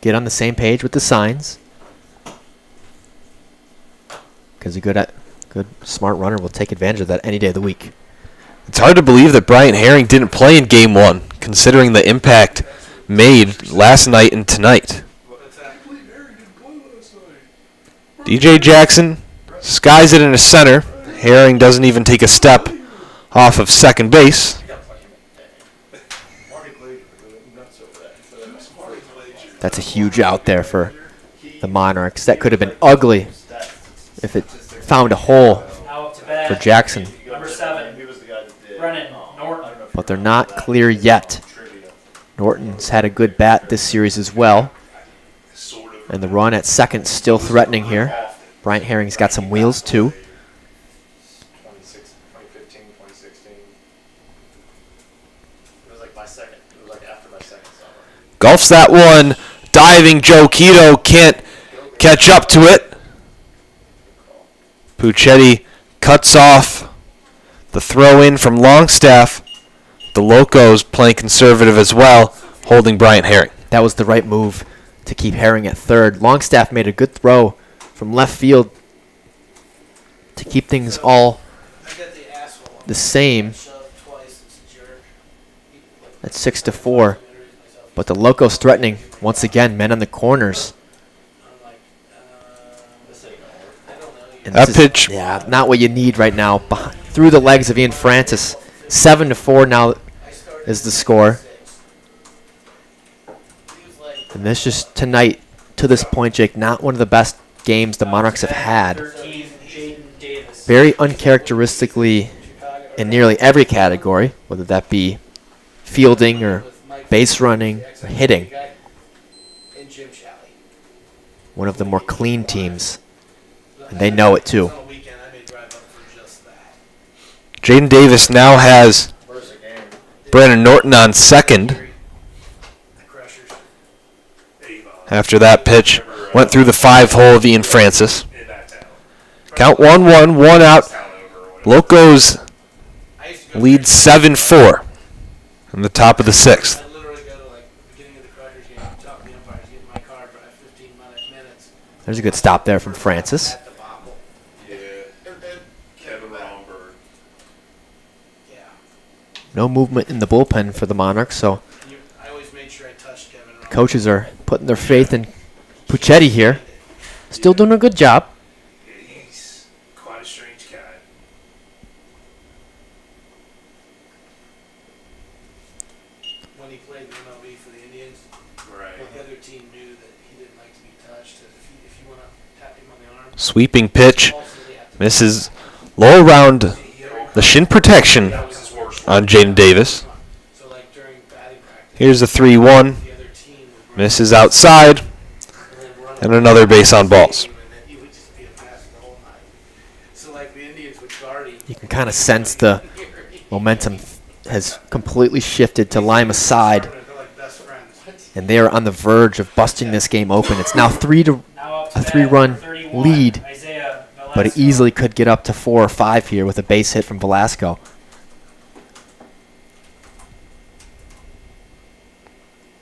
get on the same page with the signs, because a good smart runner will take advantage of that any day of the week.
It's hard to believe that Bryant Herring didn't play in Game 1, considering the impact made last night and tonight. DJ Jackson skies it into center. Herring doesn't even take a step off of second base.
That's a huge out there for the Monarchs. That could have been ugly if it found a hole
Now up to bat,
for Jackson.
number 7, Brennan Norton.
But they're not clear yet. Norton's had a good bat this series as well. And the run at second still threatening here. Bryant Herring's got some wheels too.
2015, 2016. It was like my second. It was like after my second summer.
Golfs that one. Diving Joe Quito can't catch up to it. Puchetti cuts off the throw in from Longstaff. The Locos playing conservative as well, holding Bryant Herring.
That was the right move to keep Herring at third. Longstaff made a good throw from left field to keep things all the same at 6-4. But the Locos threatening once again, men on the corners. And
That
this
pitch.
yeah, not what you need right now. Through the legs of Ian Francis. 7-4 now is the score. And this just tonight, to this point, Jake, not one of the best games the Monarchs have had.
13, Jaden Davis.
Very uncharacteristically in nearly every category, whether that be fielding or base running or hitting.
And Jim Shalley.
One of the more clean teams, and they know it too.
On a weekend, I may drive up for just that.
Jaden Davis now has
Where's the game?
Brandon Norton on second.
The Crushers.
After that pitch went through the 5-hole of Ian Francis.
in that town.
Count 1-1, 1 out.
Town over or whatever.
Locos
I used to go
lead 7-4 in the top of the 6th.
I literally go to like the beginning of the Crushers game, talk to the umpires, get in my car, drive 15 minutes
There's a good stop there from Francis.
at the bobble.
Yeah,
And
Kevin Romberg.
yeah.
No movement in the bullpen for the Monarchs, so
I always made sure I touched Kevin.
coaches are putting their faith in Puccetti here. Still doing a good job.
Yeah, he's quite a strange guy.
When he played in MLB for the Indians,
Right.
the other team knew that he didn't like to be touched. If you want to tap him on the arm,
Sweeping pitch.
also they have to
Misses low around the shin protection
That was his worst one.
on Jaden Davis.
So like during batting practice,
Here's a 3-1.
the other team would run
Misses outside.
and then run
And another base on balls.
and then he would just be a pass the whole night. So like the Indians would guard him.
You can kind of sense the momentum has completely shifted to Lima's side,
They're like best friends.
and they are on the verge of busting this game open. It's now
Now up to
a
bat,
3-run
31,
lead,
Isaiah
but it
Velasco.
easily could get up to 4 or 5 here with a base hit from Velasco.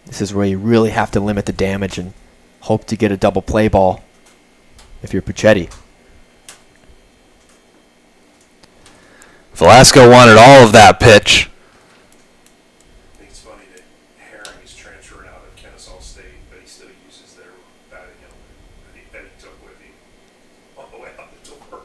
This is where you really have to limit the damage and hope to get a double play ball if you're Puccetti.
Velasco wanted all of that pitch.
I think it's funny that Herring is transferring out of Kennesaw State, but he still uses their batting helmet that he took with him on the way out the door.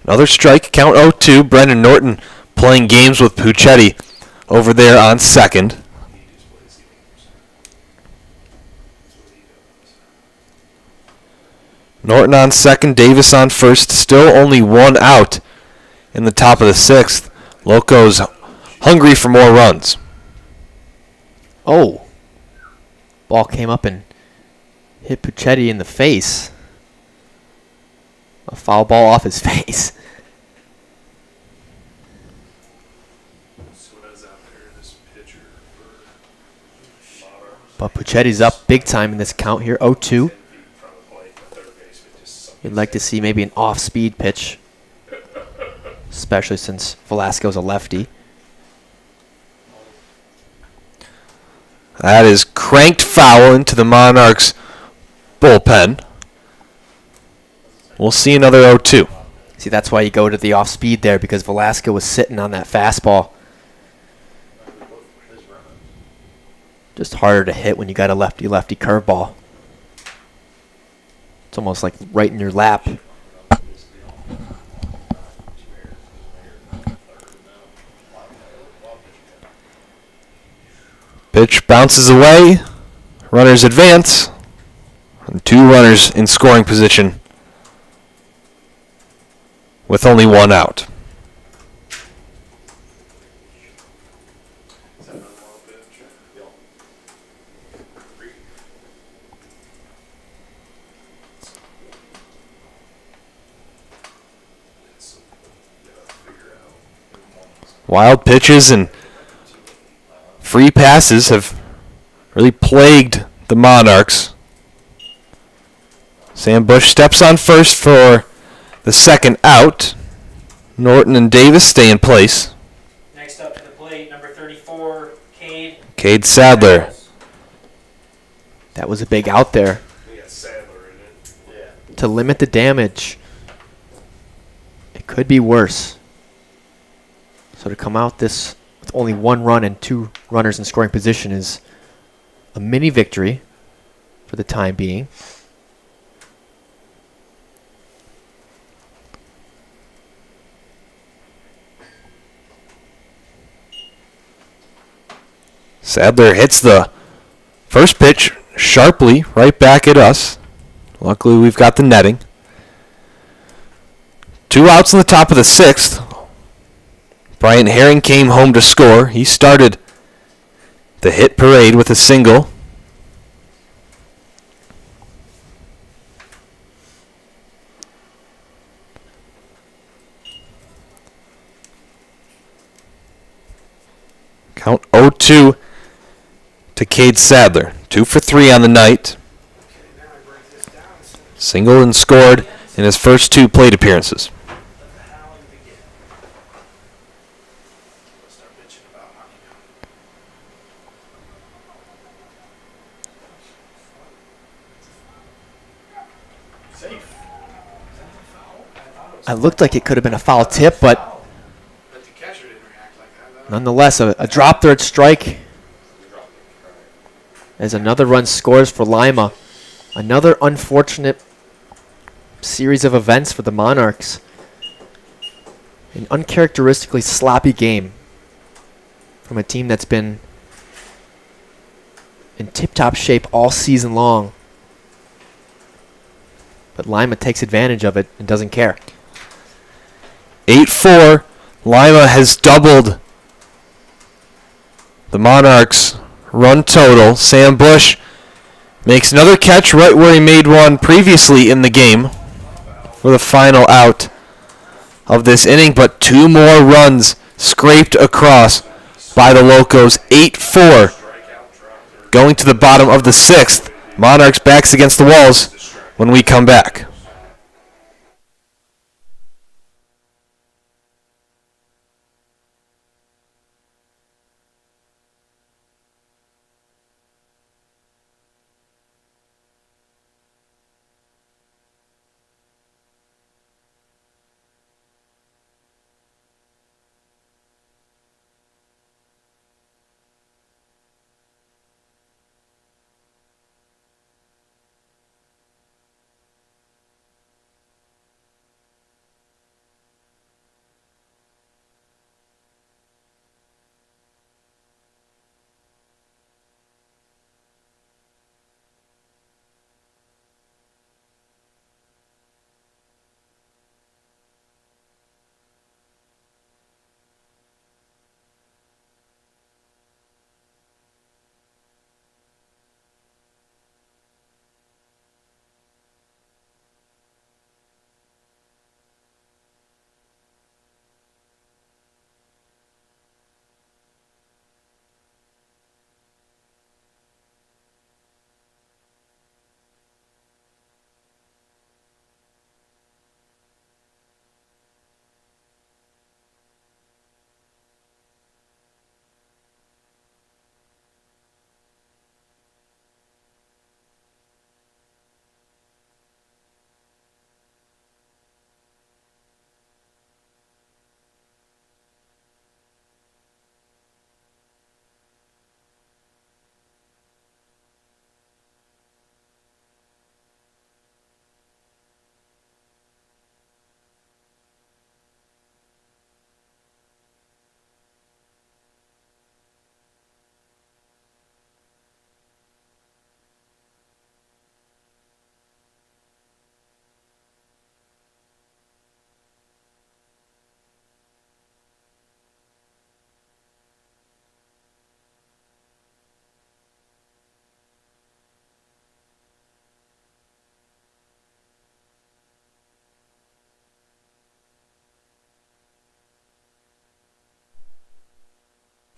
Another strike, count 0-2. Brendan Norton playing games with Puccetti over there on second.
He just plays games. That's what he does.
Norton on second, Davis on first. Still only 1 out in the top of the 6th. Locos hungry for more runs.
Oh. Ball came up and hit Puccetti in the face. A foul ball off his face.
Suez out there, this pitcher for Monarchs.
But Puccetti's up big time in this count here, 0-2.
10 feet from the plate, the third baseman just sucked
You'd
his
like to
head.
see maybe an off-speed pitch, especially since Velasco's a lefty.
That is cranked foul into the Monarchs bullpen. We'll see another 0-2.
See, that's why you go to the off-speed there, because Velasco was sitting on that fastball. Just harder to hit when you got a lefty-lefty curveball. It's almost like right in your lap.
Pitch bounces away. Runners advance. And 2 runners in scoring position with only 1 out.
Is that another long pitch? It's, you gotta figure out.
Wild pitches and free passes have really plagued the Monarchs. Sam Bush steps on first for the second out. Norton and Davis stay in place.
Next up to the plate, number 34,
Cade Sadler.
That was a big out there
We got Sadler in it. Yeah.
to limit the damage. It could be worse. So to come out this with only 1 run and 2 runners in scoring position is a mini victory for the time being.
Sadler hits the first pitch sharply right back at us. Luckily, we've got the netting. 2 outs in the top of the 6th. Bryant Herring came home to score. He started the hit parade with a single. Count 0-2 to Cade Sadler. 2 for 3 on the night. Single and scored in his first 2 plate appearances.
Start bitching about hockey now. Safe.
It looked like it could have been a foul tip, but Nonetheless, a drop third strike as another run scores for Lima. Another unfortunate series of events for the Monarchs. An uncharacteristically sloppy game from a team that's been in tip-top shape all season long. But Lima takes advantage of it and doesn't care.
8-4. Lima has doubled the Monarchs' run total. Sam Bush makes another catch right where he made one previously in the game for the final out of this inning, but 2 more runs scraped across by the Locos. 8-4. Going to the bottom of the 6th. Monarchs backs against the walls when we come back.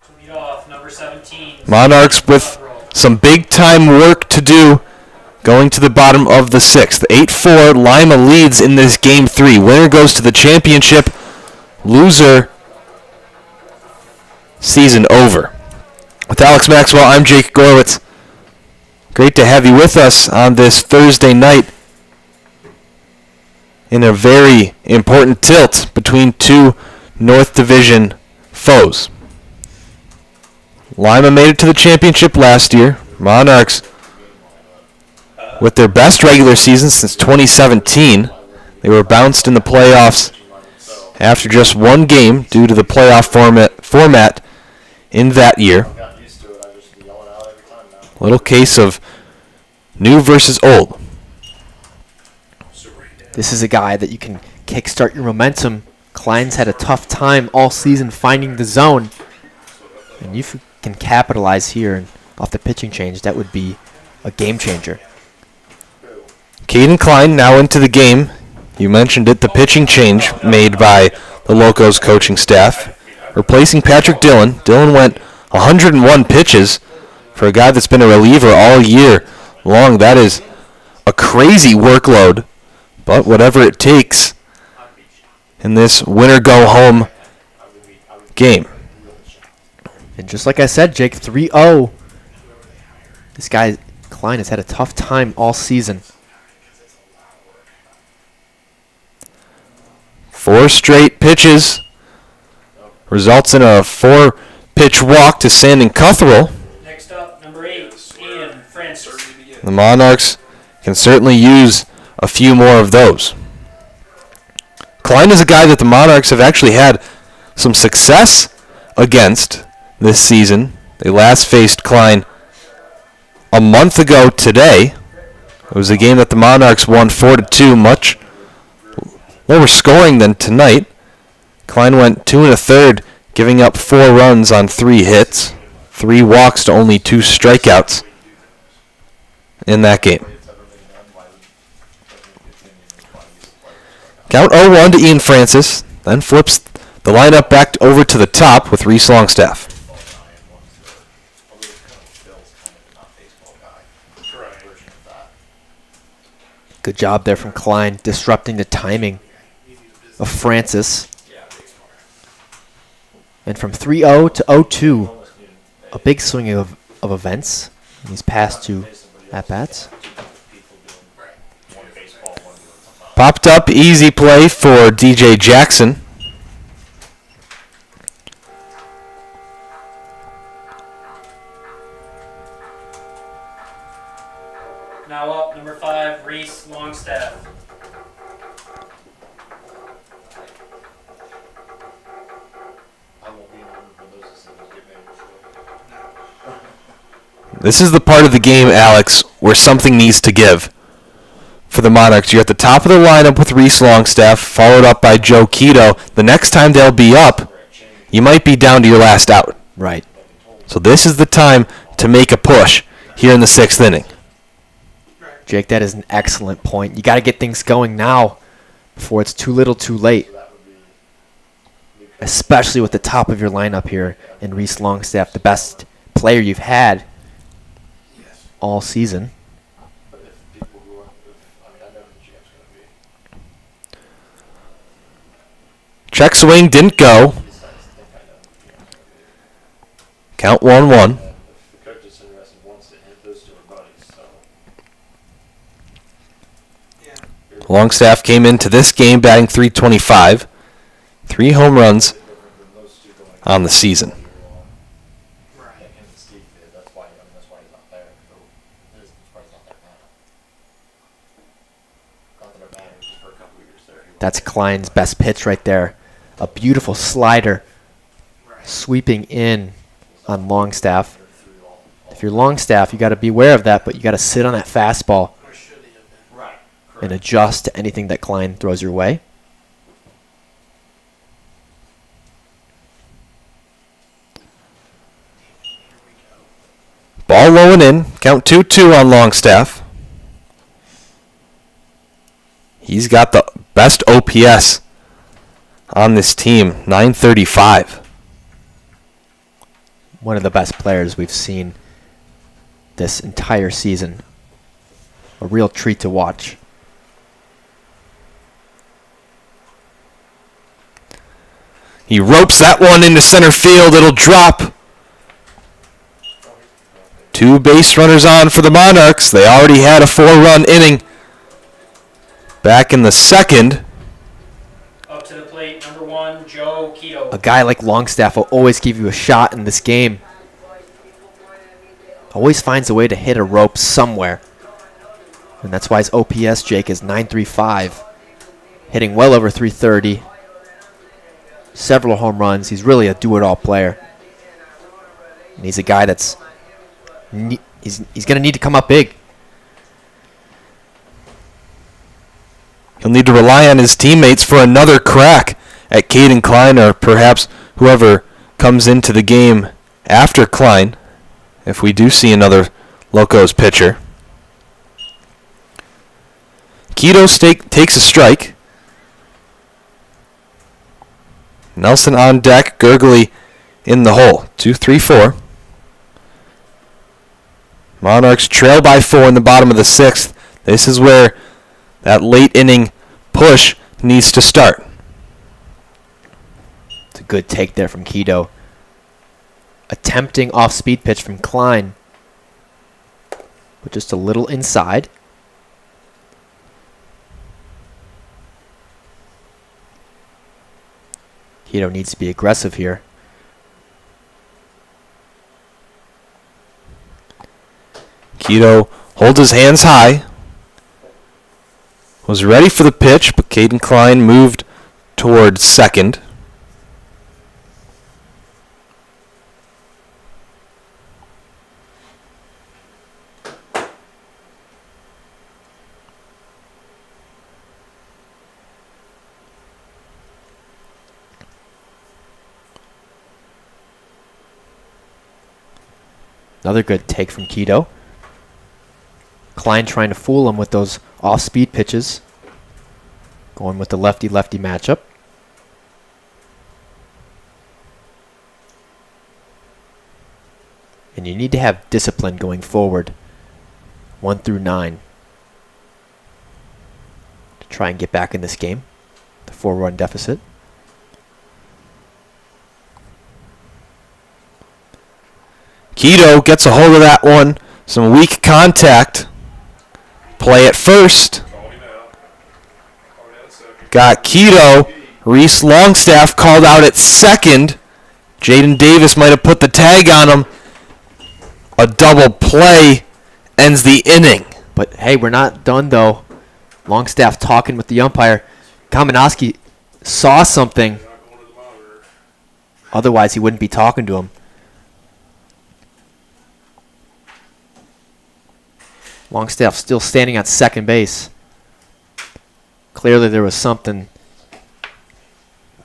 To lead off, number 17.
Monarchs with some big-time work to do going to the bottom of the 6th. 8-4, Lima leads in this Game 3. Winner goes to the championship. Loser, season over. With Alex Maxwell, I'm Jake Gorwitz. Great to have you with us on this Thursday night in a very important tilt between two North Division foes. Lima made it to the championship last year. Monarchs, with their best regular season since 2017, they were bounced in the playoffs after just one game due to the playoff format in that year. Little case of new versus old.
This is a guy that you can kickstart your momentum. Klein's had a tough time all season finding the zone. And you can capitalize here and off the pitching change. That would be a game changer.
Caden Klein now into the game. You mentioned it, the pitching change made by the Locos coaching staff. Replacing Patrick Dillon. Dillon went 101 pitches for a guy that's been a reliever all year long. That is a crazy workload, but whatever it takes in this winner-go-home game.
And just like I said, Jake, 3-0. This guy, Klein, has had a tough time all season.
4 straight pitches results in a 4-pitch walk to Sandon Cuthrell.
Next up, number 8, Ian Francis.
The Monarchs can certainly use a few more of those. Klein is a guy that the Monarchs have actually had some success against this season. They last faced Klein a month ago today. It was a game that the Monarchs won 4-2, much lower scoring than tonight. Klein went 2 1/3, giving up 4 runs on 3 hits, 3 walks to only 2 strikeouts in that game. Count 0-1 to Ian Francis, then flips the lineup back over to the top with Reese Longstaff.
Good job there from Klein, disrupting the timing of Francis. And from 3-0 to 0-2, a big swing of events in these past 2 at-bats.
Popped up, easy play for DJ Jackson.
Now up, number 5, Reese Longstaff.
This is the part of the game, Alex, where something needs to give. For the Monarchs, you're at the top of the lineup with Reese Longstaff, followed up by Joe Quito. The next time they'll be up, you might be down to your last out.
Right.
So this is the time to make a push here in the 6th inning.
Jake, that is an excellent point. You got to get things going now before it's too little too late. Especially with the top of your lineup here in Reese Longstaff, the best player you've had all season.
Check swing didn't go. Count 1-1. Longstaff came into this game batting .325. 3 home runs on the season.
That's Klein's best pitch right there. A beautiful slider sweeping in on Longstaff. If you're Longstaff, you got to be aware of that, but you got to sit on that fastball and adjust to anything that Klein throws your way.
Ball low and in. Count 2-2 on Longstaff. He's got the best OPS on this team, .935.
One of the best players we've seen this entire season. A real treat to watch.
He ropes that one into center field. It'll drop. 2 base runners on for the Monarchs. They already had a 4-run inning back in the 2nd.
Up to the plate, number 1, Joe Quito.
A guy like Longstaff will always give you a shot in this game. Always finds a way to hit a rope somewhere. And that's why his OPS, Jake, is .935. Hitting well over .330. Several home runs. He's really a do-it-all player. And he's a guy that's... He's going to need to come up big.
He'll need to rely on his teammates for another crack at Caden Klein, or perhaps whoever comes into the game after Klein, if we do see another Locos pitcher. Quito takes a strike. Nelson on deck, Gurgley in the hole. 2-3-4. Monarchs trail by 4 in the bottom of the 6th. This is where that late inning push needs to start.
It's a good take there from Quito. Attempting off-speed pitch from Klein. But just a little inside. Keto needs to be aggressive here.
Keto holds his hands high. Was ready for the pitch, but Caden Klein moved towards second.
Another good take from Keto. Klein trying to fool him with those off-speed pitches. Going with the lefty-lefty matchup. And you need to have discipline going forward. 1 through 9. To try and get back in this game. The 4-run deficit.
Keto gets a hold of that one. Some weak contact. Play at first. Got Keto. Reese Longstaff called out at second. Jaden Davis might have put the tag on him. A double play ends the inning.
But hey, we're not done though. Longstaff talking with the umpire. Kamenowski saw something. Otherwise, he wouldn't be talking to him. Longstaff still standing at second base. Clearly there was something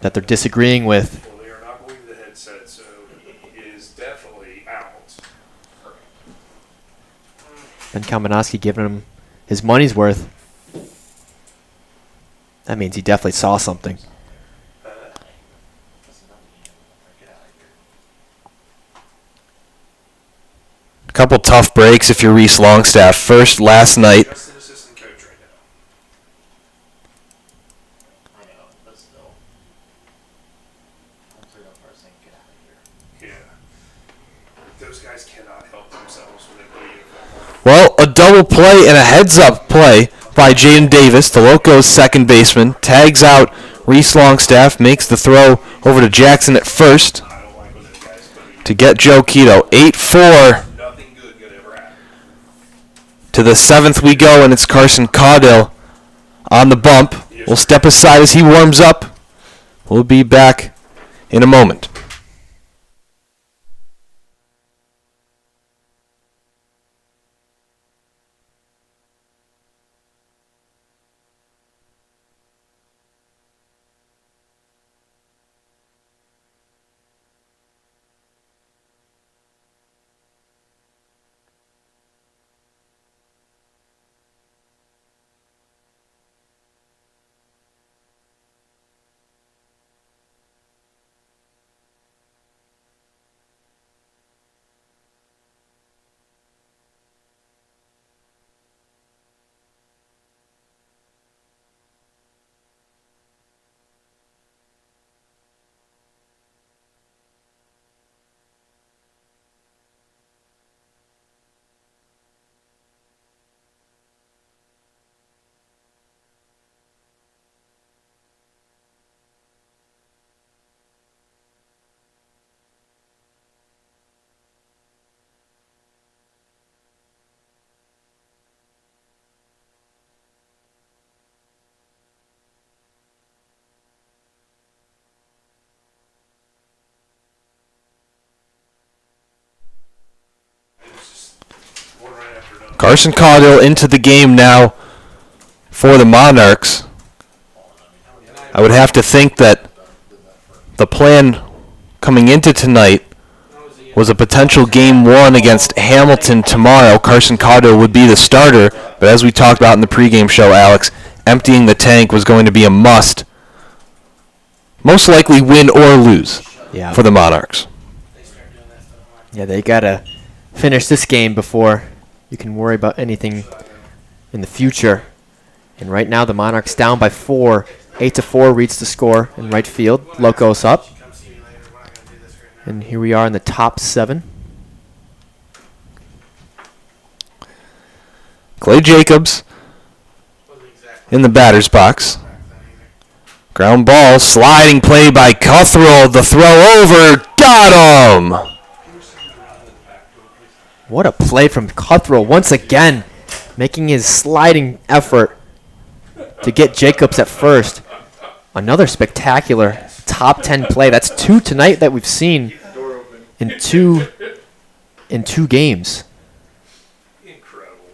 that they're disagreeing with.
Well, they are not going to the headset, so he is definitely out.
And Kamenowski giving him his money's worth. That means he definitely saw something.
A couple tough breaks if you're Reese Longstaff. First last night.
Just an assistant coach right now.
I know, but still. Hopefully the person can get out of here.
Yeah. Those guys cannot help themselves when they play uniform.
Well, a double play and a heads-up play by Jaden Davis, the Locos second baseman. Tags out Reese Longstaff, makes the throw over to Jackson at first
I don't like when those guys play.
to get Joe Keto. 8-4
Nothing good could ever happen.
to the seventh we go, and it's Carson Caudill on the bump. We'll step aside as he warms up. We'll be back in a moment. Carson Caudill into the game now for the Monarchs. I would have to think that the plan coming into tonight was a potential game one against Hamilton tomorrow. Carson Caudill would be the starter, but as we talked about in the pregame show, Alex, emptying the tank was going to be a must. Most likely win or lose for the Monarchs.
Yeah, they got to finish this game before you can worry about anything in the future. And right now the Monarchs down by 4. 8-4 reads the score in right field. Locos up. And here we are in the top 7.
Clay Jacobs in the batter's box. Ground ball, sliding play by Cuthrell. The throw over, got him!
What a play from Cuthrell once again, making his sliding effort to get Jacobs at first. Another spectacular top 10 play. That's 2 tonight that we've seen in two games.
Incredible.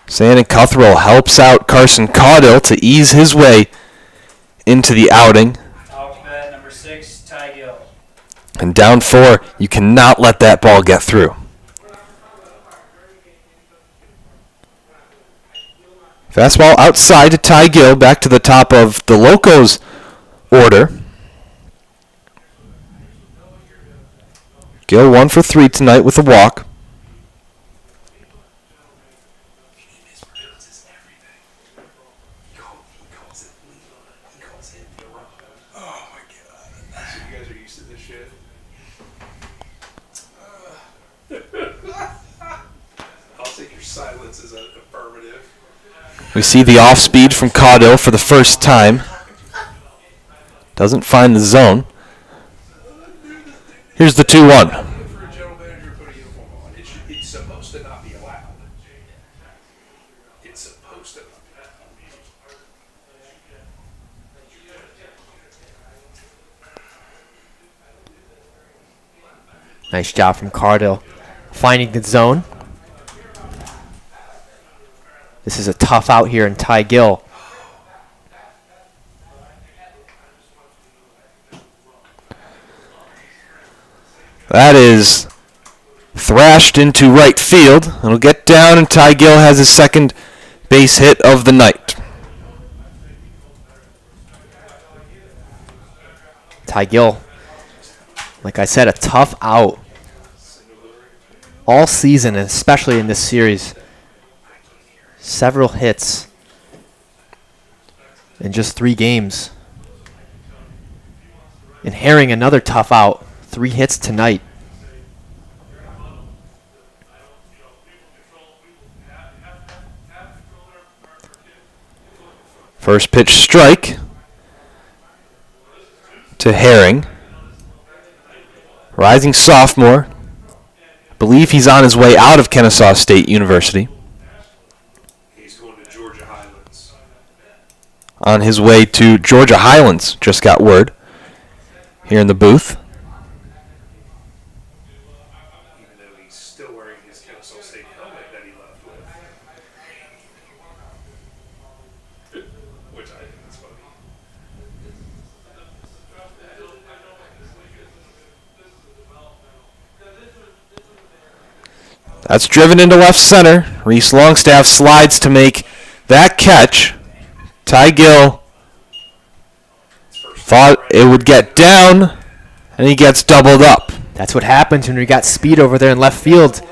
Shannon Cuthrell helps out Carson Caudill to ease his way into the outing.
Alphabet number 6, Ty Gill.
And down 4, you cannot let that ball get through. Fastball outside to Ty Gill, back to the top of the Locos order. Gill 1 for 3 tonight with a walk.
He mispronounces everything. He calls it Lima. He calls it Lima. Oh my god. So you guys are used to this shit? I'll take your silence as an affirmative.
We see the off speed from Caudill for the first time. Doesn't find the zone. Here's the 2-1.
For a general manager to put a uniform on, it's supposed to not be allowed. It's supposed to not be allowed.
Nice job from Caudill finding the zone. This is a tough out here in Ty Gill.
That is thrashed into right field. It'll get down, and Ty Gill has his second base hit of the night.
Ty Gill, like I said, a tough out all season, and especially in this series. Several hits in just 3 games. And Herring, another tough out. 3 hits tonight.
First pitch strike to Herring. Rising sophomore. I believe he's on his way out of Kennesaw State University.
He's going to Georgia Highlands.
On his way to Georgia Highlands, just got word. Here in the booth.
Even though he's still wearing his Kennesaw State helmet that he left with. Which I think is funny.
That's driven into left center. Reese Longstaff slides to make that catch. Ty Gill thought it would get down, and he gets doubled up.
That's what happens when you got speed over there in left field.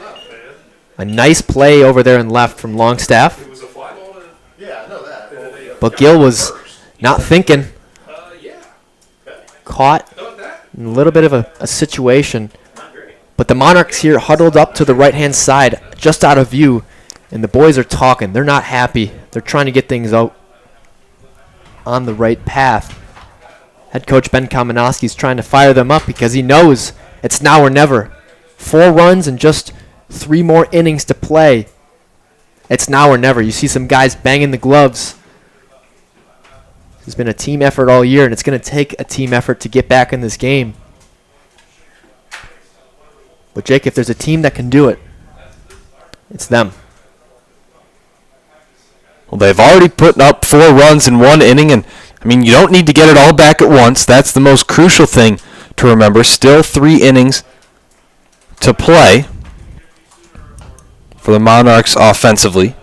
A nice play over there in left from Longstaff.
It was a fly ball to,
Yeah, I know that.
But Gill was not thinking.
yeah.
Caught
Thought that.
in a little bit of a situation.
Not great.
But the Monarchs here huddled up to the right-hand side, just out of view. And the boys are talking. They're not happy. They're trying to get things out on the right path. Head coach Ben Kamenowski's trying to fire them up because he knows it's now or never. 4 runs and just 3 more innings to play. It's now or never. You see some guys banging the gloves. It's been a team effort all year, and it's going to take a team effort to get back in this game. But Jake, if there's a team that can do it, it's them.
Well, they've already put up 4 runs in 1 inning, and I mean, you don't need to get it all back at once. That's the most crucial thing to remember. Still 3 innings to play for the Monarchs offensively.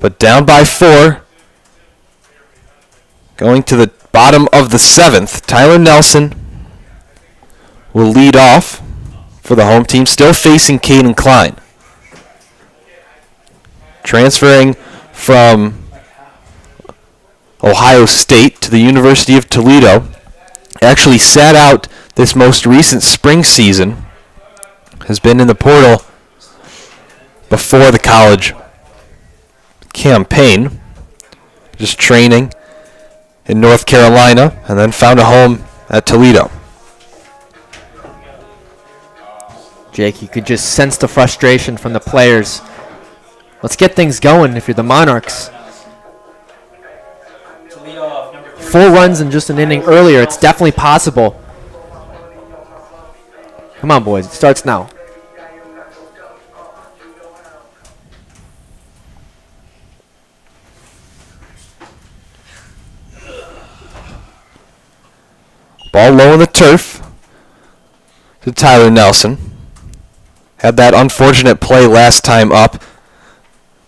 But down by 4, going to the bottom of the 7th, Tyler Nelson will lead off for the home team, still facing Caden Klein. Transferring from Ohio State to the University of Toledo. Actually sat out this most recent spring season. Has been in the portal before the college campaign, just training in North Carolina, and then found a home at Toledo.
Jake, you could just sense the frustration from the players. Let's get things going if you're the Monarchs.
Toledo of number 30.
4 runs in just an inning earlier. It's definitely possible. Come on, boys. It starts now.
Ball low in the turf to Tyler Nelson. Had that unfortunate play last time up.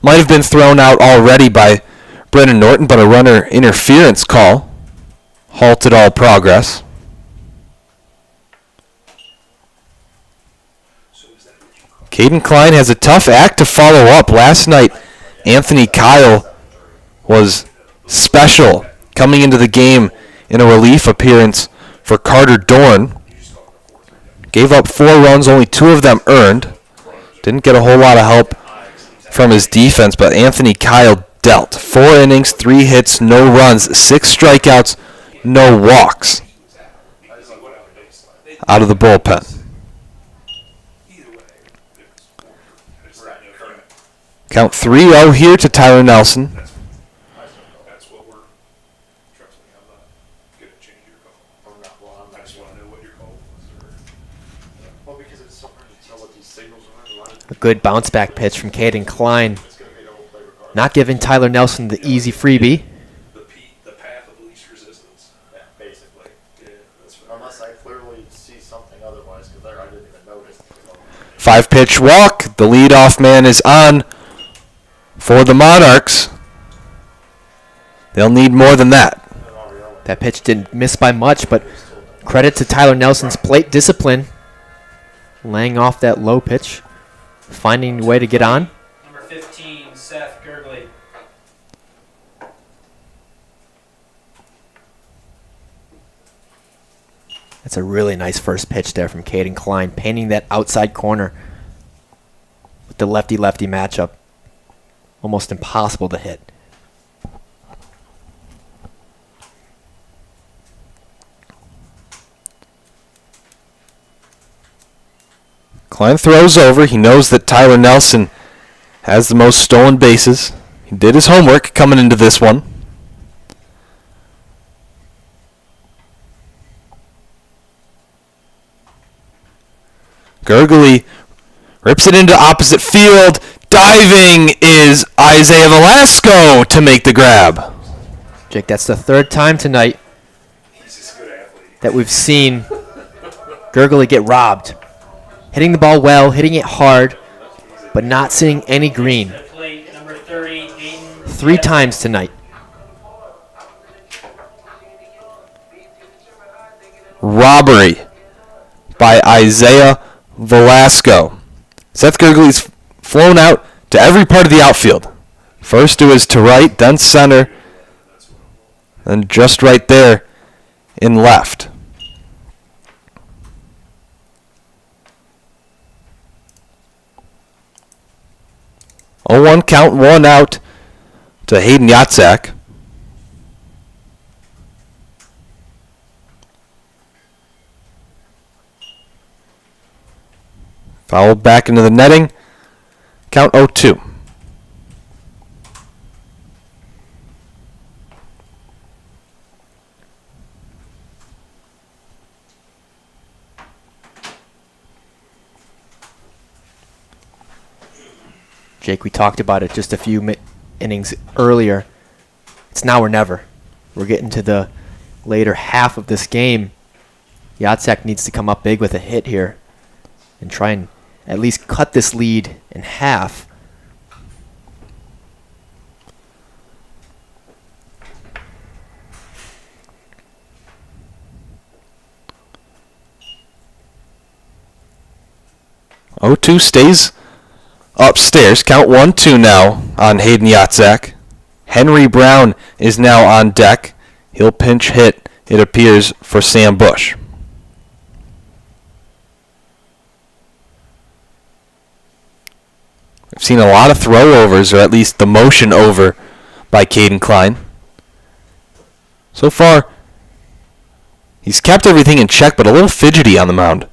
Might have been thrown out already by Brennan Norton, but a runner interference call halted all progress. Caden Klein has a tough act to follow up. Last night, Anthony Kyle was special coming into the game in a relief appearance for Carter Dorn. Gave up 4 runs, only 2 of them earned. Didn't get a whole lot of help from his defense, but Anthony Kyle dealt. 4 innings, 3 hits, no runs, 6 strikeouts, no walks out of the bullpen. Count 3-0 here to Tyler Nelson.
That's what we're, trust me, I'm not gonna change your call. I just wanna know what your call was.
Well, because it's so hard to tell what these signals are.
A good bounce back pitch from Caden Klein. Not giving Tyler Nelson the easy freebie.
The path of least resistance.
Yeah, basically.
Yeah, that's what
Unless I clearly see something otherwise, because there I didn't even notice.
5-pitch walk. The leadoff man is on for the Monarchs. They'll need more than that.
That pitch didn't miss by much, but credit to Tyler Nelson's plate discipline. Laying off that low pitch. Finding a way to get on.
Number 15, Seth Gergley.
That's a really nice first pitch there from Caden Klein, painting that outside corner with the lefty-lefty matchup. Almost impossible to hit.
Klein throws over. He knows that Tyler Nelson has the most stolen bases. He did his homework coming into this one. Gergley rips it into opposite field. Diving is Isaiah Velasco to make the grab.
Jake, that's the 3rd time tonight
he's just a good athlete.
that we've seen Gergley get robbed. Hitting the ball well, hitting it hard, but not seeing any green.
To the plate, number 30, Aiden.
3 times tonight.
Robbery by Isaiah Velasco. Seth Gergley's flown out to every part of the outfield. First to his to right, then center, and just right there in left. Oh, 1 count, 1 out to Hayden Yatzak. Fouled back into the netting. Count 0-2.
Jake, we talked about it just a few innings earlier. It's now or never. We're getting to the later half of this game. Yatzak needs to come up big with a hit here and try and at least cut this lead in half.
O2 stays upstairs. Count 1-2 now on Hayden Yatzak. Henry Brown is now on deck. He'll pinch hit, it appears, for Sam Bush. Seen a lot of throwovers, or at least the motion over by Caden Klein. So far, he's kept everything in check, but a little fidgety on the mound.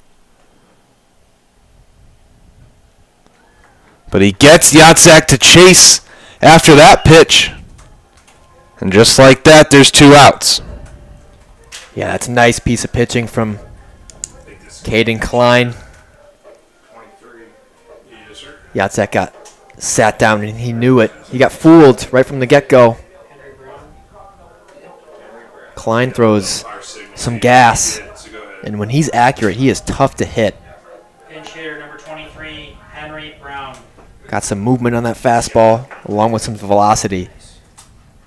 But he gets Yatzak to chase after that pitch. And just like that, there's 2 outs.
Yeah, that's a nice piece of pitching from Caden Klein.
23. Yes, sir.
Yatzak got sat down and he knew it. He got fooled right from the get-go. Klein throws some gas, and when he's accurate, he is tough to hit.
Pinch hitter number 23, Henry Brown.
Got some movement on that fastball, along with some velocity.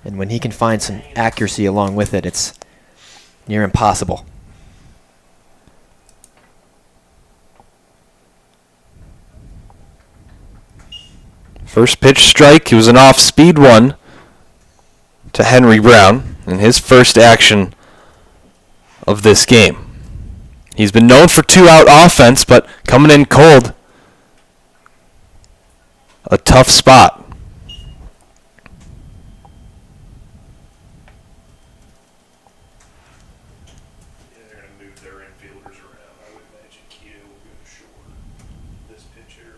And when he can find some accuracy along with it, it's near impossible.
First pitch strike, he was an off-speed one to Henry Brown in his first action of this game. He's been known for 2-out offense, but coming in cold, a tough spot.
Yeah, they're going to move their infielders around. I would imagine Keo will go to short. This pitch hitter,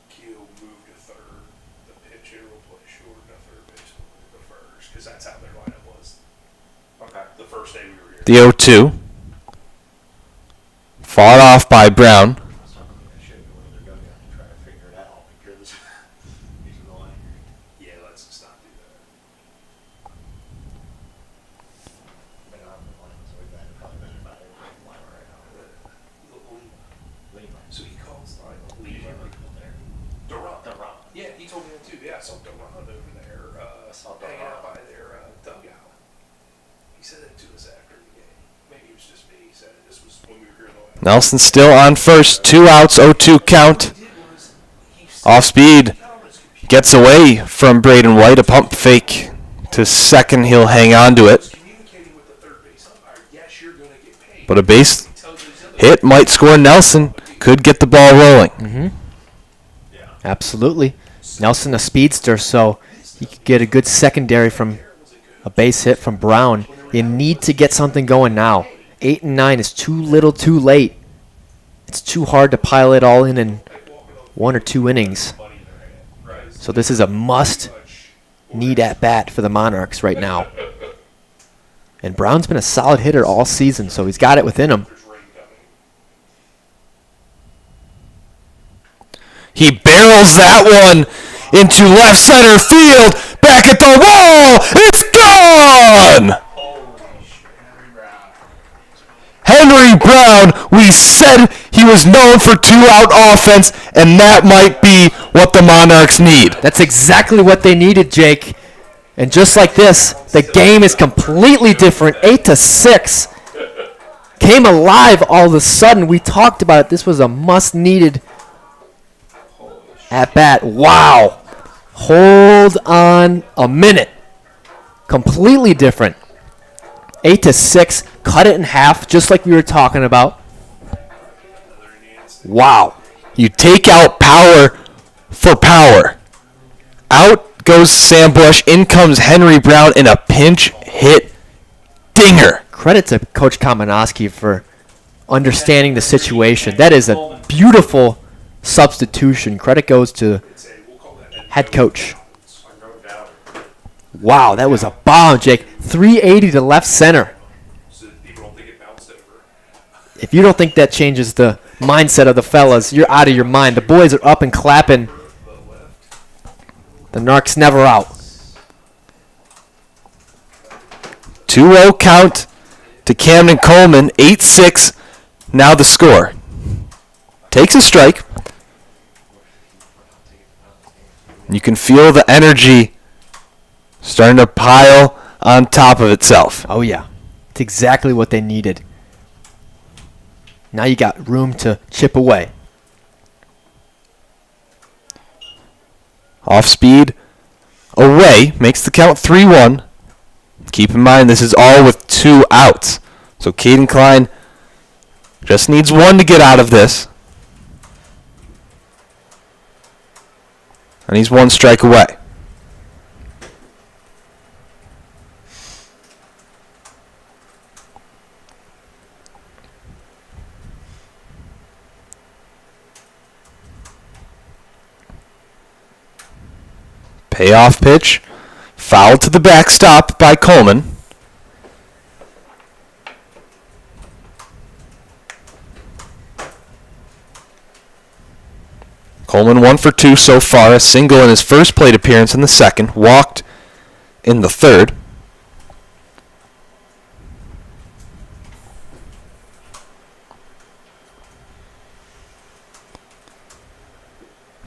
Keo will move to third. The pitch hitter will play short, and the third baseman will move to first, because that's how their lineup was. Okay. The first day we were here.
The 0-2. Fought off by Brown.
Yeah, let's just not do that. Lima. So he calls Lima. Duran. Yeah, he told me that too. Yeah, I saw Duran over there hanging out by their dugout. He said that to us after the game. Maybe it was just me. He said it. This was when we were here in the last.
Nelson still on first. 2 outs, 0-2 count. Off speed. Gets away from Braden White. A pump fake to second. He'll hang on to it.
Communicating with the third base umpire. Yes, you're going to get paid.
But a base hit might score. Nelson could get the ball rolling.
Mm-hmm. Absolutely. Nelson a speedster, so he could get a good secondary from a base hit from Brown. You need to get something going now. 8 and 9 is too little too late. It's too hard to pile it all in 1 or 2 innings. So this is a must-need at-bat for the Monarchs right now. And Brown's been a solid hitter all season, so he's got it within him.
He barrels that one into left center field. Back at the wall. It's gone! Henry Brown, we said he was known for 2-out offense, and that might be what the Monarchs need.
That's exactly what they needed, Jake. And just like this, the game is completely different. 8-6. Came alive all of a sudden. We talked about it. This was a must-needed at-bat. Wow. Hold on a minute. Completely different. 8-6. Cut it in half, just like we were talking about. Wow.
You take out power for power. Out goes Sam Bush. In comes Henry Brown in a pinch hit dinger.
Credit to Coach Kamenowski for understanding the situation. That is a beautiful substitution. Credit goes to head coach. Wow, that was a bomb, Jake. 380 to left center. If you don't think that changes the mindset of the fellas, you're out of your mind. The boys are up and clapping. The Narcs never out.
2-0 count to Camden Coleman. 8-6. Now the score. Takes a strike. You can feel the energy starting to pile on top of itself.
Oh, yeah. It's exactly what they needed. Now you got room to chip away.
Off speed away. Makes the count 3-1. Keep in mind this is all with 2 outs. So Caden Klein just needs 1 to get out of this. And he's one strike away. Payoff pitch. Foul to the backstop by Coleman. Coleman 1 for 2 so far. A single in his first plate appearance in the second. Walked in the third.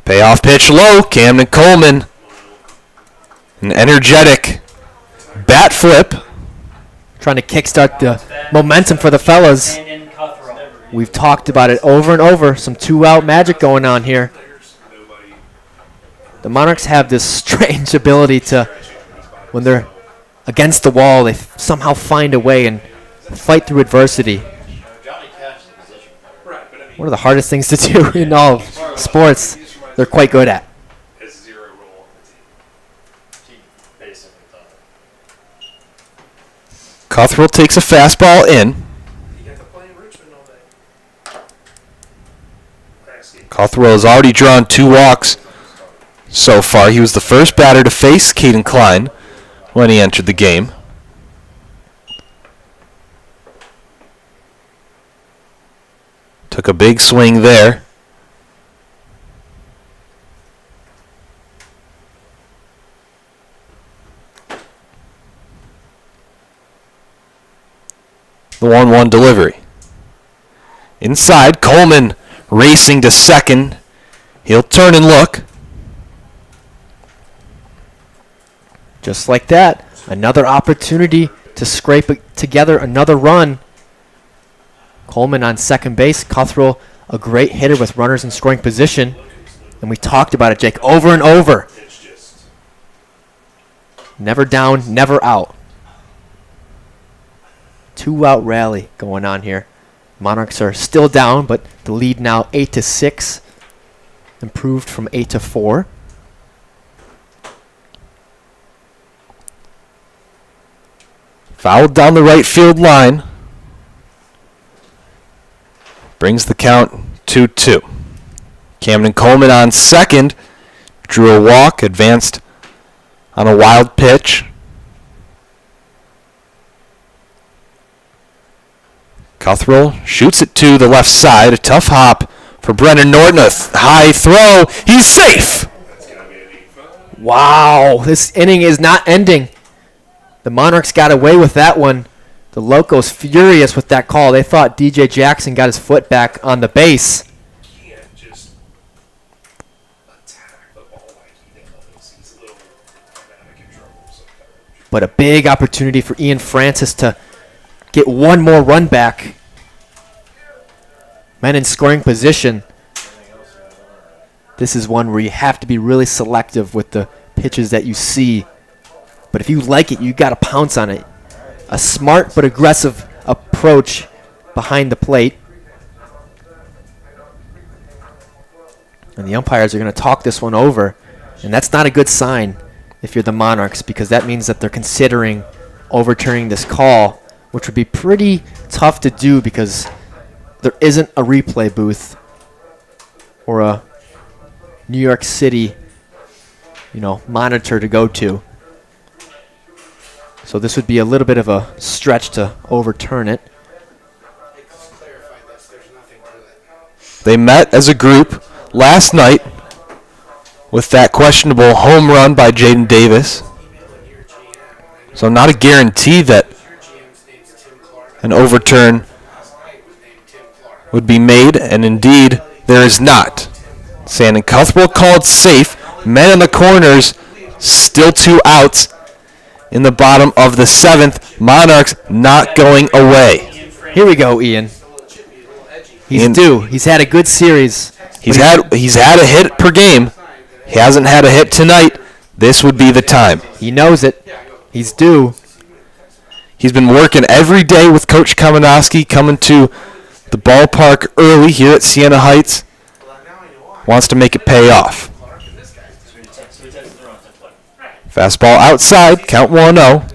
Payoff pitch low. Camden Coleman. An energetic bat flip.
Trying to kickstart the momentum for the fellas.
Brandon Cutthroat.
We've talked about it over and over. Some two-out magic going on here. The Monarchs have this strange ability to, when they're against the wall, they somehow find a way and fight through adversity.
Johnny Cash is the position cover.
Right, but I mean,
One of the hardest things to do in all of sports, they're quite good at.
has 0 role on the team.
He basically thought.
Cutthroat takes a fastball in.
He got to play in Richmond all day. Last game.
Cutthroat has already drawn 2 walks so far. He was the first batter to face Caden Klein when he entered the game. Took a big swing there. The 1-1 delivery. Inside, Coleman racing to second. He'll turn and look.
Just like that, another opportunity to scrape together another run. Coleman on second base. Cutthroat, a great hitter with runners in scoring position. And we talked about it, Jake, over and over.
It's just
Never down, never out. 2-out rally going on here. Monarchs are still down, but the lead now 8-6. Improved from 8-4.
Fouled down the right field line. Brings the count 2-2. Camden Coleman on second. Drew a walk, advanced on a wild pitch. Cutthroat shoots it to the left side. A tough hop for Brendan Norton. A high throw. He's safe.
that's gonna be a deep foul.
Wow, this inning is not ending. The Monarchs got away with that one. The Locos furious with that call. They thought DJ Jackson got his foot back on the base.
Can't just attack the ball like he does. He's a little out of control sometimes.
But a big opportunity for Ian Francis to get one more run back. Men in scoring position. This is one where you have to be really selective with the pitches that you see. But if you like it, you got to pounce on it. A smart but aggressive approach behind the plate. And the umpires are going to talk this one over. And that's not a good sign if you're the Monarchs, because that means that they're considering overturning this call, which would be pretty tough to do because there isn't a replay booth or a New York City, monitor to go to. So this would be a little bit of a stretch to overturn it.
It's clarified this. There's nothing to it.
They met as a group last night with that questionable home run by Jaden Davis.
Emailing your GM. I know
So not a guarantee that
your GM's name's Tim Clark.
an overturn
Last night was named Tim Clark.
would be made, and indeed there is not. Sandon Cuthbert called safe. Men in the corners, still 2 outs in the bottom of the 7th. Monarchs not going away.
Here we go, Ian.
A little chippy, a little edgy.
He's
Ian-
due. He's had a good series.
He's had a hit per game. He hasn't had a hit tonight. This would be the time.
He knows it. He's due.
He's been working every day with Coach Kamenowski, coming to the ballpark early here at Siena Heights.
Well, now I know why.
Wants to make it pay off.
Clark and this guy.
Fastball outside, count 1-0.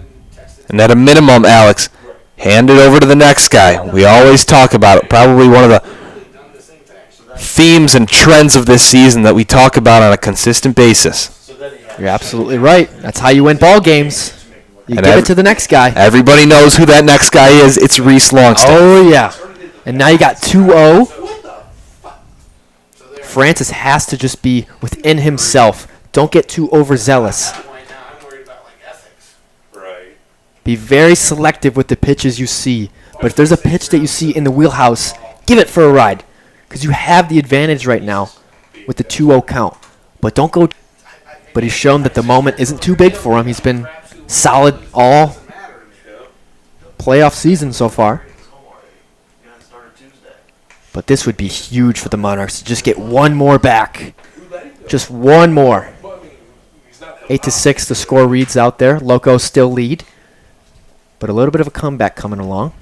And at a minimum, Alex, hand it over to the next guy. We always talk about it. Probably one of the themes and trends of this season that we talk about on a consistent basis.
You're absolutely right. That's how you win ball games. You
And
give it to the next guy.
Everybody knows who that next guy is. It's Reese Longstaff.
Oh, yeah. And now you got 2-0. Francis has to just be within himself. Don't get too overzealous.
Point now, I'm worried about like ethics.
Right.
Be very selective with the pitches you see. But if there's a pitch that you see in the wheelhouse, give it for a ride. Because you have the advantage right now with the 2-0 count. But don't go. But he's shown that the moment isn't too big for him. He's been solid all playoff season so far. But this would be huge for the Monarchs to just get one more back. Just one more. 8-6 the score reads out there. Locos still lead. But a little bit of a comeback coming along.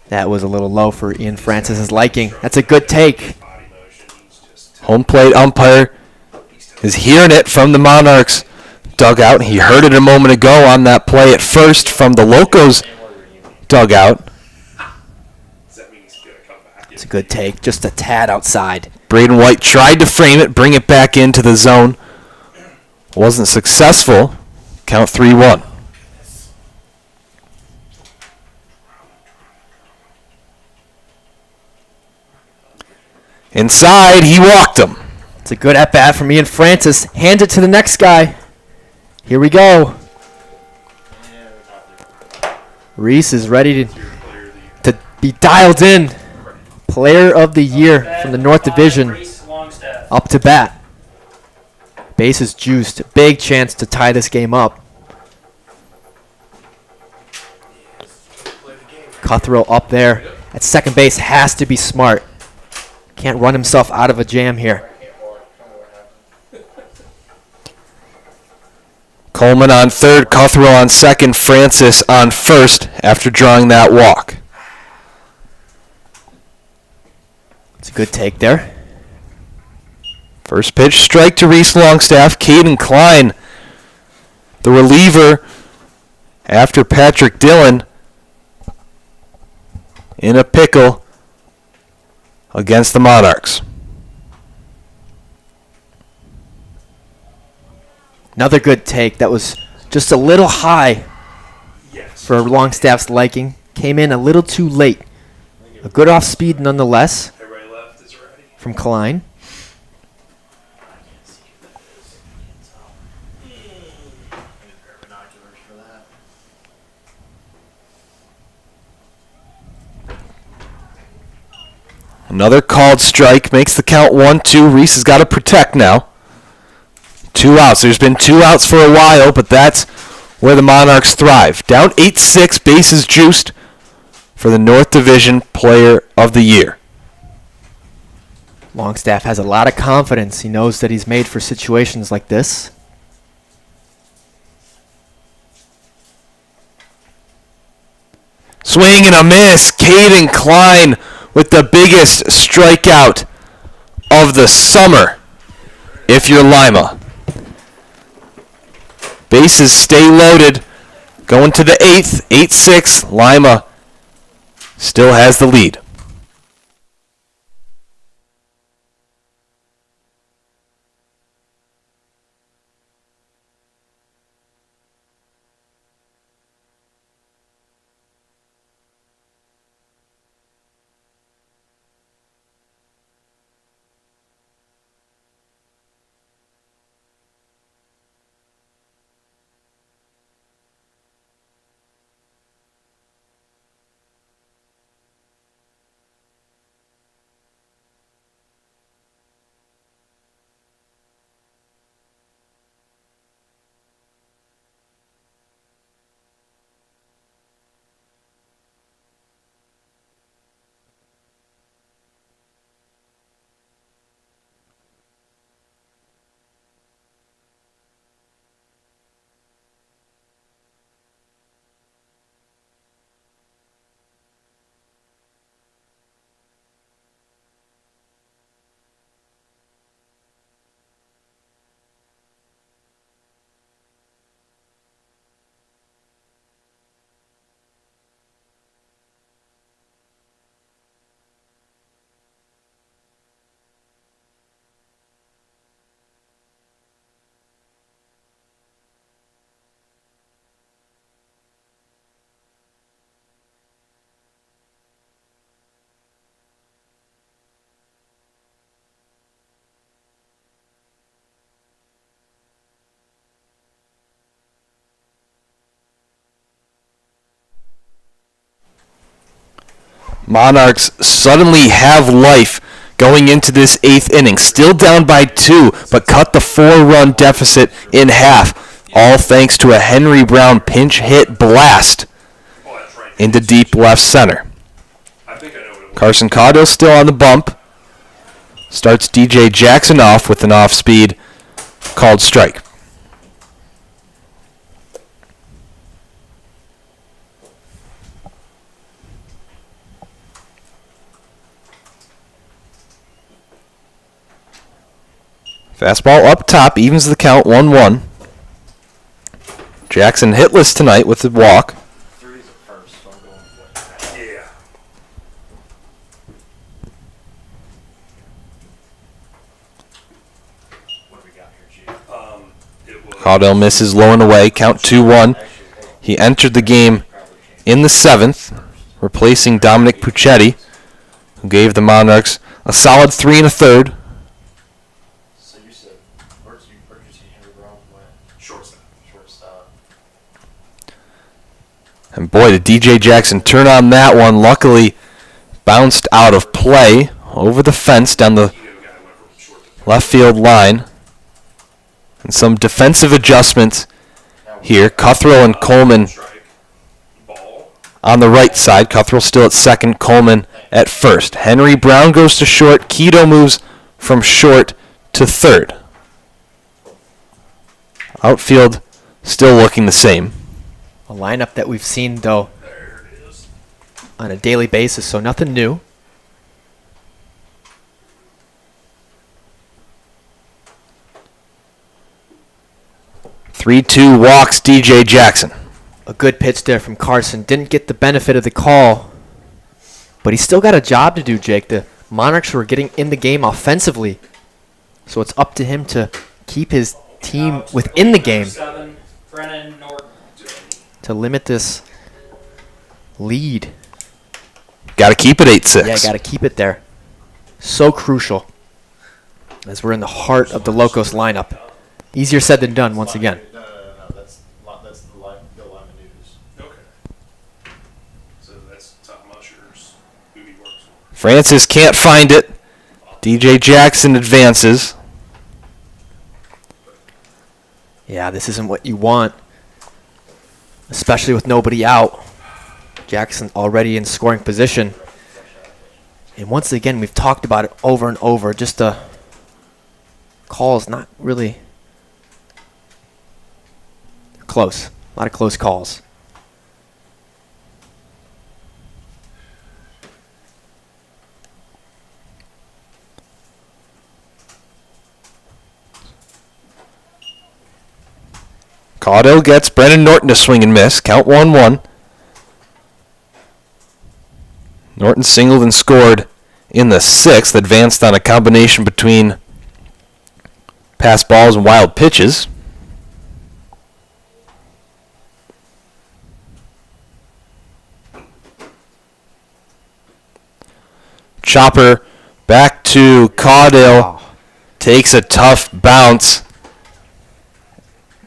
That was a little low for Ian Francis's liking. That's a good take.
Home plate umpire is hearing it from the Monarchs dugout. He heard it a moment ago on that play at first from the Locos dugout.
It's a good take. Just a tad outside.
Braden White tried to frame it, bring it back into the zone. Wasn't successful. Count 3-1. Inside, he walked him.
It's a good at-bat from Ian Francis. Hand it to the next guy. Here we go. Reese is ready to be dialed in. Player of the year from the North Division. Up to bat. Base is juiced. Big chance to tie this game up. Cutthroat up there at second base has to be smart. Can't run himself out of a jam here.
Coleman on third, Cutthroat on second, Francis on first after drawing that walk.
It's a good take there.
First pitch, strike to Reese Longstaff. Caden Klein, the reliever after Patrick Dillon, in a pickle against the Monarchs.
Another good take. That was just a little high for Longstaff's liking. Came in a little too late. A good off speed nonetheless
Everybody left is ready.
from Klein.
Another called strike makes the count 1-2. Reese has got to protect now. 2 outs. There's been 2 outs for a while, but that's where the Monarchs thrive. Down 8-6, bases juiced for the North Division Player of the Year.
Longstaff has a lot of confidence. He knows that he's made for situations like this.
Swing and a miss. Caden Klein with the biggest strikeout of the summer, if you're Lima. Bases stay loaded. Going to the 8th, 8-6. Lima still has the lead. Monarchs suddenly have life going into this 8th inning. Still down by 2, but cut the 4-run deficit in half. All thanks to a Henry Brown pinch hit blast into deep left center. Carson Caudill still on the bump. Starts DJ Jackson off with an off-speed called strike. Fastball up top, evens the count 1-1. Jackson hitless tonight with the walk.
Three's at first, so I'm going for it.
Yeah.
What do we got here, Chief?
It was.
Caudill misses low and away, count 2-1. He entered the game in the 7th, replacing Dominic Puccetti, who gave the Monarchs a solid 3 1/3.
So you said, where'd you see Henry Brown went?
Shortstop.
Shortstop.
And boy, did DJ Jackson turn on that one. Luckily, bounced out of play over the fence down the left field line. And some defensive adjustments here. Cuthrell and Coleman
Strike. Ball.
on the right side. Cuthrell still at second, Coleman at first. Henry Brown goes to short. Keto moves from short to third. Outfield still looking the same.
A lineup that we've seen, though,
There it is.
on a daily basis, so nothing new.
Three-two walks DJ Jackson.
A good pitch there from Carson. Didn't get the benefit of the call, but he's still got a job to do, Jake. The Monarchs were getting in the game offensively, so it's up to him to keep his team within the game
7, Brennan Norton.
to limit this lead.
Got to keep it 8-6.
Yeah, got to keep it there. So crucial as we're in the heart of the Locos lineup. Easier said than done once again.
No. That's the Bill Lyman News.
Okay. So that's Tom Usher's who he works for.
Francis can't find it. DJ Jackson advances.
Yeah, this isn't what you want, especially with nobody out. Jackson already in scoring position. And once again, we've talked about it over and over. Just the calls not really close. A lot of close calls.
Caudill gets Brennan Norton to swing and miss. Count 1-1. Norton singled and scored in the 6th. Advanced on a combination between pass balls and wild pitches. Chopper back to Caudill.
Wow.
Takes a tough bounce.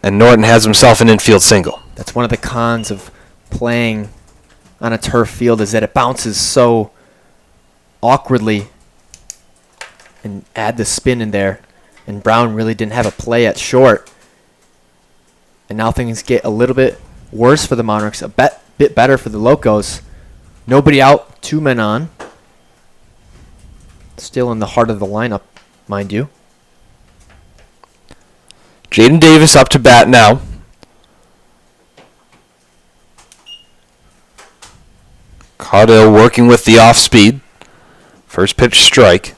And Norton has himself an infield single.
That's one of the cons of playing on a turf field, is that it bounces so awkwardly. And add the spin in there. And Brown really didn't have a play at short. And now things get a little bit worse for the Monarchs, a bit better for the Locos. Nobody out, 2 men on. Still in the heart of the lineup, mind you.
Jaden Davis up to bat now. Caudill working with the off speed. First pitch strike.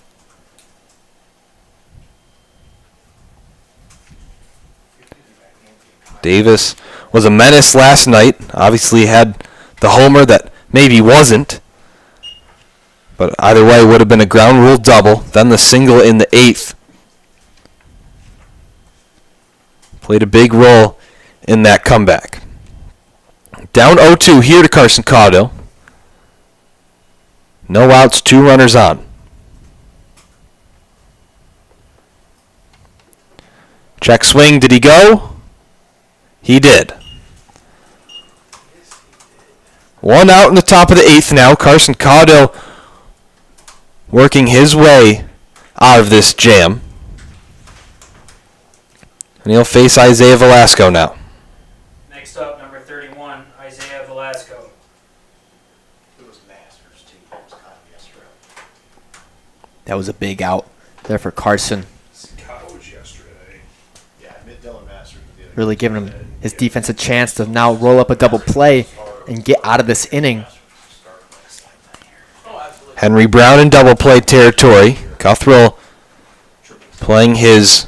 Davis was a menace last night. Obviously had the homer that maybe wasn't. But either way would have been a ground rule double. Then the single in the 8th. Played a big role in that comeback. Down 0-2 here to Carson Caudill. No outs, 2 runners on. Check swing, did he go? He did. One out in the top of the 8th now. Carson Caudill working his way out of this jam. And he'll face Isaiah Velasco now.
Next up, number 31, Isaiah Velasco.
It was Masters too. It was kind of yesterday.
That was a big out there for Carson.
College yesterday.
Yeah, Mid-Dillon Masters. was the other
Really giving him his defense a chance to now roll up a double play and get out of this inning.
Henry Brown in double play territory. Cuthrell playing his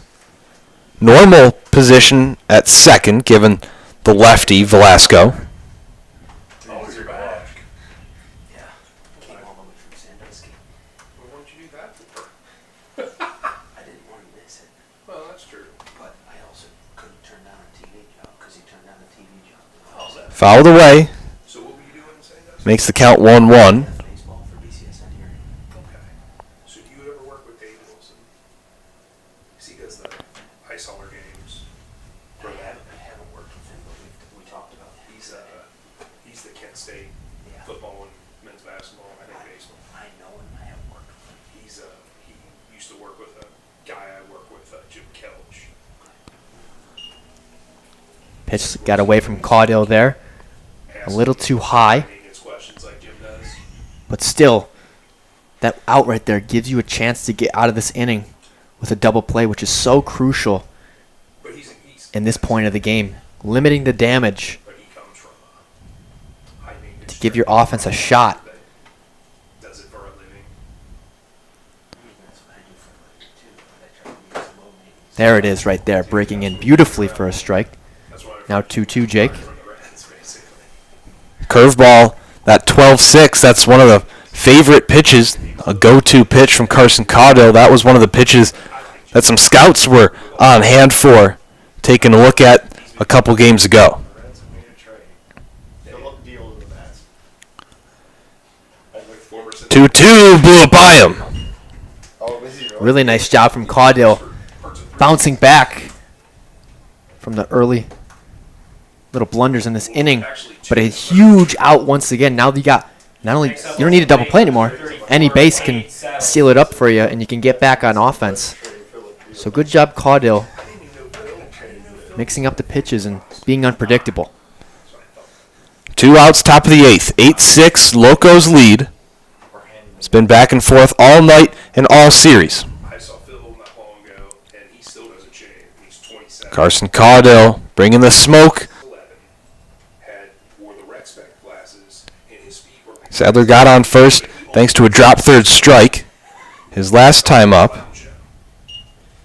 normal position at second, given the lefty, Velasco.
Oh, you're back.
Yeah. Came all the way from Sandusky.
Well, what'd you do that for?
I didn't want to miss it,
Well, that's true.
but I also couldn't turn down a TV job because he turned down a TV job. How's that?
Fouled away.
So what were you doing in Sandusky?
Makes the count 1-1.
Baseball for BCSN here.
Okay. So do you ever work with Dave Wilson? 'Cause he does the ice hauler games.
I haven't worked with him, but we talked about it.
He's the Kent State
Yeah.
football and men's basketball, I think baseball.
I know him. I haven't worked with him.
He used to work with a guy I work with, Jim Kelch.
Pitch got away from Caudill there. A little too high.
He gets questions like Jim does.
But still, that out right there gives you a chance to get out of this inning with a double play, which is so crucial
But he's
in this point of the game. Limiting the damage
but he comes from a high maintenance
to give your offense a shot.
that does it for a living.
That's what I do for a living too. I try to use low maintenance.
There it is right there, breaking in beautifully for a strike.
That's why
Now 2-2, Jake.
from the Reds, basically.
Curveball, that 12-6, that's one of the favorite pitches, a go-to pitch from Carson Caudill. That was one of the pitches that some scouts were on hand for, taking a look at a couple games ago.
Reds have made a trade. Philip deal to the Mets.
Like former
2-2, blew it by him.
Oh, was he
Really nice job from Caudill, bouncing back from the early little blunders in this inning. But a huge out once again. Now you got not only you don't need a double play anymore. Any base can seal it up for you, and you can get back on offense. So good job, Caudill, mixing up the pitches and being unpredictable.
2 outs, top of the 8th. 8-6, Locos lead. It's been back and forth all night and all series.
I saw Phil not long ago, and he still doesn't shave. He's 27.
Carson Caudill bringing the smoke.
11. Wore the rec spec glasses, and his feet were
Sadler got on first thanks to a drop third strike. His last time up.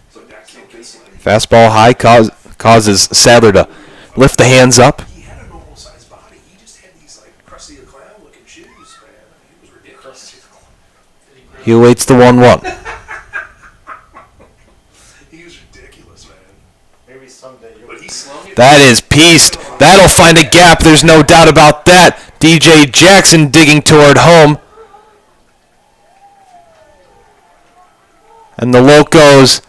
So that kid basically,
Fastball high causes Sadler to lift the hands up.
he had a normal sized body. He just had these like Krusty the Clown looking shoes, man. He was ridiculous.
He awaits the 1-1.
He was ridiculous, man.
Maybe someday you'll
But he slung it.
That is pieced. That'll find a gap. There's no doubt about that. DJ Jackson digging toward home. And the Locos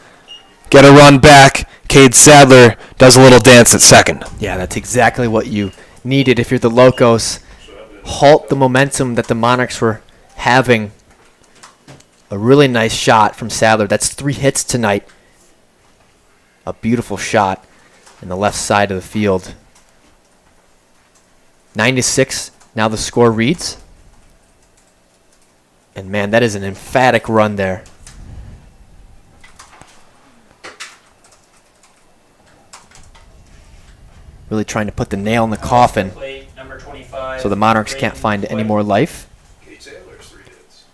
get a run back. Cade Sadler does a little dance at second.
Yeah, that's exactly what you needed if you're the Locos. Halt the momentum that the Monarchs were having. A really nice shot from Sadler. That's 3 hits tonight. A beautiful shot in the left side of the field. 9-6, now the score reads. And man, that is an emphatic run there. Really trying to put the nail in the coffin
Plate number 25.
so the Monarchs can't find any more life.
Kate Sadler's 3 hits.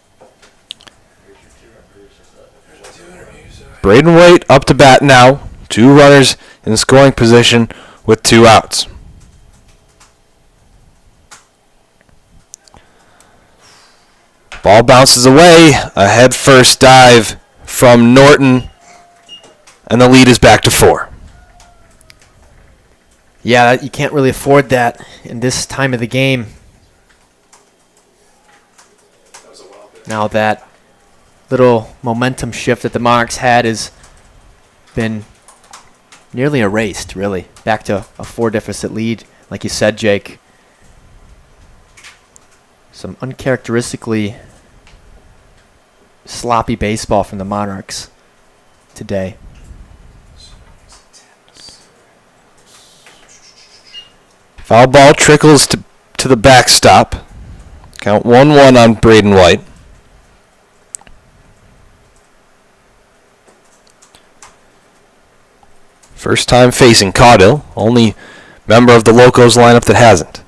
There's 2 interviews.
Braden Waite up to bat now. 2 runners in scoring position with 2 outs. Ball bounces away. A head first dive from Norton. And the lead is back to 4.
Yeah, you can't really afford that in this time of the game.
That was a wild bit.
Now that little momentum shift that the Monarchs had has been nearly erased, really. Back to a 4 deficit lead, like you said, Jake. Some uncharacteristically sloppy baseball from the Monarchs today.
Foul ball trickles to the backstop. Count 1-1 on Braden White. First time facing Caudill, only member of the Locos lineup that hasn't.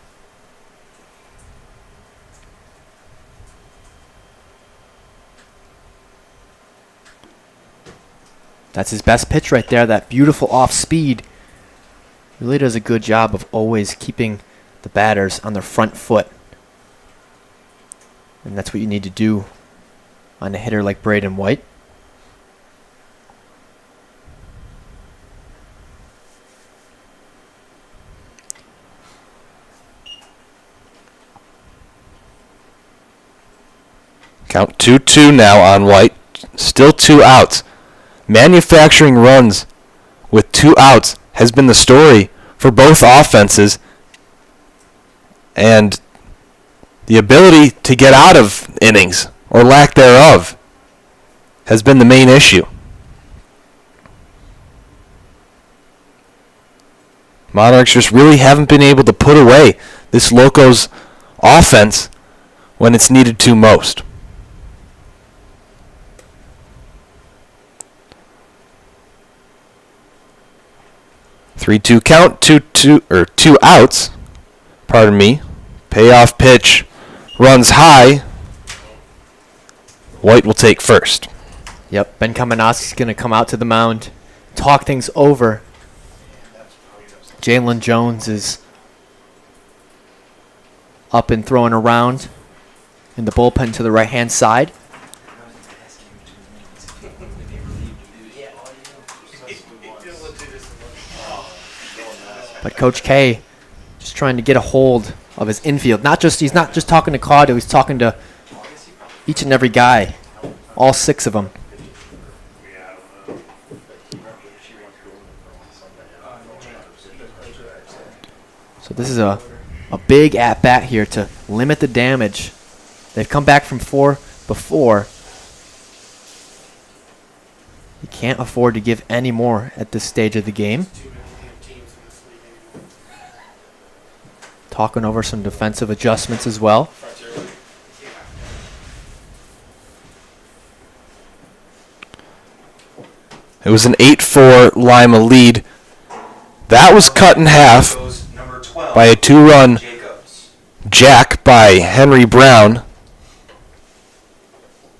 That's his best pitch right there, that beautiful off speed. Really does a good job of always keeping the batters on their front foot. And that's what you need to do on a hitter like Braden White.
Count 2-2 now on White. Still 2 outs. Manufacturing runs with 2 outs has been the story for both offenses. And the ability to get out of innings, or lack thereof, has been the main issue. Monarchs just really haven't been able to put away this Locos offense when it's needed to most. 3-2 count, 2 outs. Pardon me. Payoff pitch runs high. White will take first.
Yep, Ben Kamenowski's going to come out to the mound, talk things over. Jalen Jones is up and throwing around in the bullpen to the right-hand side. But Coach K just trying to get a hold of his infield. He's not just talking to Caudill, he's talking to each and every guy, all 6 of them. So this is a big at-bat here to limit the damage. They've come back from 4 before. You can't afford to give any more at this stage of the game. Talking over some defensive adjustments as well.
It was an 8-4 Lima lead. That was cut in half by a 2-run jack by Henry Brown.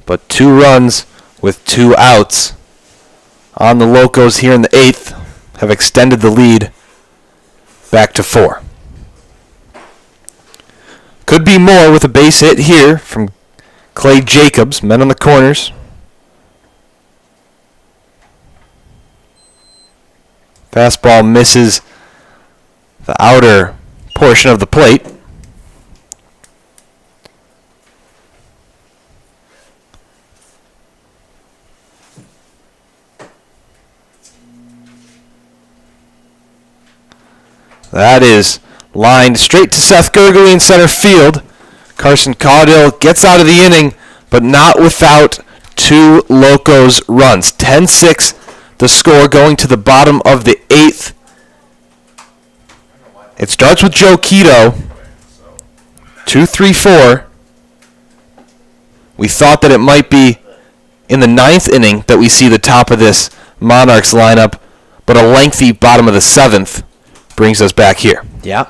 But 2 runs with 2 outs on the Locos here in the 8th have extended the lead back to 4. Could be more with a base hit here from Clay Jacobs, men on the corners. Fastball misses the outer portion of the plate. That is lined straight to Seth Gergely in center field. Carson Caudill gets out of the inning, but not without 2 Locos runs. 10-6 the score going to the bottom of the 8th. It starts with Joe Quito. 2-3-4. We thought that it might be in the 9th inning that we see the top of this Monarchs lineup, but a lengthy bottom of the 7th brings us back here.
Yeah.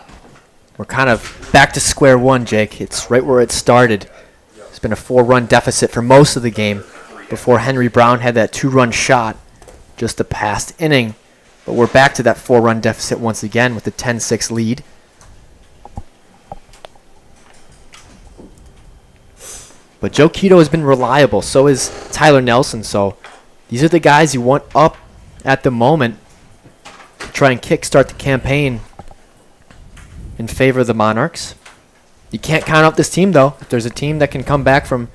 We're kind of back to square one, Jake. It's right where it started. It's been a 4-run deficit for most of the game before Henry Brown had that 2-run shot just the past inning. But we're back to that 4-run deficit once again with the 10-6 lead. But Joe Quito has been reliable. So is Tyler Nelson. So these are the guys you want up at the moment to try and kickstart the campaign in favor of the Monarchs. You can't count out this team, though. If there's a team that can come back from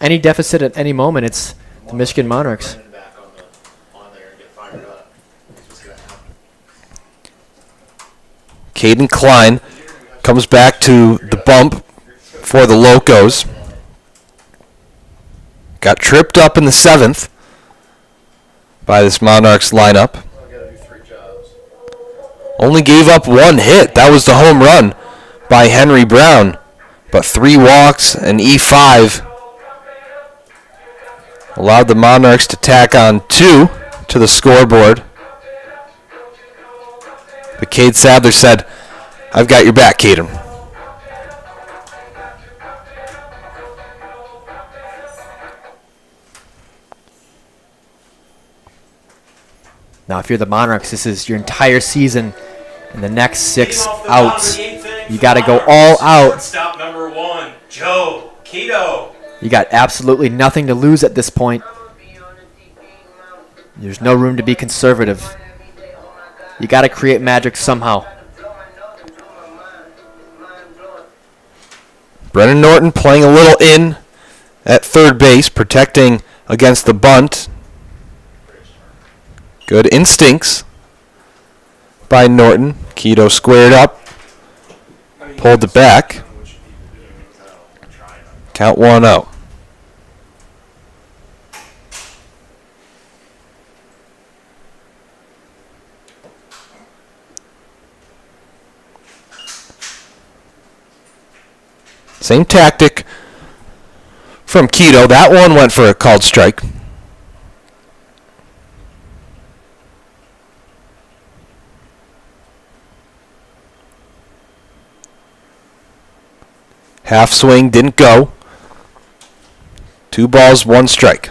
any deficit at any moment, it's the Michigan Monarchs.
Caden Klein comes back to the bump for the Locos. Got tripped up in the 7th by this Monarchs lineup. Only gave up 1 hit. That was the home run by Henry Brown. But 3 walks and E5 allowed the Monarchs to tack on 2 to the scoreboard. But Cade Sadler said, "I've got your back, Caden."
Now, if you're the Monarchs, this is your entire season. In the next 6 outs, you got to go all out.
Stop number 1, Joe Keto.
You got absolutely nothing to lose at this point. There's no room to be conservative. You got to create magic somehow.
Brennan Norton playing a little in at third base, protecting against the bunt. Good instincts by Norton. Keto squared up, pulled it back. Count 1-0. Same tactic from Keto. That one went for a called strike. Half swing didn't go. 2 balls, 1 strike.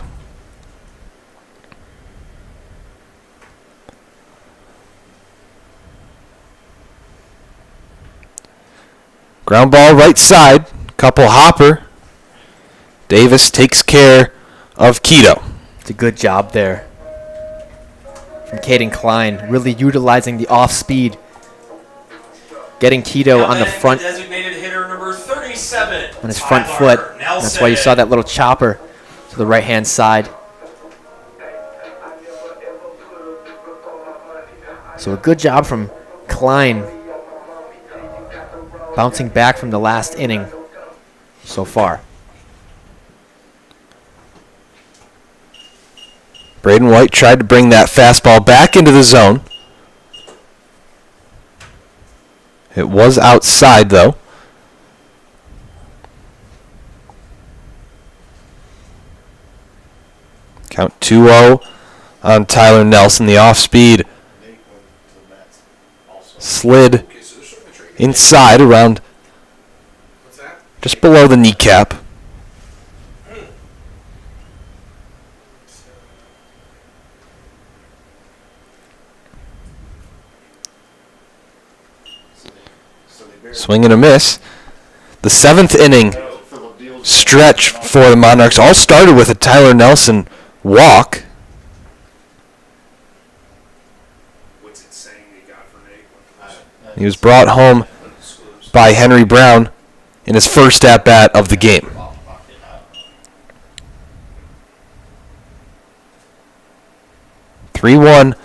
Ground ball right side. Couple hopper. Davis takes care of Keto.
It's a good job there from Caden Klein, really utilizing the off speed, getting Keto on the front,
Designated hitter number 37.
on his front foot. That's why you saw that little chopper to the right hand side. So a good job from Klein, bouncing back from the last inning so far.
Braden White tried to bring that fastball back into the zone. It was outside, though. Count 2-0 on Tyler Nelson. The off-speed slid inside around just below the kneecap. Swing and a miss. The 7th inning stretch for the Monarchs all started with a Tyler Nelson walk. He was brought home by Henry Brown in his first at-bat of the game. (3-1)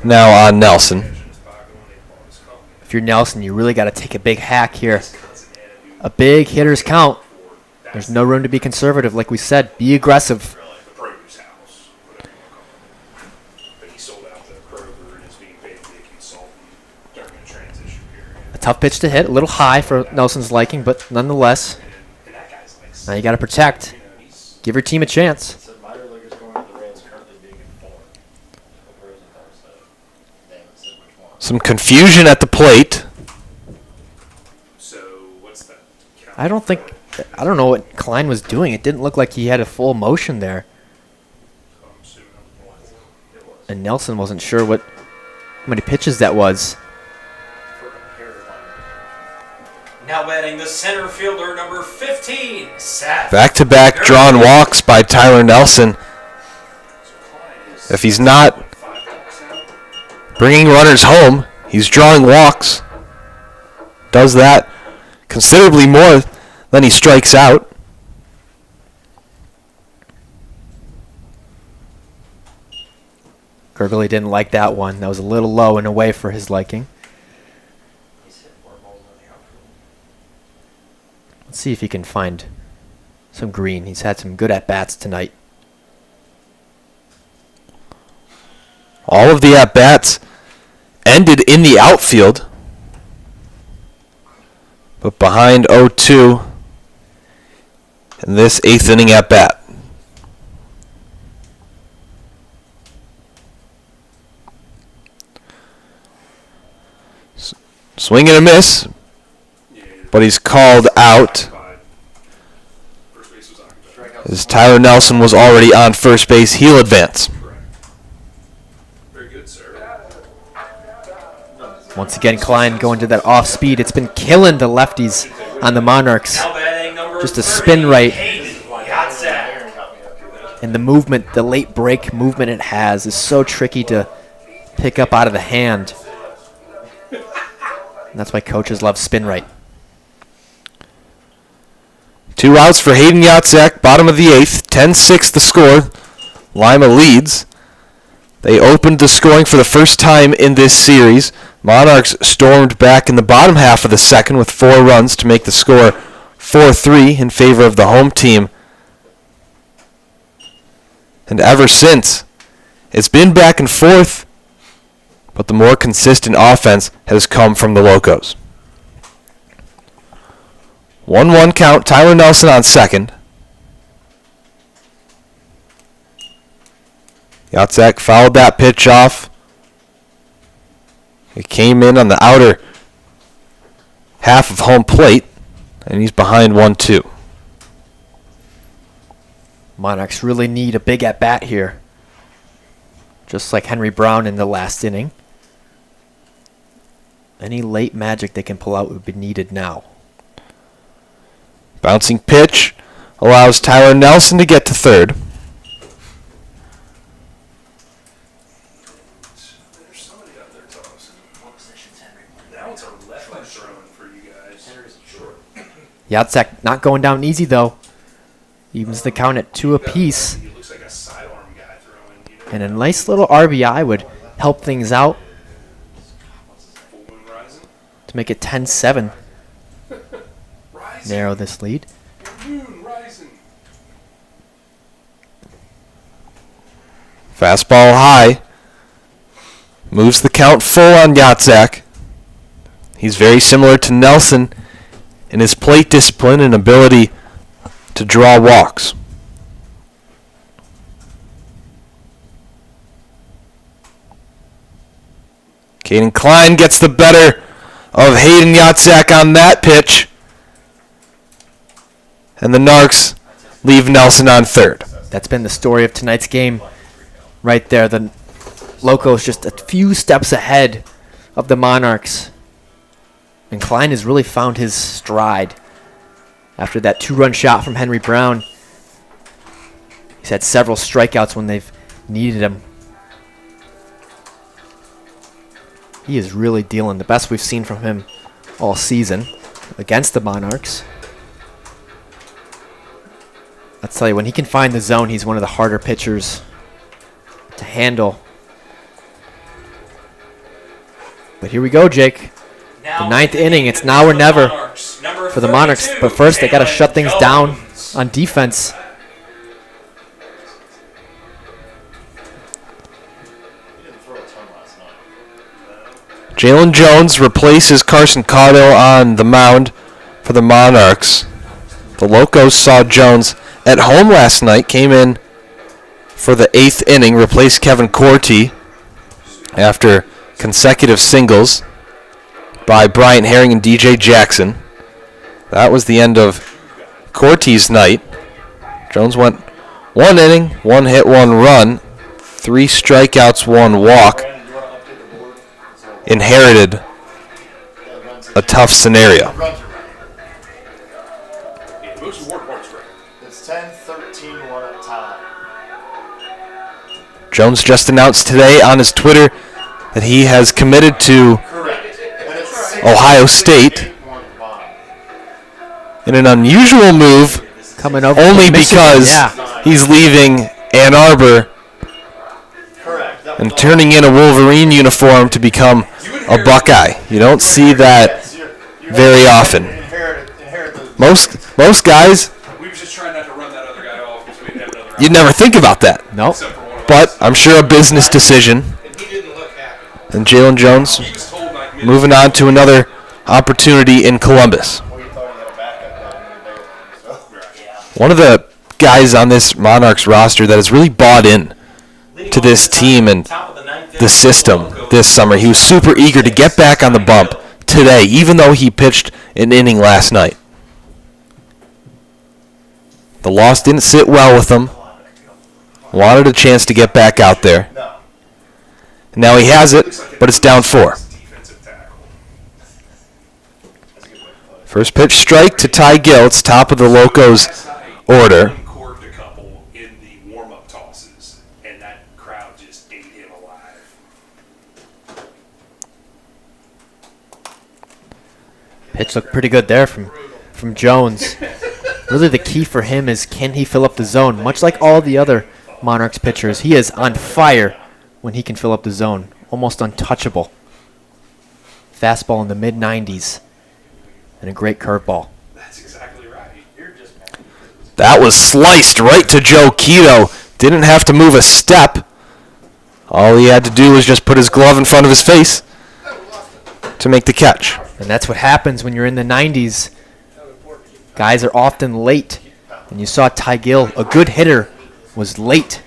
now on Nelson.
If you're Nelson, you really got to take a big hack here. A big hitter's count. There's no room to be conservative, like we said. Be aggressive. A tough pitch to hit, a little high for Nelson's liking, but nonetheless, now you got to protect. Give your team a chance.
Some confusion at the plate.
I don't know what Klein was doing. It didn't look like he had a full motion there. And Nelson wasn't sure how many pitches that was.
Now batting the center fielder number 15, Seth.
Back-to-back drawn walks by Tyler Nelson. If he's not bringing runners home, he's drawing walks. Does that considerably more than he strikes out.
Gurgley didn't like that one. That was a little low and away for his liking. Let's see if he can find some green. He's had some good at-bats tonight.
All of the at-bats ended in the outfield, but behind 0-2 in this 8th inning at-bat. Swing and a miss, but he's called out
First base was occupied.
as Tyler Nelson was already on first base. He'll advance.
Very good, sir.
Once again, Klein going to that off-speed. It's been killing the lefties on the Monarchs.
Now batting number
Just a
30,
spin right.
Hayden Yatzak.
And the movement, the late break movement it has is so tricky to pick up out of the hand. And that's why coaches love spin right.
2 outs for Hayden Yatzak, bottom of the 8th. 10-6 the score. Lima leads. They opened the scoring for the first time in this series. Monarchs stormed back in the bottom half of the second with 4 runs to make the score 4-3 in favor of the home team. And ever since, it's been back and forth, but the more consistent offense has come from the Locos. 1-1 count, Tyler Nelson on second. Yatzak fouled that pitch off. It came in on the outer half of home plate, and he's behind 1-2.
Monarchs really need a big at-bat here. Just like Henry Brown in the last inning. Any late magic they can pull out would be needed now.
Bouncing pitch allows Tyler Nelson to get to third.
There's somebody out there, Thomas. What position's Henry? Now it's a left throwing for you guys. Henry's short.
Yatzak not going down easy though. Evens the count at 2 apiece.
He looks like a sidearm guy throwing. You know,
And a nice little RBI would help things out
full moon rising.
to make it 10-7.
Rising.
Narrow this lead.
Moon rising.
Fastball high. Moves the count full on Yatzak. He's very similar to Nelson in his plate discipline and ability to draw walks. Caden Klein gets the better of Hayden Yatzak on that pitch. And the Narcs leave Nelson on third.
That's been the story of tonight's game right there. The Locos just a few steps ahead of the Monarchs. And Klein has really found his stride after that 2-run shot from Henry Brown. He's had several strikeouts when they've needed him. He is really dealing the best we've seen from him all season against the Monarchs. I'll tell you, when he can find the zone, he's one of the harder pitchers to handle. But here we go, Jake.
Now
The 9th
batting
inning, it's now or
for the
never
Monarchs, number
for the Monarchs.
32,
But first, they got to
Caleb
shut things down
Jones.
on defense.
He didn't throw a ton last night.
Jalen Jones replaces Carson Cotto on the mound for the Monarchs. The Locos saw Jones at home last night, came in for the 8th inning, replaced Kevin Corti after consecutive singles by Bryant Herring and DJ Jackson. That was the end of Corti's night. Jones went 1 inning, 1 hit, 1 run, 3 strikeouts, 1 walk.
Brandon, you want to update the board? So,
Inherited
runs
a tough scenario.
runs are right.
Yeah, most of the work part's right.
It's 10-13, 1 at tie.
Jones just announced today on his Twitter that he has committed to
Correct. And it's 6,
Ohio State
8, 1 bottom.
in an unusual move
Coming over
only
from Michigan,
because
yeah.
he's leaving Ann Arbor
Correct. That
and
was
turning in a Wolverine uniform to become a Buckeye. You don't see that very often.
Inherit the
Most guys,
We was just trying not to run that other guy off so we'd have another
you'd never think about that.
Nope.
except for one of
But
us.
I'm sure a business decision.
And he didn't look happy.
And Jalen Jones
He was told like mid-
moving on to another opportunity in Columbus.
Well, you thought you had a backup down there, so.
One of the guys on this Monarchs roster that has really bought in to this team and the system this summer. He was super eager to get back on the bump today, even though he pitched an inning last night. The loss didn't sit well with him. Wanted a chance to get back out there.
No.
Now he has it, but it's down 4.
defensive tackle.
That's a good way to put it.
First pitch strike to Ty Gill. It's top of the Locos
Last night,
order.
he corked a couple in the warm-up tosses, and that crowd just ate him alive.
Pitch looked pretty good there from Jones. Really the key for him is can he fill up the zone? Much like all the other Monarchs pitchers, he is on fire when he can fill up the zone. Almost untouchable. Fastball in the mid-90s. And a great curveball.
That's exactly right. You're just mad.
That was sliced right to Joe Quito. Didn't have to move a step. All he had to do was just put his glove in front of his face to make the catch.
And that's what happens when you're in the 90s. Guys are often late. And you saw Ty Gill, a good hitter, was late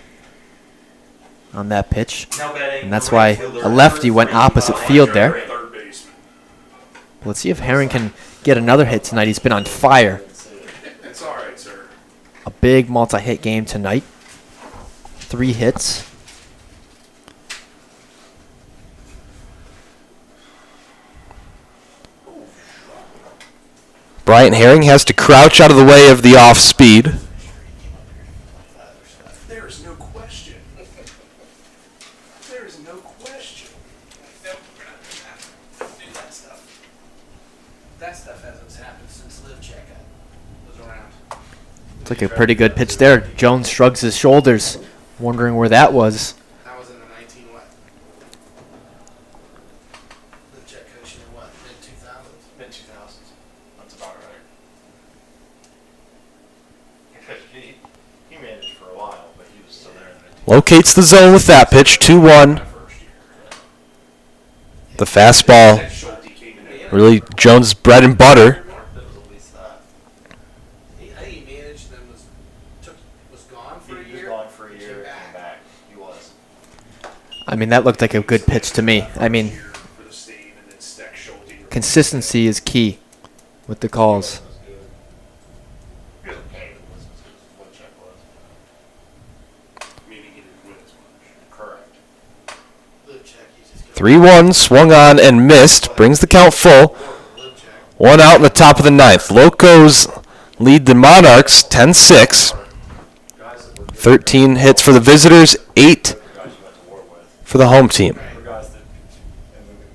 on that pitch. And that's why a lefty went opposite field there.
Third baseman.
Let's see if Herring can get another hit tonight. He's been on fire.
It's all right, sir.
A big multi-hit game tonight. 3 hits.
Bryant Herring has to crouch out of the way of the off speed.
There is no question. There is no question.
Nope, we're not doing that stuff. That stuff hasn't happened since Live Check was around.
It's like a pretty good pitch there. Jones shrugs his shoulders, wondering where that was.
That was in the 19 what? Live Check coaching in what? Mid 2000s?
Mid 2000s. That's about right. He managed for a while, but he was still there in the
Locates the zone with that pitch. 2-1. The fastball,
Schulte came in.
really Jones' bread and butter.
It was at least that.
I think he managed them was gone
He
for a
was
year.
gone for a
Came
year and
back.
came back. He was.
I mean, that looked like a good pitch to me. I mean,
For the state, and then Steck Schulte.
consistency is key with the calls.
He was okay. It wasn't as good as what Check was.
Meaning he didn't win as much.
Correct.
Live Check, he just got
3-1, swung on and missed. Brings the count full.
Live Check.
1 out in the top of the 9th. Locos lead the Monarchs 10-6. 13 hits for the visitors, 8
Guys you went to war with.
for the home team.
For guys that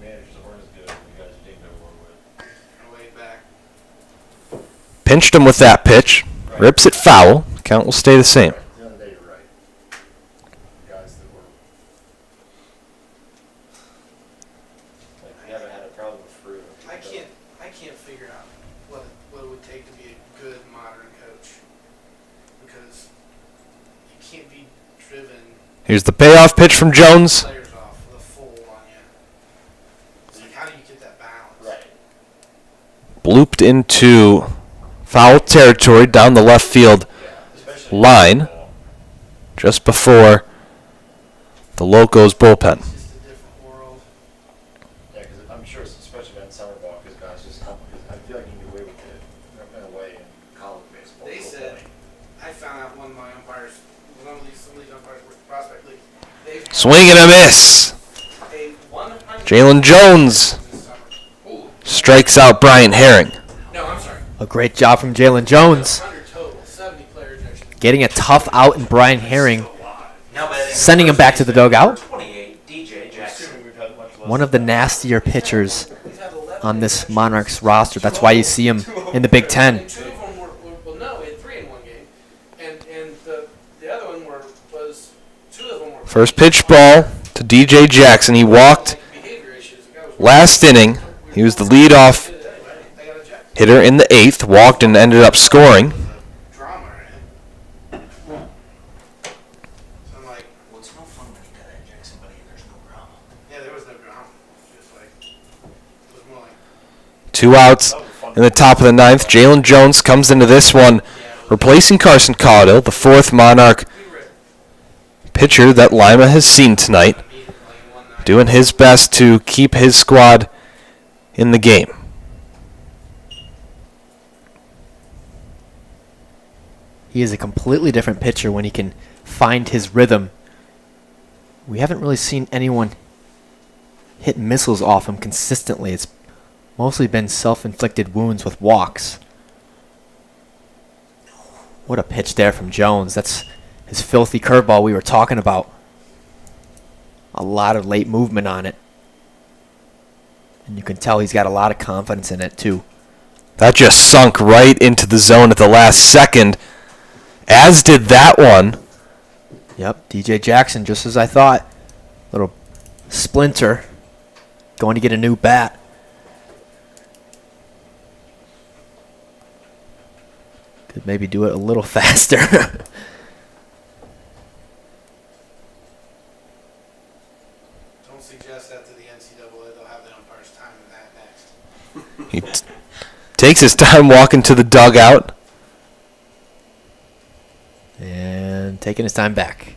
managers that weren't as good as the guys you didn't go to war with.
And way back.
Pinched him with that pitch. Rips it foul. Count will stay the same.
The other day, you're right. Guys that were. Like, we haven't had a problem with fruit.
I can't figure out what it would take to be a good modern coach. Because you can't be driven
Here's the payoff pitch from Jones.
players off with a full on you. It's like, how do you get that balance?
Right.
Blooped into foul territory down the left field
Especially
line just before the Locos bullpen.
It's just a different world.
Yeah, because I'm sure, especially in summer ball, because guys just come. Cause I feel like you can get away with it in a way in college baseball.
They said, I found out one of my umpires, some of these umpires were prospect league. They've had
Swing and a miss.
a 100
Jalen Jones
this summer. Ooh,
strikes out Bryant Herring.
no, I'm sorry.
A great job from Jalen Jones.
100 total, 70 players actually.
Getting a tough out in Brian Herring,
Now batting
sending him back to the dugout.
28, DJ Jackson.
Assuming we've had much less.
One of the nastier pitchers
He's had 11
on this Monarchs roster. That's why you see him in the Big Ten.
And 2 of them were well, no, we had 3 in one game, and the other one was 2 of them were
First pitch ball to DJ Jackson. He walked
behavior issues. The guy was
last inning. He was the leadoff
did it anyway. They got ejected.
Hitter in the 8th, walked and ended up scoring.
Drama, right? So I'm like,
Well, it's no fun when you gotta inject somebody and there's no drama.
yeah, there was no drama. Just like, it was more like,
2 outs in the top of the 9th. Jalen Jones comes into this one, replacing Carson Caudill, the 4th Monarch pitcher that Lima has seen tonight, doing his best to keep his squad in the game.
He is a completely different pitcher when he can find his rhythm. We haven't really seen anyone hit missiles off him consistently. It's mostly been self-inflicted wounds with walks. What a pitch there from Jones. That's his filthy curveball we were talking about. A lot of late movement on it. And you can tell he's got a lot of confidence in it too.
That just sunk right into the zone at the last second, as did that one.
Yep, DJ Jackson, just as I thought. Little splinter. Going to get a new bat. Could maybe do it a little faster.
don't suggest that to the NCAA. They'll have the umpires time in that next.
He takes his time walking to the dugout.
And taking his time back.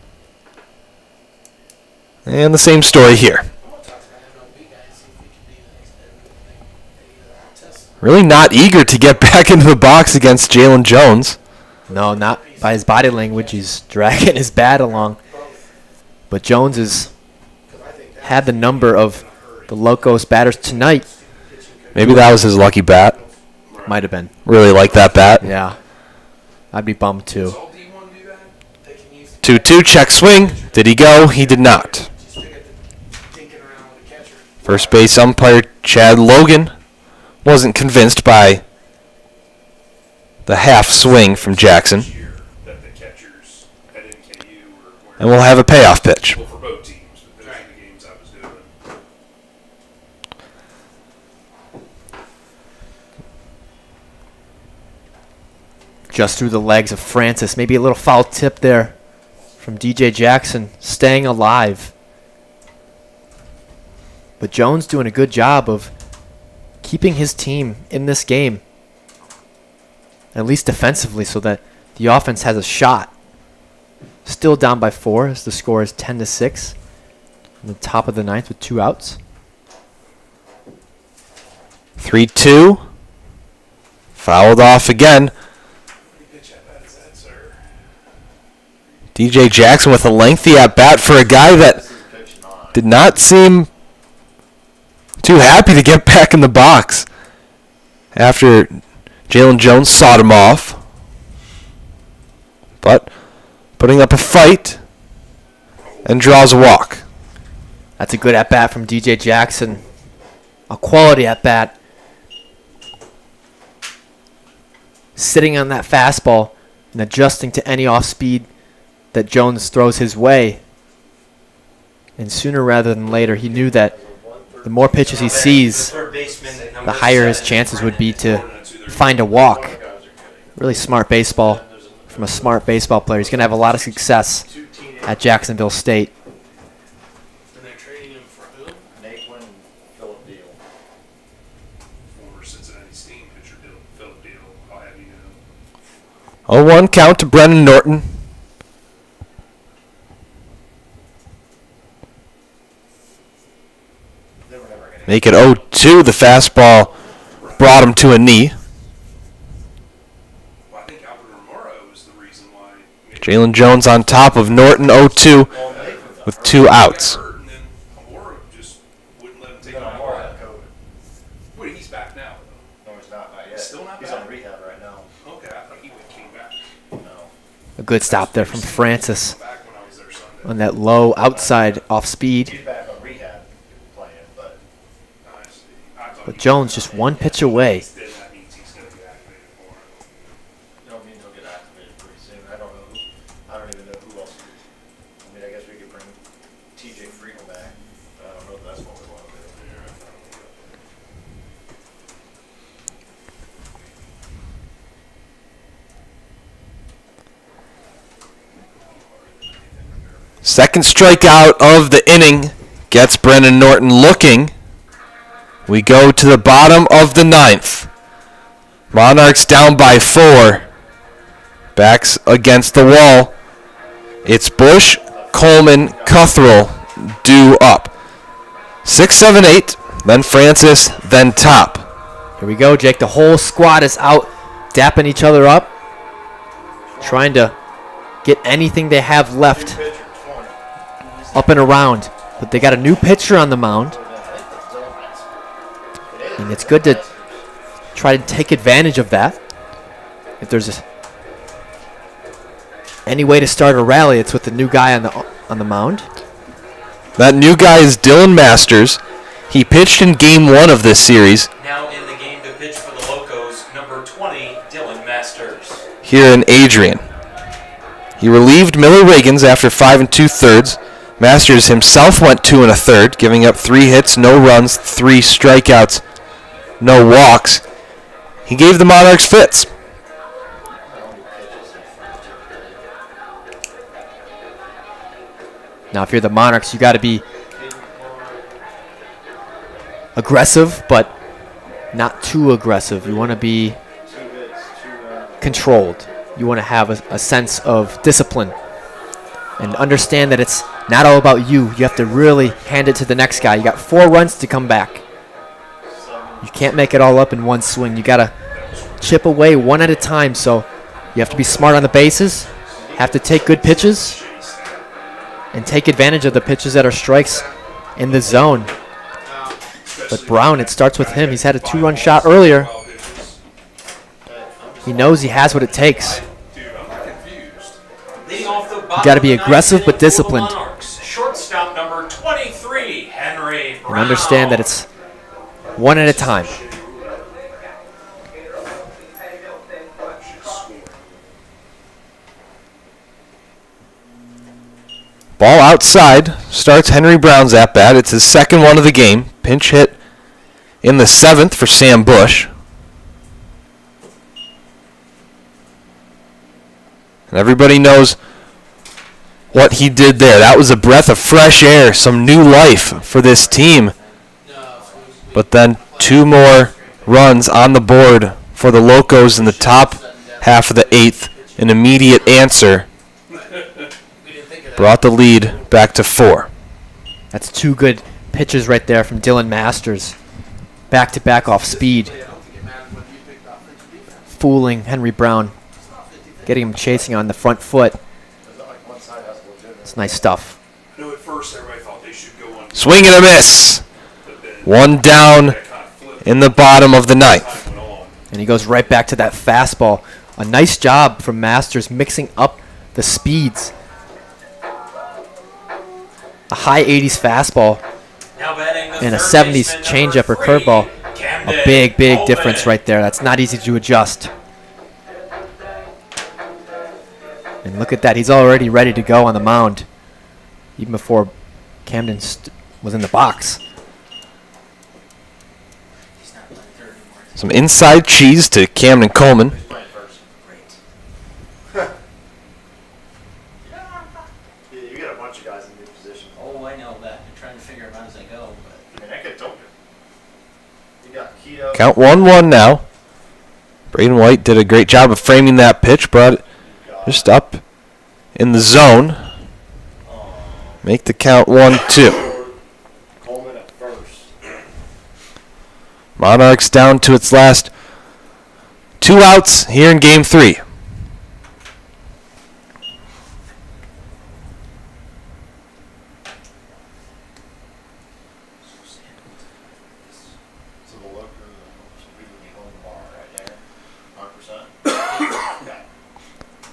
And the same story here.
I'm gonna talk to the MLB guys and see if we can be the next test.
Really not eager to get back into the box against Jalen Jones.
No, not by his body language. He's dragging his bat along. But Jones has had the number of the Locos batters tonight.
Maybe that was his lucky bat.
Might have been.
Really like that bat.
Yeah. I'd be bummed too.
So do you want to do that?
They can use
2-2 check swing. Did he go? He did not.
just to get the tinking around with the catcher.
First base umpire Chad Logan wasn't convinced by the half swing from Jackson.
Year that the catchers at NKU were
And we'll have a payoff pitch.
well for both teams, but those are the games I was doing.
Just through the legs of Francis. Maybe a little foul tip there from DJ Jackson. Staying alive. But Jones doing a good job of keeping his team in this game. At least defensively, so that the offense has a shot. Still down by 4 as the score is 10-6. In the top of the 9th with 2 outs.
3-2. Fouled off again.
Pretty pitch at bat is that, sir?
DJ Jackson with a lengthy at bat for a guy that did not seem too happy to get back in the box after Jalen Jones sawed him off. But putting up a fight and draws a walk.
That's a good at-bat from DJ Jackson. A quality at-bat. Sitting on that fastball and adjusting to any off-speed that Jones throws his way. And sooner rather than later, he knew that the more pitches he sees, the higher his chances would be to find a walk. Really smart baseball from a smart baseball player. He's going to have a lot of success at Jacksonville State.
And they're trading him for who?
Naquin, Philip Deal.
Former Cincinnati Steam pitcher Philip Deal, I'll have you know.
0-1 count to Brennan Norton.
They were never gonna
Make it 0-2. The fastball brought him to a knee.
Well, I think Albert Romero was the reason why.
Jalen Jones on top of Norton 0-2 with 2 outs.
Hurt, and then Amora just wouldn't let him take
Then
him
Amora
out.
had COVID.
Wait, he's back now.
No, he's not yet.
He's still not
He's
back?
on rehab right now.
Okay, I thought he came back.
No.
A good stop there from Francis
Back when I was there Sunday.
on that low outside off speed.
He's back on rehab playing, but
I see. I thought
But
he-
Jones just one pitch away.
Then that means he's going to be activated for it.
you don't mean he'll get activated pretty soon. I don't know who. I don't even know who else. I mean, I guess we could bring TJ Friedel back. But I don't know if that's what we want to do.
Second strikeout of the inning gets Brennan Norton looking. We go to the bottom of the ninth. Monarchs down by 4. Backs against the wall. It's Bush, Coleman, Cuthrell due up. 6, 7, 8, then Francis, then Top.
Here we go, Jake. The whole squad is out dapping each other up, trying to get anything they have left up and around. But they got a new pitcher on the mound, and it's good to try to take advantage of that. If there's any way to start a rally, it's with the new guy on the mound.
That new guy is Dylan Masters. He pitched in Game 1 of this series
Now in the game to pitch for the Locos, number 20, Dylan Masters.
here in Adrian. He relieved Miller Riggins after 5 2/3. Masters himself went 2 1/3, giving up 3 hits, no runs, 3 strikeouts, no walks. He gave the Monarchs fits.
Now, if you're the Monarchs, you got to be aggressive, but not too aggressive. You want to be controlled. You want to have a sense of discipline and understand that it's not all about you. You have to really hand it to the next guy. You got 4 runs to come back. You can't make it all up in one swing. You got to chip away one at a time. So you have to be smart on the bases, have to take good pitches, and take advantage of the pitches that are strikes in the zone. But Brown, it starts with him. He's had a 2-run shot earlier. He knows he has what it takes.
You
gotta be aggressive but disciplined.
Shortstop number 23, Henry Brown.
And understand that it's one at a time.
Ball outside, starts Henry Brown's at-bat. It's his second one of the game. Pinch hit in the 7th for Sam Bush. And everybody knows what he did there. That was a breath of fresh air, some new life for this team. But then 2 more runs on the board for the Locos in the top half of the 8th. An immediate answer brought the lead back to 4.
That's 2 good pitches right there from Dylan Masters. Back-to-back off speed. Fooling Henry Brown. Getting him chasing on the front foot. It's nice stuff.
I know at first everybody thought they should go on.
Swing and a miss. One down in the bottom of the 9th.
And he goes right back to that fastball. A nice job from Masters mixing up the speeds. A high 80s fastball
Now batting the
and a
third
70s
baseman,
changeup or
number 3,
curveball.
Camden
A big
Coleman.
difference right there. That's not easy to adjust. And look at that. He's already ready to go on the mound. Even before Camden was in the box.
Some inside cheese to Camden Coleman.
You got a bunch of guys in new position.
Oh, I know that. I'm trying to figure them out as I go. But
I mean, I could have told you. You got Keto.
Count 1-1 now. Braden White did a great job of framing that pitch, brought it just up in the zone. Make the count 1-2.
Coleman at first.
Monarchs down to its last 2 outs here in Game 3.
So the look should be the home bar right there. 100%.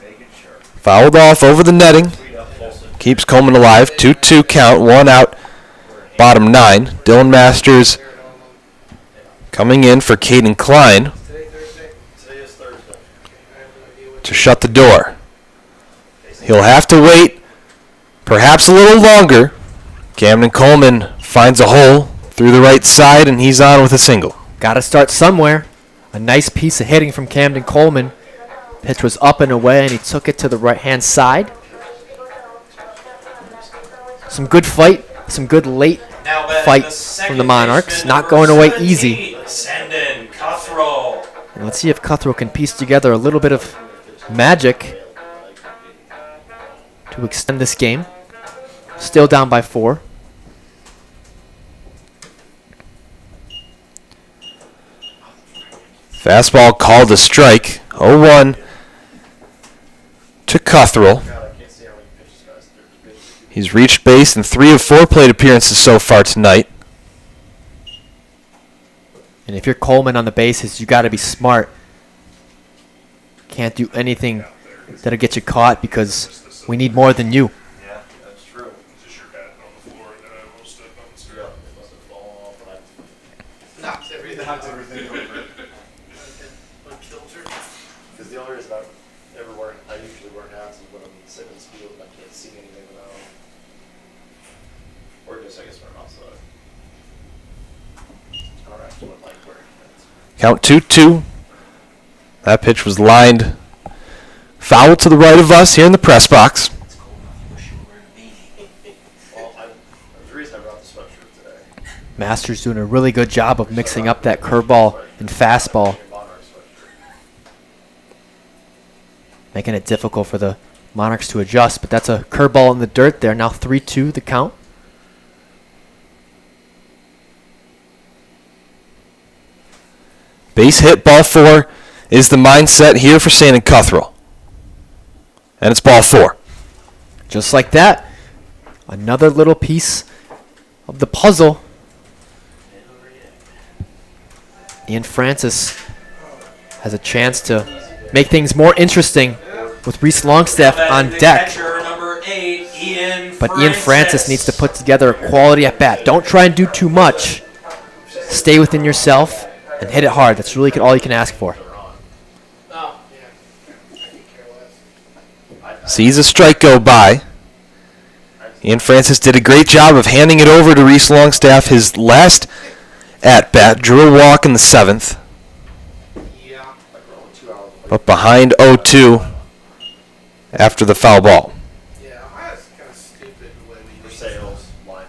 Making sure.
Fouled off over the netting.
Tweet up Folsom.
Keeps Coleman alive. 2-2 count. 1 out. Bottom 9. Dylan Masters coming in for Caden Klein
Today is Thursday.
to shut the door. He'll have to wait perhaps a little longer. Camden Coleman finds a hole through the right side, and he's on with a single.
Got to start somewhere. A nice piece of hitting from Camden Coleman. Pitch was up and away, and he took it to the right-hand side. Some good fight, some good late
Now batting
fight
the
from
second
the Monarchs.
baseman,
Not
number
going away
17,
easy.
Sendon Cuthrell.
And let's see if Cuthrell can piece together a little bit of magic to extend this game. Still down by 4.
Fastball called a strike. 0-1 to Cuthrell. He's reached base in 3 of 4 plate appearances so far tonight.
And if you're Coleman on the bases, you got to be smart. Can't do anything that'll get you caught because we need more than you.
Yeah, that's true.
Is this your bat on the floor and then I will step on the step?
Yeah, it must have fallen off, but I
Knocked everything.
knocked everything over.
What kilter?
Because the only reason I ever wear, I usually wear hats is when I'm sitting in this field and I can't see anything without them. Or just, I guess, when I'm outside. I don't actually like wearing hats.
Count 2-2. That pitch was lined foul to the right of us here in the press box.
Well, there's a reason I brought the sweatshirt today.
Masters doing a really good job of mixing up that curveball and fastball,
Monarchs sweatshirt.
making it difficult for the Monarchs to adjust. But that's a curveball in the dirt there. Now 3-2 the count.
Base hit, ball 4 is the mindset here for Sandon Cuthrell. And it's ball 4.
Just like that, another little piece of the puzzle. Ian Francis has a chance to make things more interesting with Reese Longstaff
Now
on
batting the
deck.
catcher, number 8, Ian
But Ian Francis needs to put together a quality at bat. Don't try and do too much. Stay within yourself and hit it hard. That's really all you can ask for.
Oh, yeah. I could care less.
Sees a strike go by. Ian Francis did a great job of handing it over to Reese Longstaff. His last at-bat drew a walk in the 7th.
Yeah.
But behind 0-2 after the foul ball.
Yeah, that's kind of stupid the way we
For
use
sales, Lima,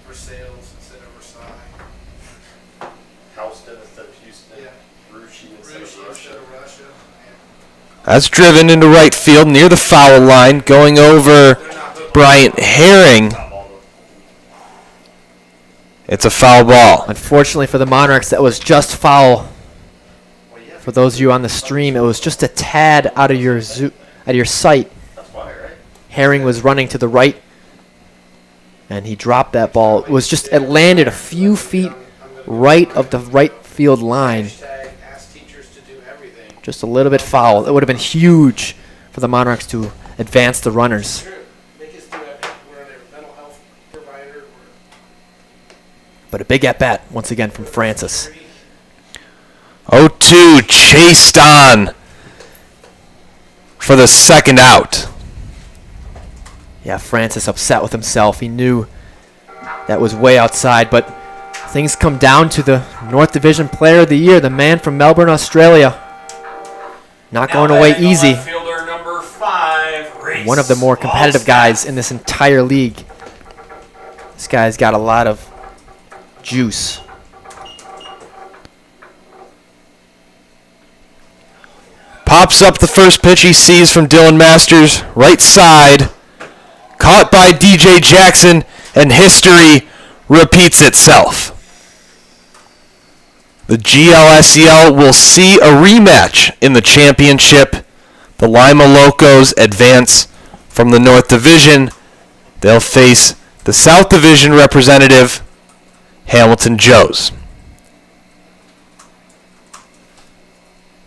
for sales instead of Versailles.
Houston instead of Houston,
Yeah.
Rushi instead
Russia
of
instead
Russia.
of Russia.
That's driven into right field near the foul line, going over
They're not hooked.
Bryant Herring. It's a foul ball.
Unfortunately for the Monarchs, that was just foul. For those of you on the stream, it was just a tad out of your sight.
That's why, right?
Herring was running to the right, and he dropped that ball. It landed a few feet right of the right field line.
Hashtag ask teachers to do everything.
Just a little bit foul. It would have been huge for the Monarchs to advance the runners.
True. Make us do everything. We're their mental health provider.
But a big at-bat, once again, from Francis.
0-2 chased on for the second out.
Yeah, Francis upset with himself. He knew that was way outside, but things come down to the North Division Player of the Year, the man from Melbourne, Australia. Not going away easy.
Fielder number 5, Reese
One of the more competitive guys in this entire league. This guy's got a lot of juice.
Pops up the first pitch he sees from Dylan Masters, right side. Caught by DJ Jackson, and history repeats itself. The GLSEL will see a rematch in the championship. The Lima Locos advance from the North Division. They'll face the South Division representative, Hamilton Joes.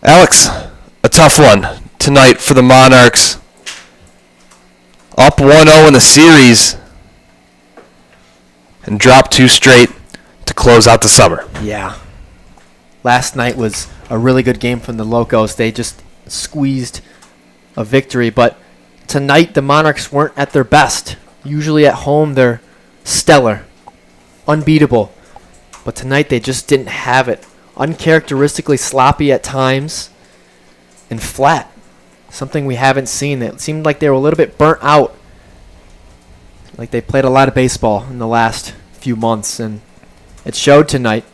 Alex, a tough one tonight for the Monarchs. Up 1-0 in the series and dropped 2 straight to close out the summer.
Yeah. Last night was a really good game from the Locos. They just squeezed a victory, but tonight the Monarchs weren't at their best. Usually at home they're stellar, unbeatable, but tonight they just didn't have it. Uncharacteristically sloppy at times and flat. Something we haven't seen. It seemed like they were a little bit burnt out. like they played a lot of baseball in the last few months, and it showed tonight.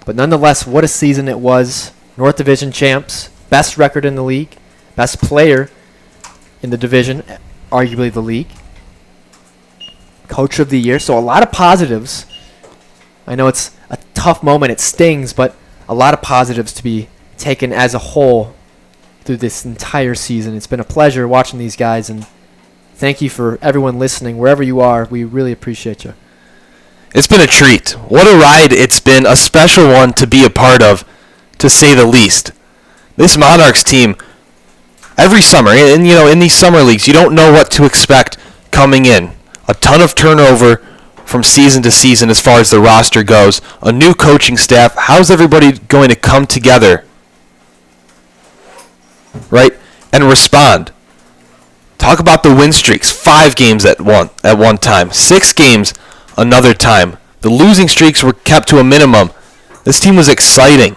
But nonetheless, what a season it was. North Division champs, best record in the league, best player in the division, arguably the league. Coach of the year, so a lot of positives. I know it's a tough moment, it stings, but a lot of positives to be taken as a whole through this entire season. It's been a pleasure watching these guys, and thank you for everyone listening, wherever you are. We really appreciate you.
It's been a treat. What a ride it's been, a special one to be a part of, to say the least. This Monarchs team, every summer, and in these summer leagues, you don't know what to expect coming in. A ton of turnover from season to season as far as the roster goes. A new coaching staff. How's everybody going to come together, right, and respond? Talk about the win streaks. 5 games at one time. 6 games another time. The losing streaks were kept to a minimum. This team was exciting.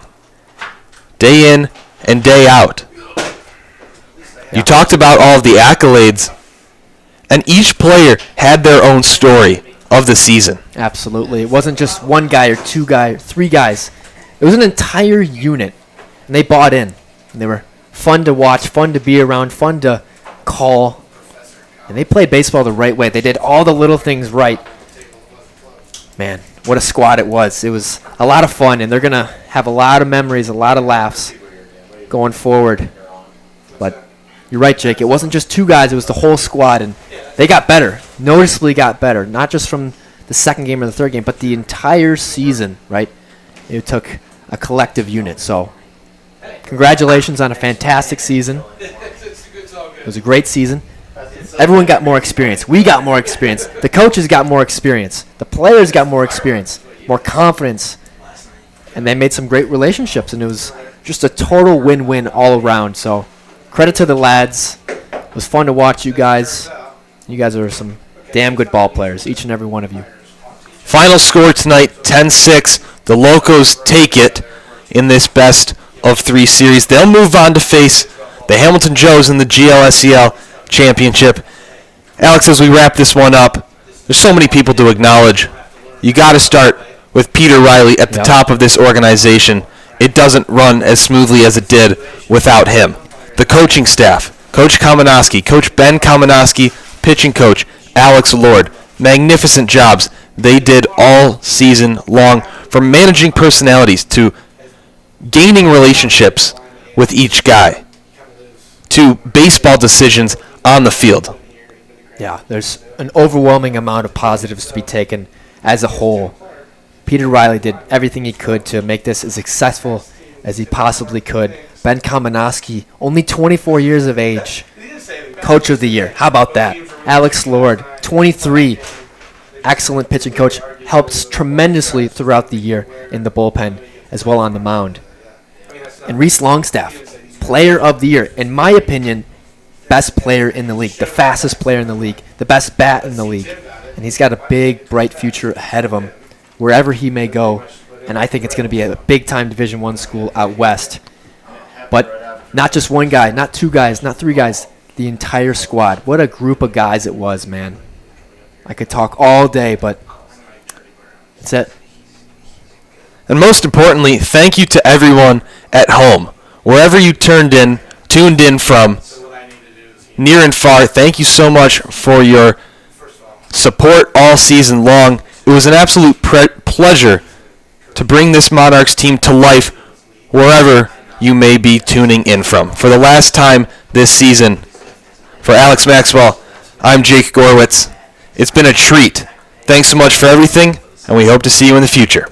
Day in and day out. You talked about all of the accolades, and each player had their own story of the season.
Absolutely. It wasn't just one guy or 2 guys, 3 guys. It was an entire unit, and they bought in. And they were fun to watch, fun to be around, fun to call. And they played baseball the right way. They did all the little things right. Man, what a squad it was. It was a lot of fun, and they're going to have a lot of memories, a lot of laughs going forward. But you're right, Jake. It wasn't just 2 guys. It was the whole squad, and they got better, noticeably got better, not just from the second game or the third game, but the entire season, right? It took a collective unit. So congratulations on a fantastic season. It was a great season. Everyone got more experience. We got more experience. The coaches got more experience. The players got more experience, more confidence. And they made some great relationships, and it was just a total win-win all around. So credit to the lads. It was fun to watch you guys. You guys are some damn good ball players, each and every one of you.
Final score tonight, 10-6. The Locos take it in this best of 3 series. They'll move on to face the Hamilton Joes in the GLSEL Championship. Alex, as we wrap this one up, there's so many people to acknowledge. You got to start with Peter Riley at the top of this organization. It doesn't run as smoothly as it did without him. The coaching staff, Coach Kamenowski, Coach Ben Kamenowski, pitching coach Alex Lord. Magnificent jobs they did all season long, from managing personalities to gaining relationships with each guy to baseball decisions on the field.
Yeah, there's an overwhelming amount of positives to be taken as a whole. Peter Riley did everything he could to make this as successful as he possibly could. Ben Kamenowski, only 24 years of age, Coach of the Year. How about that? Alex Lord, 23, excellent pitching coach, helped tremendously throughout the year in the bullpen as well on the mound. And Reese Longstaff, Player of the Year. In my opinion, best player in the league, the fastest player in the league, the best bat in the league. And he's got a big, bright future ahead of him wherever he may go. And I think it's going to be a big-time Division I school out west. But not just one guy, not 2 guys, not 3 guys, the entire squad. What a group of guys it was, man. I could talk all day, but that's it.
And most importantly, thank you to everyone at home. Wherever you tuned in from, near and far, thank you so much for your support all season long. It was an absolute pleasure to bring this Monarchs team to life wherever you may be tuning in from. For the last time this season, for Alex Maxwell, I'm Jake Gorwitz. It's been a treat. Thanks so much for everything, and we hope to see you in the future.